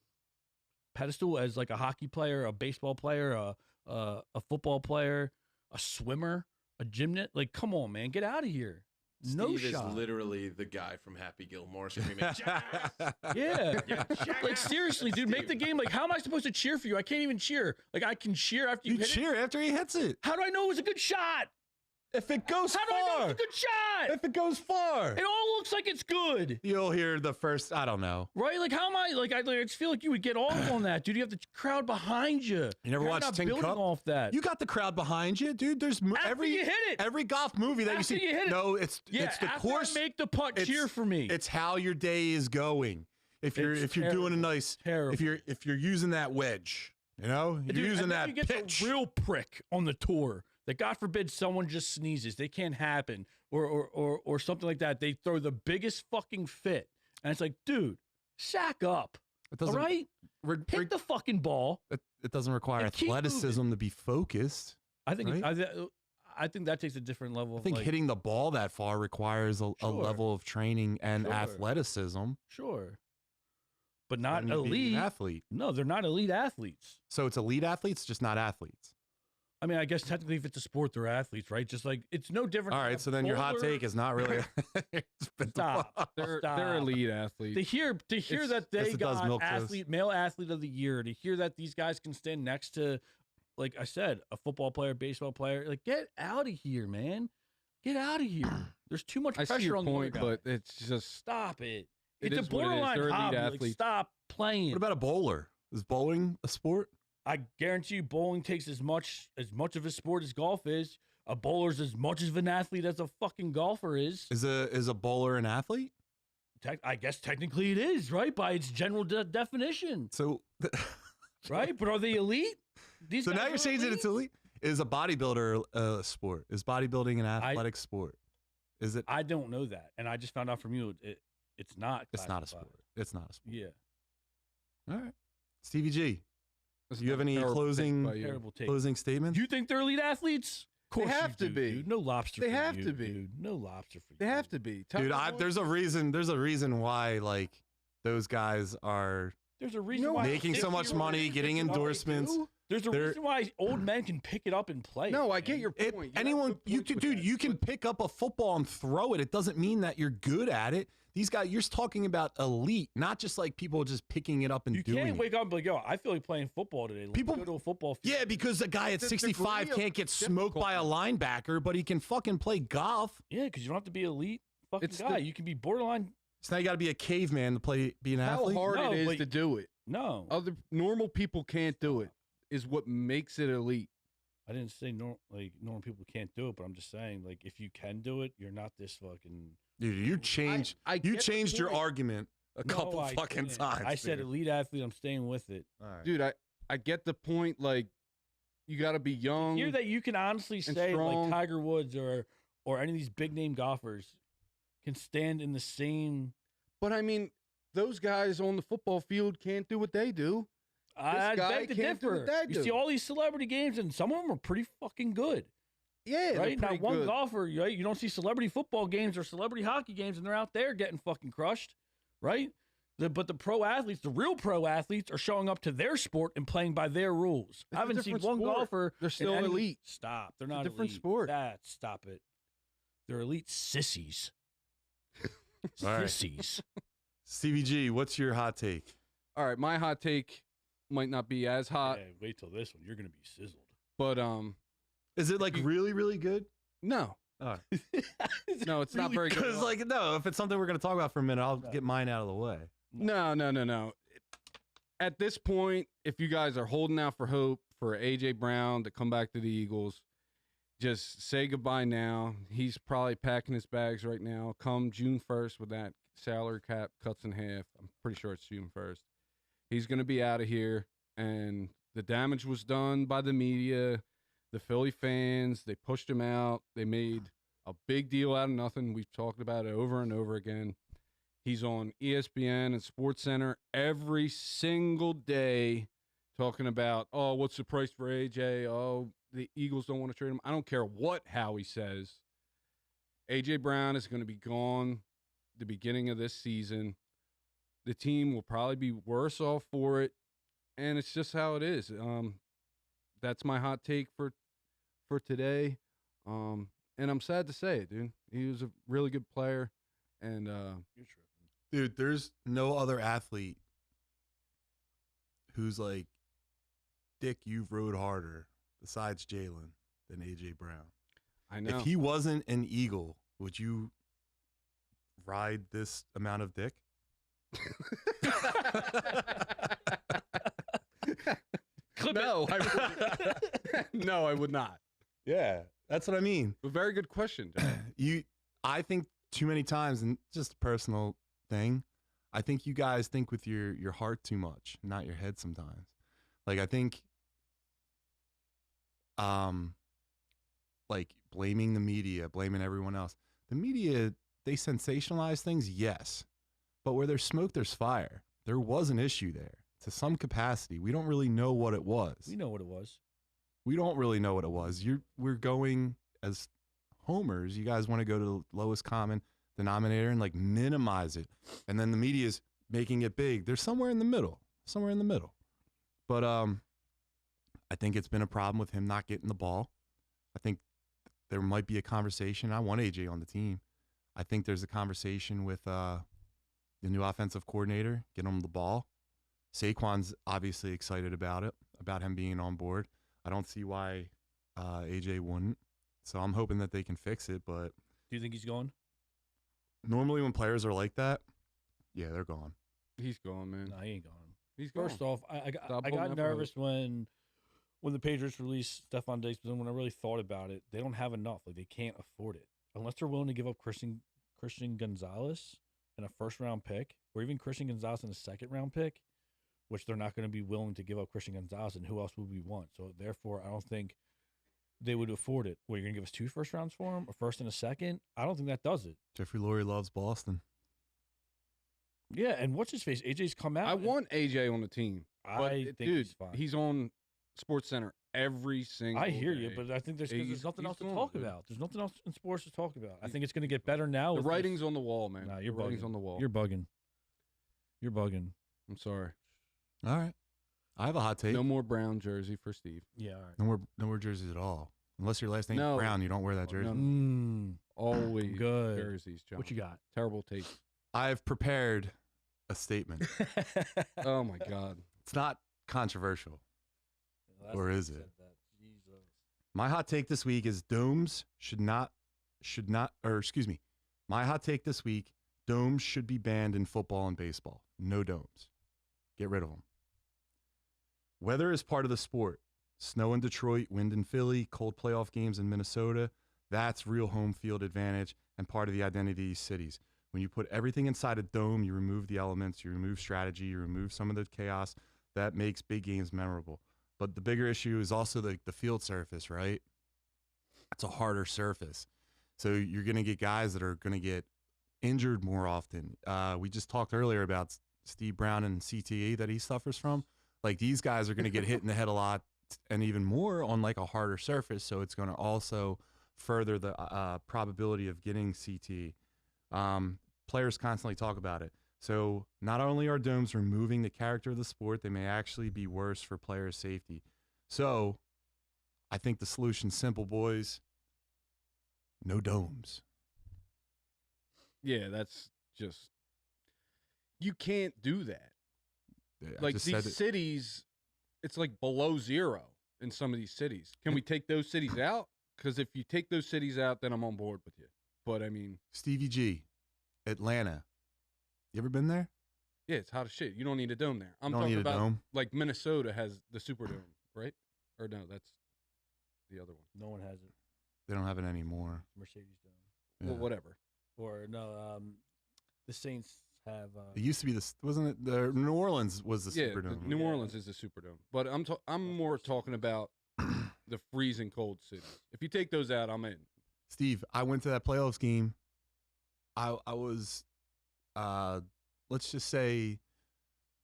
Speaker 3: pedestal as like a hockey player, a baseball player, a football player, a swimmer, a gymnast. Like, come on, man, get out of here. No
Speaker 6: Steve
Speaker 3: shot.
Speaker 6: is literally the guy from Happy Gilmore screaming, "Jackass!"
Speaker 3: Yeah.
Speaker 6: Jackass!
Speaker 3: Like seriously, dude, make the game. Like, how am I supposed to cheer for you? I can't even cheer. Like, I can cheer after you
Speaker 1: You
Speaker 3: hit
Speaker 1: cheer
Speaker 3: it.
Speaker 1: after he hits it.
Speaker 3: How do I know it was a good shot?
Speaker 1: If it goes
Speaker 3: How do I know
Speaker 1: far.
Speaker 3: it's a good shot?
Speaker 1: If it goes far.
Speaker 3: It all looks like it's good.
Speaker 1: You'll hear the first, I don't know.
Speaker 3: Right? Like, how am I? Like, I just feel like you would get off on that, dude. You have the crowd behind you.
Speaker 1: You never
Speaker 3: You're
Speaker 1: watched
Speaker 3: not
Speaker 1: Tin
Speaker 3: building
Speaker 1: Cup?
Speaker 3: off that.
Speaker 1: You got the crowd behind you, dude. There's
Speaker 3: After you hit it.
Speaker 1: every golf movie that
Speaker 3: After
Speaker 1: you see.
Speaker 3: you hit it.
Speaker 1: No, it's
Speaker 3: Yeah,
Speaker 1: it's the
Speaker 3: after
Speaker 1: course.
Speaker 3: I make the putt,
Speaker 1: it's-
Speaker 3: cheer for me.
Speaker 1: It's how your day is going. If you're
Speaker 3: It's
Speaker 1: doing a
Speaker 3: terrible.
Speaker 1: nice
Speaker 3: Terrible.
Speaker 1: if you're using that wedge, you know, you're
Speaker 3: Dude,
Speaker 1: using
Speaker 3: and then
Speaker 1: that
Speaker 3: you get
Speaker 1: pitch.
Speaker 3: the real prick on the tour that, God forbid, someone just sneezes. They can't happen, or something like that. They throw the biggest fucking fit, and it's like, dude, sack up.
Speaker 1: It
Speaker 3: All
Speaker 1: doesn't
Speaker 3: right, hit the fucking ball.
Speaker 1: it doesn't require
Speaker 3: and keep
Speaker 1: athleticism to be focused.
Speaker 3: I think
Speaker 1: Right?
Speaker 3: I think that takes a different level.
Speaker 1: I
Speaker 3: of
Speaker 1: think
Speaker 3: like,
Speaker 1: hitting the ball that far requires a
Speaker 3: Sure.
Speaker 1: level of training and
Speaker 3: Sure.
Speaker 1: athleticism.
Speaker 3: sure, but not
Speaker 1: Then you'd be an
Speaker 3: elite.
Speaker 1: athlete.
Speaker 3: No, they're not elite athletes.
Speaker 1: So it's elite athletes, just not athletes.
Speaker 3: I mean, I guess technically, if it's a sport, they're athletes, right? Just like it's no different.
Speaker 1: All
Speaker 3: than
Speaker 1: right,
Speaker 3: a
Speaker 1: so then your hot
Speaker 3: bowler.
Speaker 1: take is not really. Spin the
Speaker 3: Stop.
Speaker 1: ball.
Speaker 2: They're
Speaker 3: Stop.
Speaker 2: elite athletes.
Speaker 3: To hear
Speaker 2: It's-
Speaker 3: that they
Speaker 1: yes, it does
Speaker 3: got
Speaker 1: milk toast.
Speaker 3: male athlete of the year, to hear that these guys can stand next to, like I said, a football player, baseball player, like get out of here, man. Get out of here. There's too much
Speaker 2: I
Speaker 3: pressure
Speaker 2: see your
Speaker 3: on
Speaker 2: point,
Speaker 3: the other guy.
Speaker 2: but it's just
Speaker 3: Stop it.
Speaker 2: It
Speaker 3: It's a
Speaker 2: is what it is.
Speaker 3: borderline
Speaker 2: They're elite
Speaker 3: hobby. Like,
Speaker 2: athletes.
Speaker 3: stop playing.
Speaker 1: What about a bowler? Is bowling a sport?
Speaker 3: I guarantee you, bowling takes as much of a sport as golf is. A bowler's as much of an athlete as a fucking golfer is.
Speaker 1: Is a bowler an athlete?
Speaker 3: I guess technically it is, right? By its general definition,
Speaker 1: So,
Speaker 3: right? But are they elite? These
Speaker 1: so
Speaker 3: guys
Speaker 1: now you're
Speaker 3: are
Speaker 1: changing it to elite. Is a bodybuilder a sport? Is bodybuilding an athletic sport? Is it?
Speaker 3: I don't know that, and I just found out from you it's not.
Speaker 1: It's not a
Speaker 3: classified.
Speaker 1: sport. It's not a sport.
Speaker 3: Yeah,
Speaker 1: All right, Stevie G.
Speaker 2: that's
Speaker 1: Do you have
Speaker 2: not a
Speaker 1: any
Speaker 2: terrible take
Speaker 1: closing-
Speaker 2: by you.
Speaker 3: terrible take.
Speaker 1: Closing statements.
Speaker 3: You think they're elite athletes? Of
Speaker 2: They
Speaker 3: course
Speaker 2: have
Speaker 3: you
Speaker 2: to
Speaker 3: do,
Speaker 2: be.
Speaker 3: Dude. No lobster.
Speaker 2: They
Speaker 3: for
Speaker 2: have
Speaker 3: you,
Speaker 2: to be.
Speaker 3: Dude. No lobster for you.
Speaker 2: They have to be.
Speaker 1: Dude,
Speaker 2: Tiger Woods-
Speaker 1: there's a reason. There's a reason why like those guys are
Speaker 3: There's a reason
Speaker 2: know
Speaker 3: why
Speaker 1: making so much
Speaker 3: 60-year-old
Speaker 1: money,
Speaker 3: men
Speaker 1: getting
Speaker 3: pick it up.
Speaker 1: endorsements.
Speaker 2: do?
Speaker 3: There's a
Speaker 1: They're-
Speaker 3: reason why old men can pick it up and play.
Speaker 2: No,
Speaker 3: it,
Speaker 2: I get
Speaker 3: man.
Speaker 2: your
Speaker 1: It,
Speaker 2: point. You have
Speaker 1: anyone,
Speaker 2: good
Speaker 1: you
Speaker 2: points
Speaker 1: can,
Speaker 2: with
Speaker 1: dude,
Speaker 2: that,
Speaker 1: you can
Speaker 2: but
Speaker 1: pick up a football and throw it. It doesn't mean that you're good at it. These guys, you're talking about elite, not just like people just picking it up and
Speaker 3: You
Speaker 1: doing
Speaker 3: can't
Speaker 1: it.
Speaker 3: wake up and be like, yo, I feel like playing football today. Let's
Speaker 1: People-
Speaker 3: go to a football field.
Speaker 1: Yeah, because a guy at
Speaker 2: The
Speaker 1: 65
Speaker 2: degree of
Speaker 1: can't get smoked by a
Speaker 2: difficulty.
Speaker 1: linebacker, but he can fucking play golf.
Speaker 3: Yeah, because you don't have to be elite fucking
Speaker 2: It's
Speaker 3: guy.
Speaker 2: the-
Speaker 3: You can be borderline.
Speaker 1: So now you got to be a caveman to be an
Speaker 2: how
Speaker 1: athlete.
Speaker 2: hard
Speaker 3: No,
Speaker 2: it is
Speaker 3: but-
Speaker 2: to do it.
Speaker 3: No,
Speaker 2: Other normal people can't do it. Is what makes it elite.
Speaker 3: I didn't say normal people can't do it, but I'm just saying, like, if you can do it, you're not this fucking.
Speaker 1: Dude, you changed.
Speaker 2: I
Speaker 1: You
Speaker 2: get the
Speaker 1: changed your
Speaker 2: point.
Speaker 1: argument a
Speaker 3: No,
Speaker 1: couple
Speaker 3: I
Speaker 1: fucking
Speaker 3: didn't.
Speaker 1: times.
Speaker 3: I said
Speaker 1: dude.
Speaker 3: elite athlete. I'm staying with it.
Speaker 1: All right.
Speaker 2: Dude, I get the point. Like, you got to be young.
Speaker 3: Hear that you can honestly say like
Speaker 2: strong.
Speaker 3: Tiger Woods or any of these big name golfers can stand in the same.
Speaker 2: But I mean, those guys on the football field can't do what they do.
Speaker 3: I
Speaker 2: guy
Speaker 3: beg to
Speaker 2: can't do
Speaker 3: differ.
Speaker 2: what that
Speaker 3: You
Speaker 2: dude.
Speaker 3: see all these celebrity games, and some of them are pretty fucking good.
Speaker 2: Yeah, they're
Speaker 3: Right? Now,
Speaker 2: pretty
Speaker 3: one
Speaker 2: good.
Speaker 3: golfer, right? You don't see celebrity football games or celebrity hockey games, and they're out there getting fucking crushed, right? But the pro athletes, the real pro athletes, are showing up to their sport and playing by their rules.
Speaker 2: It's
Speaker 3: I
Speaker 2: a
Speaker 3: haven't seen
Speaker 2: different
Speaker 3: one
Speaker 2: sport.
Speaker 3: golfer.
Speaker 2: They're
Speaker 3: in
Speaker 2: still
Speaker 3: any-
Speaker 2: elite.
Speaker 3: Stop. They're
Speaker 2: It's a
Speaker 3: not
Speaker 2: different
Speaker 3: elite.
Speaker 2: sport.
Speaker 3: Stop it. They're elite sissies.
Speaker 1: All right.
Speaker 3: Sissies.
Speaker 1: Stevie G, what's your hot take?
Speaker 2: All right, my hot take might not be as hot,
Speaker 3: Yeah, wait till this one. You're gonna be sizzled.
Speaker 2: but
Speaker 1: Is it like
Speaker 2: You-
Speaker 1: really, really good?
Speaker 2: no,
Speaker 1: All
Speaker 2: no, it's not very good.
Speaker 1: Because like no, if it's something we're gonna talk about for a minute, I'll get mine out of the way.
Speaker 2: No. At this point, if you guys are holding out for hope for AJ Brown to come back to the Eagles, just say goodbye now. He's probably packing his bags right now. Come June 1st, when that salary cap cuts in half, I'm pretty sure it's June 1st. He's going to be out of here, and the damage was done by the media, the Philly fans. They pushed him out. They made a big deal out of nothing. We've talked about it over and over again. He's on ESPN and SportsCenter every single day talking about, oh, what's the price for AJ? Oh, the Eagles don't want to trade him. I don't care what Howie says. AJ Brown is going to be gone the beginning of this season. The team will probably be worse off for it, and it's just how it is. That's my hot take for today. And I'm sad to say it, dude. He was a really good player, and
Speaker 3: You're tripping.
Speaker 1: Dude, there's no other athlete who's like, Dick, you've rode harder besides Jalen than AJ Brown.
Speaker 2: I know.
Speaker 1: If he wasn't an Eagle, would you ride this amount of dick?
Speaker 2: No, I would, no, I would not.
Speaker 1: Yeah, that's what I mean.
Speaker 2: A very good question, John.
Speaker 1: I think too many times, and just a personal thing, I think you guys think with your heart too much, not your head sometimes. Like, I think, like blaming the media, blaming everyone else. The media, they sensationalize things, yes. But where there's smoke, there's fire. There was an issue there to some capacity. We don't really know what it was.
Speaker 3: We know what it was.
Speaker 1: We don't really know what it was. We're going as homers. You guys want to go to the lowest common denominator and like minimize it. And then the media is making it big. There's somewhere in the middle. But I think it's been a problem with him not getting the ball. I think there might be a conversation. I want AJ on the team. I think there's a conversation with the new offensive coordinator, get him the ball. Saquon's obviously excited about it, about him being on board. I don't see why AJ wouldn't. So I'm hoping that they can fix it. But
Speaker 3: Do you think he's going?
Speaker 1: normally when players are like that, yeah, they're gone.
Speaker 2: He's gone, man.
Speaker 3: No, he ain't gone.
Speaker 2: He's gone.
Speaker 3: First off, I
Speaker 2: Stop
Speaker 3: got
Speaker 2: holding out for
Speaker 3: nervous when the Patriots released Stephon Diggs, but then when I really thought about it, they don't have enough. Like, they can't afford it. Unless they're willing to give up Christian Gonzalez and a first-round pick, or even Christian Gonzalez and a second-round pick, which they're not going to be willing to give up Christian Gonzalez, and who else would we want? So, therefore, I don't think they would afford it. What, you're going to give us 2 first rounds for him, a first and a second? I don't think that does it.
Speaker 1: Jeffrey Lurie loves Boston.
Speaker 3: Yeah, and what's his face? AJ's come out.
Speaker 2: I want AJ on the team. But,
Speaker 3: I think
Speaker 2: dude,
Speaker 3: he's fine.
Speaker 2: he's on Sports Center every single
Speaker 3: I hear you,
Speaker 2: day.
Speaker 3: but I think there's
Speaker 2: He's
Speaker 3: nothing else to
Speaker 2: gone,
Speaker 3: talk
Speaker 2: dude.
Speaker 3: about. There's nothing else in sports to talk about. I think it's going to get better now.
Speaker 2: The
Speaker 3: with this.
Speaker 2: writing's on the wall, man.
Speaker 3: Nah, you're
Speaker 2: the writing's
Speaker 3: bugging.
Speaker 2: on the wall.
Speaker 3: You're bugging. You're bugging.
Speaker 2: I'm sorry.
Speaker 1: All right. I have a hot take.
Speaker 2: No more brown jersey for Steve.
Speaker 3: Yeah, all right.
Speaker 1: No more jerseys at all. Unless your last name
Speaker 2: No.
Speaker 1: is Brown, you don't wear that jersey.
Speaker 2: No. Always
Speaker 3: Good.
Speaker 2: jerseys, John.
Speaker 3: What you got?
Speaker 2: Terrible taste.
Speaker 1: I've prepared a statement.
Speaker 2: Oh my God.
Speaker 1: It's not controversial. Or is it? My hot take this week is domes my hot take this week, domes should be banned in football and baseball. No domes. Get rid of them. Weather is part of the sport. Snow in Detroit, wind in Philly, cold playoff games in Minnesota. That's real home field advantage and part of the identity of these cities. When you put everything inside a dome, you remove the elements, you remove strategy, you remove some of the chaos that makes big games memorable. But the bigger issue is also the field surface, right? It's a harder surface. So you're going to get guys that are going to get injured more often. We just talked earlier about Steve Brown and CTE that he suffers from. Like, these guys are going to get hit in the head a lot and even more on like a harder surface. So it's going to also further the probability of getting CTE. Players constantly talk about it. So not only are domes removing the character of the sport, they may actually be worse for players' safety. So I think the solution's simple, boys. No domes.
Speaker 2: Yeah, that's just, you can't do that.
Speaker 1: Yeah, I
Speaker 2: Like,
Speaker 1: just said
Speaker 2: these
Speaker 1: it.
Speaker 2: cities, it's like below zero in some of these cities. Can we take those cities out? Because if you take those cities out, then I'm on board with you. But I mean,
Speaker 1: Stevie G, Atlanta. You ever been there?
Speaker 2: yeah, it's hot as shit. You don't need a dome there. I'm
Speaker 1: Don't
Speaker 2: talking
Speaker 1: need a
Speaker 2: about
Speaker 1: dome.
Speaker 2: like Minnesota has the Superdome, right? Or no, that's the other one.
Speaker 3: No one has it.
Speaker 1: They don't have it anymore.
Speaker 3: Mercedes Dome.
Speaker 1: Yeah.
Speaker 2: Well, whatever.
Speaker 3: Or no, the Saints have.
Speaker 1: It used to be wasn't it? The New Orleans was the
Speaker 2: Yeah,
Speaker 1: Superdome.
Speaker 2: New Orleans is the Superdome. But I'm more talking about the freezing cold cities. If you take those out, I'm in.
Speaker 1: Steve, I went to that playoffs game. I was, let's just say,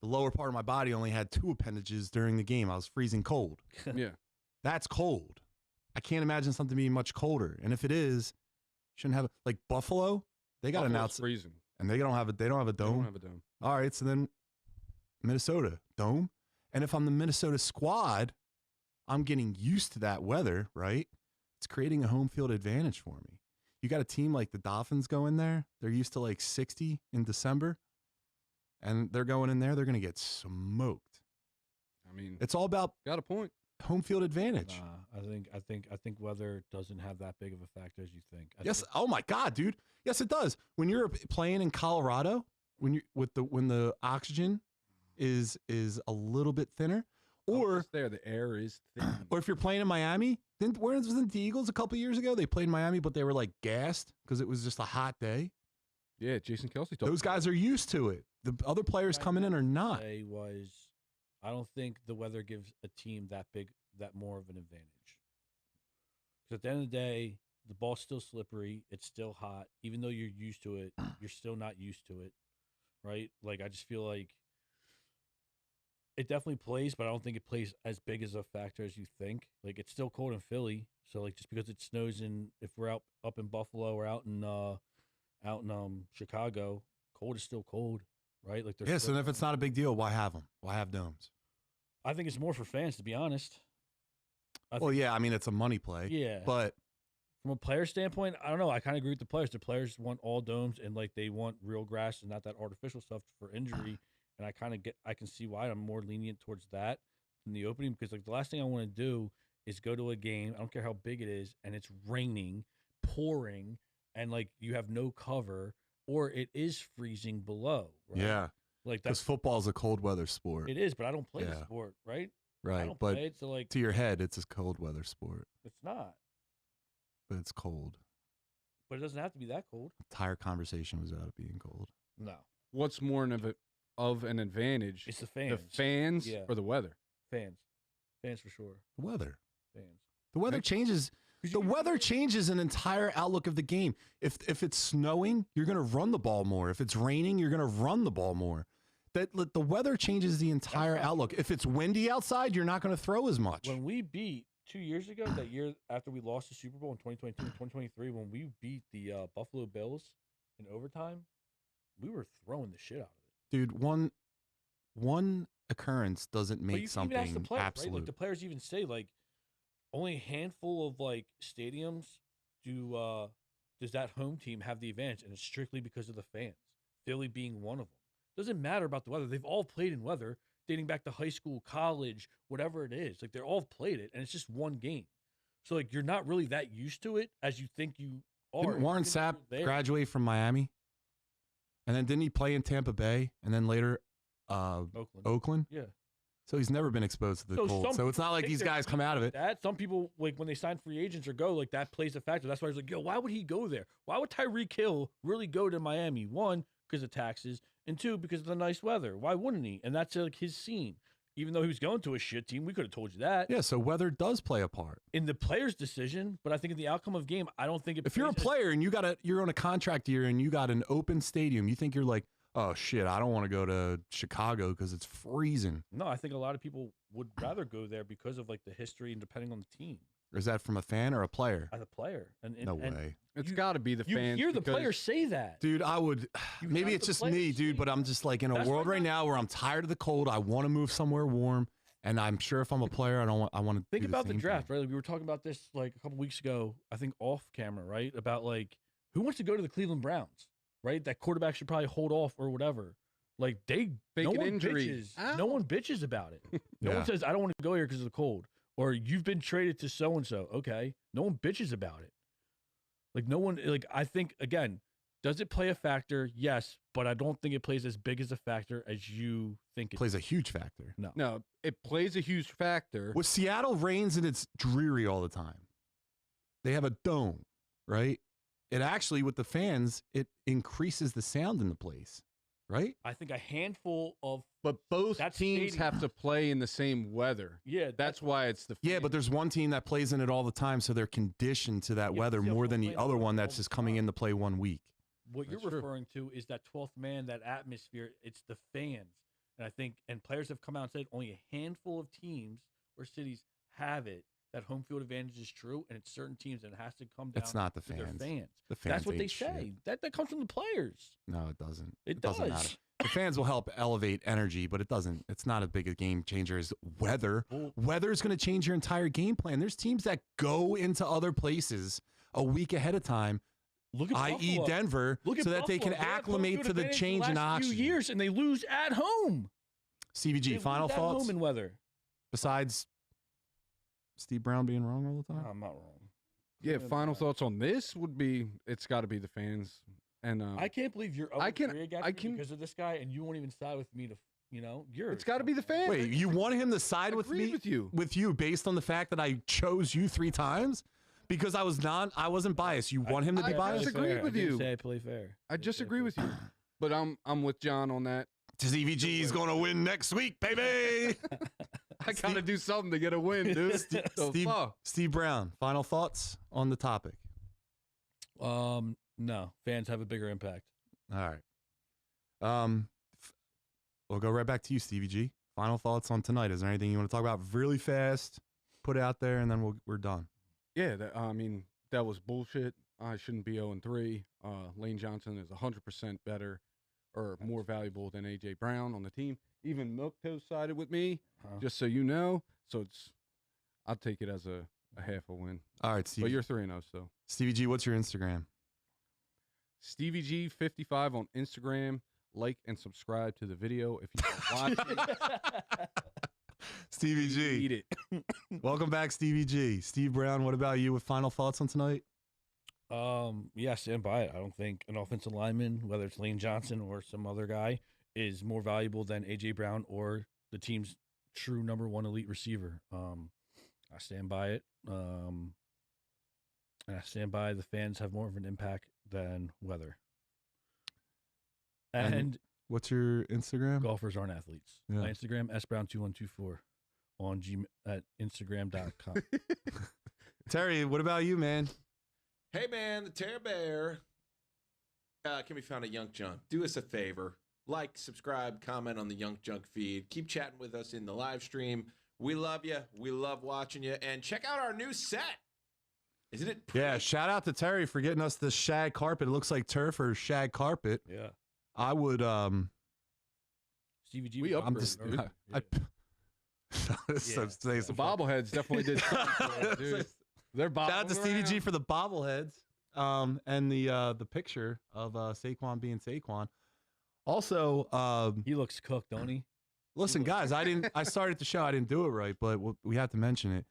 Speaker 1: the lower part of my body only had 2 appendages during the game. I was freezing cold.
Speaker 2: Yeah.
Speaker 1: That's cold. I can't imagine something being much colder. And if it is, shouldn't have like Buffalo. They got an
Speaker 2: Buffalo's
Speaker 1: outside,
Speaker 2: freezing.
Speaker 1: and they don't have a
Speaker 2: They
Speaker 1: dome.
Speaker 2: don't have a dome.
Speaker 1: All right, so then Minnesota dome. And if I'm the Minnesota squad, I'm getting used to that weather, right? It's creating a home field advantage for me. You got a team like the Dolphins go in there. They're used to like 60 in December, and they're going in there. They're going to get smoked.
Speaker 2: I mean,
Speaker 1: It's all about
Speaker 2: got a point.
Speaker 1: home field advantage.
Speaker 3: I think weather doesn't have that big of a factor as you think.
Speaker 1: Yes. Oh my God, dude. Yes, it does. When you're playing in Colorado, when the oxygen is a little bit thinner, or
Speaker 2: the air is thin.
Speaker 1: or if you're playing in Miami, wasn't the Eagles a couple years ago? They played in Miami, but they were like gassed because it was just a hot day.
Speaker 2: Yeah, Jason Kelsey.
Speaker 1: Those guys are used to it. The other players coming in are not.
Speaker 3: I don't think the weather gives a team that more of an advantage. Because at the end of the day, the ball's still slippery. It's still hot. Even though you're used to it, you're still not used to it, right? Like, I just feel like it definitely plays, but I don't think it plays as big as a factor as you think. Like, it's still cold in Philly, so like just because it snows if we're up in Buffalo or out in Chicago, cold is still cold, right? Like,
Speaker 1: Yes, and if it's not a big deal, why have them? Why have domes?
Speaker 3: I think it's more for fans, to be honest.
Speaker 1: Yeah, I mean it's a money play.
Speaker 3: Yeah,
Speaker 1: but
Speaker 3: from a player standpoint, I don't know. I kind of agree with the players. The players want all domes and like they want real grass and not that artificial stuff for injury. And I can see why I'm more lenient towards that than the opening, because like the last thing I want to do is go to a game. I don't care how big it is, and it's raining, pouring, and like you have no cover, or it is freezing below. Right?
Speaker 1: Yeah,
Speaker 3: like
Speaker 1: because football is a cold weather sport.
Speaker 3: It is, but I don't play the sport, right?
Speaker 1: Right,
Speaker 3: I don't
Speaker 1: but
Speaker 3: play it, so like
Speaker 1: to your head, it's a cold weather sport.
Speaker 3: It's not,
Speaker 1: but it's cold.
Speaker 3: But it doesn't have to be that cold.
Speaker 1: Entire conversation was about it being cold.
Speaker 3: No.
Speaker 2: What's more of an advantage?
Speaker 3: It's the fans.
Speaker 2: The fans or the weather?
Speaker 3: Fans for sure.
Speaker 1: The weather.
Speaker 3: Fans.
Speaker 1: The weather changes. The weather changes an entire outlook of the game. If it's snowing, you're going to run the ball more. If it's raining, you're going to run the ball more. The weather changes the entire outlook. If it's windy outside, you're not going to throw as much.
Speaker 3: When we beat 2 years ago, that year after we lost the Super Bowl in 2022 and 2023, when we beat the Buffalo Bills in overtime, we were throwing the shit out of it.
Speaker 1: Dude, one occurrence doesn't make something
Speaker 3: even ask the players,
Speaker 1: absolute.
Speaker 3: Right? Like the players even say, like, only a handful of like stadiums does that home team have the advantage, and it's strictly because of the fans. Philly being one of them. Doesn't matter about the weather. They've all played in weather dating back to high school, college, whatever it is. Like they're all played it, and it's just one game. So like you're not really that used to it as you think you are.
Speaker 1: Didn't Warren Sapp graduate from Miami? And then didn't he play in Tampa Bay? And then later Oakland?
Speaker 3: Yeah.
Speaker 1: So he's never been exposed to the cold. So it's not like these guys come out of it.
Speaker 3: Some people, like when they sign free agents or go, like that plays a factor. That's why I was like, yo, why would he go there? Why would Tyreek Hill really go to Miami? One, because of taxes, and two, because of the nice weather. Why wouldn't he? And that's like his scene. Even though he was going to a shit team, we could have told you that.
Speaker 1: Yeah, so weather does play a part
Speaker 3: in the player's decision, but I think in the outcome of game, I don't think it.
Speaker 1: If you're a player and you're on a contract year and you got an open stadium, you think you're like, oh shit, I don't want to go to Chicago because it's freezing.
Speaker 3: No, I think a lot of people would rather go there because of like the history and depending on the team.
Speaker 1: Or is that from a fan or a player?
Speaker 3: As a player.
Speaker 1: No way.
Speaker 2: It's got to be the fans.
Speaker 3: You hear the players say that.
Speaker 1: Dude, I would. Maybe it's just me, dude, but I'm just like in a world right now where I'm tired of the cold. I want to move somewhere warm. And I'm sure if I'm a player, I want to
Speaker 3: think about the draft, right? Like we were talking about this like a couple weeks ago, I think off camera, right? About like who wants to go to the Cleveland Browns, right? That quarterback should probably hold off or whatever. Like no one bitches about it. No one says I don't want to go here because of the cold, or you've been traded to so and so. Okay, no one bitches about it. Like no one. Like I think again, does it play a factor? Yes, but I don't think it plays as big as a factor as you think. It
Speaker 1: plays a huge factor.
Speaker 2: No, it plays a huge factor.
Speaker 1: With Seattle rains and it's dreary all the time. They have a dome, right? It actually, with the fans, it increases the sound in the place, right?
Speaker 3: I think a handful of,
Speaker 2: but both teams have to play in the same weather.
Speaker 3: Yeah,
Speaker 2: that's why it's the.
Speaker 1: Yeah, but there's one team that plays in it all the time, so they're conditioned to that weather more than the other one that's just coming in to play 1 week.
Speaker 3: What you're referring to is that 12th man, that atmosphere. It's the fans. And I think, and players have come out and said only a handful of teams or cities have it. That home field advantage is true, and it's certain teams, and it has to come down.
Speaker 1: It's not the
Speaker 3: to
Speaker 1: fans.
Speaker 3: Their fans.
Speaker 1: The fans.
Speaker 3: That's what they say.
Speaker 1: Shit.
Speaker 3: That comes from the players.
Speaker 1: No, it doesn't.
Speaker 3: It
Speaker 1: doesn't matter. The fans will help elevate energy, but it doesn't. It's not as big a game changer as weather. Weather is going to change your entire game plan. There's teams that go into other places a week ahead of time. i.e. Denver, so that they can acclimate to the change in oxygen.
Speaker 3: Few years, and they lose at home.
Speaker 1: Stevie G, final thoughts?
Speaker 3: Home in weather.
Speaker 1: Besides Steve Brown being wrong all the time?
Speaker 3: I'm not wrong.
Speaker 2: Yeah, final thoughts on this would be it's got to be the fans. And
Speaker 3: I can't believe you're
Speaker 2: I can-
Speaker 3: because of this guy, and you won't even side with me to,
Speaker 2: it's got to be the fans.
Speaker 1: Wait, you want him to side with
Speaker 2: Agreed
Speaker 1: me
Speaker 2: with you.
Speaker 1: based on the fact that I chose you 3 times? Because I wasn't biased. You want him to be
Speaker 2: I
Speaker 1: biased?
Speaker 2: disagree with you.
Speaker 3: Say I play fair.
Speaker 2: I disagree with you, but I'm with John on that.
Speaker 1: Stevie G is going to win next week, baby.
Speaker 2: I got to do something to get a win, dude.
Speaker 1: Steve Brown, final thoughts on the topic?
Speaker 3: No, fans have a bigger impact.
Speaker 1: All right. We'll go right back to you, Stevie G. Final thoughts on tonight. Is there anything you want to talk about really fast? Put it out there, and then we're done.
Speaker 2: Yeah, that was bullshit. I shouldn't be 0-3. Lane Johnson is 100% better or more valuable than A.J. Brown on the team. Even Milk Toast sided with me, just so you know. So I'll take it as a half a win.
Speaker 1: All right, Stevie.
Speaker 2: But you're 3-0, so.
Speaker 1: Stevie G, what's your Instagram?
Speaker 2: Stevie G55 on Instagram. Like and subscribe to the video if you want to watch it.
Speaker 1: Stevie G.
Speaker 2: Eat it.
Speaker 1: Welcome back, Stevie G. Steve Brown, what about you with final thoughts on tonight?
Speaker 3: Yeah, stand by it. I don't think an offensive lineman, whether it's Lane Johnson or some other guy, is more valuable than A.J. Brown or the team's true number 1 elite receiver. I stand by it. And I stand by the fans have more of an impact than weather. And
Speaker 1: what's your Instagram?
Speaker 3: Golfers aren't athletes.
Speaker 1: Yeah.
Speaker 3: My Instagram, sbrown2124 on at Instagram.com.
Speaker 1: Terry, what about you, man?
Speaker 6: Hey, man, the Terror Bear can be found at Young Junk. Do us a favor. Like, subscribe, comment on the Young Junk feed. Keep chatting with us in the live stream. We love you. We love watching you. And check out our new set. Isn't it pretty?
Speaker 1: Yeah, shout out to Terry for getting us this shag carpet. It looks like turf or shag carpet.
Speaker 3: Yeah.
Speaker 1: I would
Speaker 3: Stevie G.
Speaker 2: We
Speaker 3: was
Speaker 2: upgraded,
Speaker 3: first,
Speaker 2: dude.
Speaker 3: right?
Speaker 2: The bobbleheads definitely did something for it, dude. They're
Speaker 1: Shout out to Stevie G for the bobbleheads and the picture of Saquon being Saquon. Also,
Speaker 3: He looks cooked, don't he?
Speaker 1: listen, guys, I started the show. I didn't do it right, but we have to mention it.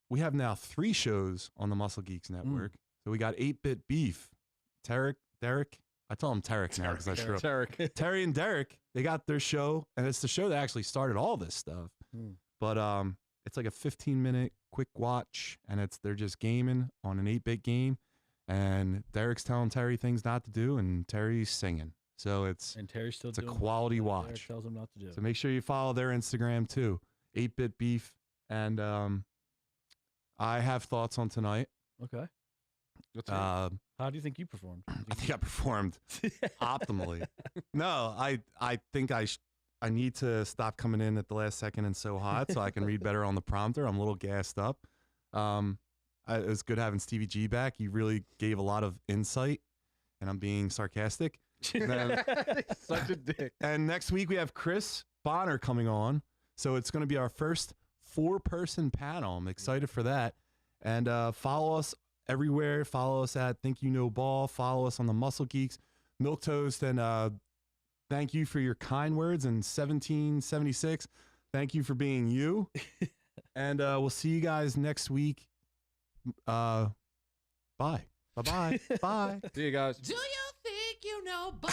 Speaker 1: We have now 3 shows on the Muscle Geeks Network. So we got 8-Bit Beef, Derek. I tell him Tarek now because I screw up.
Speaker 2: Tarek.
Speaker 1: Terry and Derek, they got their show, and it's the show that actually started all this stuff. But it's like a 15-minute quick watch, and they're just gaming on an 8-bit game, and Derek's telling Terry things not to do, and Terry's singing. So it's
Speaker 3: Terry's still
Speaker 1: a
Speaker 3: doing
Speaker 1: quality
Speaker 3: what Derek
Speaker 1: watch.
Speaker 3: tells him not to do.
Speaker 1: So make sure you follow their Instagram too, 8-Bit Beef, and I have thoughts on tonight.
Speaker 3: Okay.
Speaker 1: How
Speaker 3: do you think you performed?
Speaker 1: I think I performed optimally. No, I think I need to stop coming in at the last second and so hot so I can read better on the prompter. I'm a little gassed up. It was good having Stevie G back. He really gave a lot of insight, and I'm being sarcastic.
Speaker 2: Such a dick.
Speaker 1: And next week we have Chris Bonner coming on, so it's going to be our first 4-person panel. I'm excited for that. And follow us everywhere. Follow us at Think You Know Ball. Follow us on the Muscle Geeks, Milk Toast, and thank you for your kind words in 1776. Thank you for being you. And we'll see you guys next week. Bye. Bye-bye. Bye.
Speaker 2: See you guys.
Speaker 4: Do you think you know ball?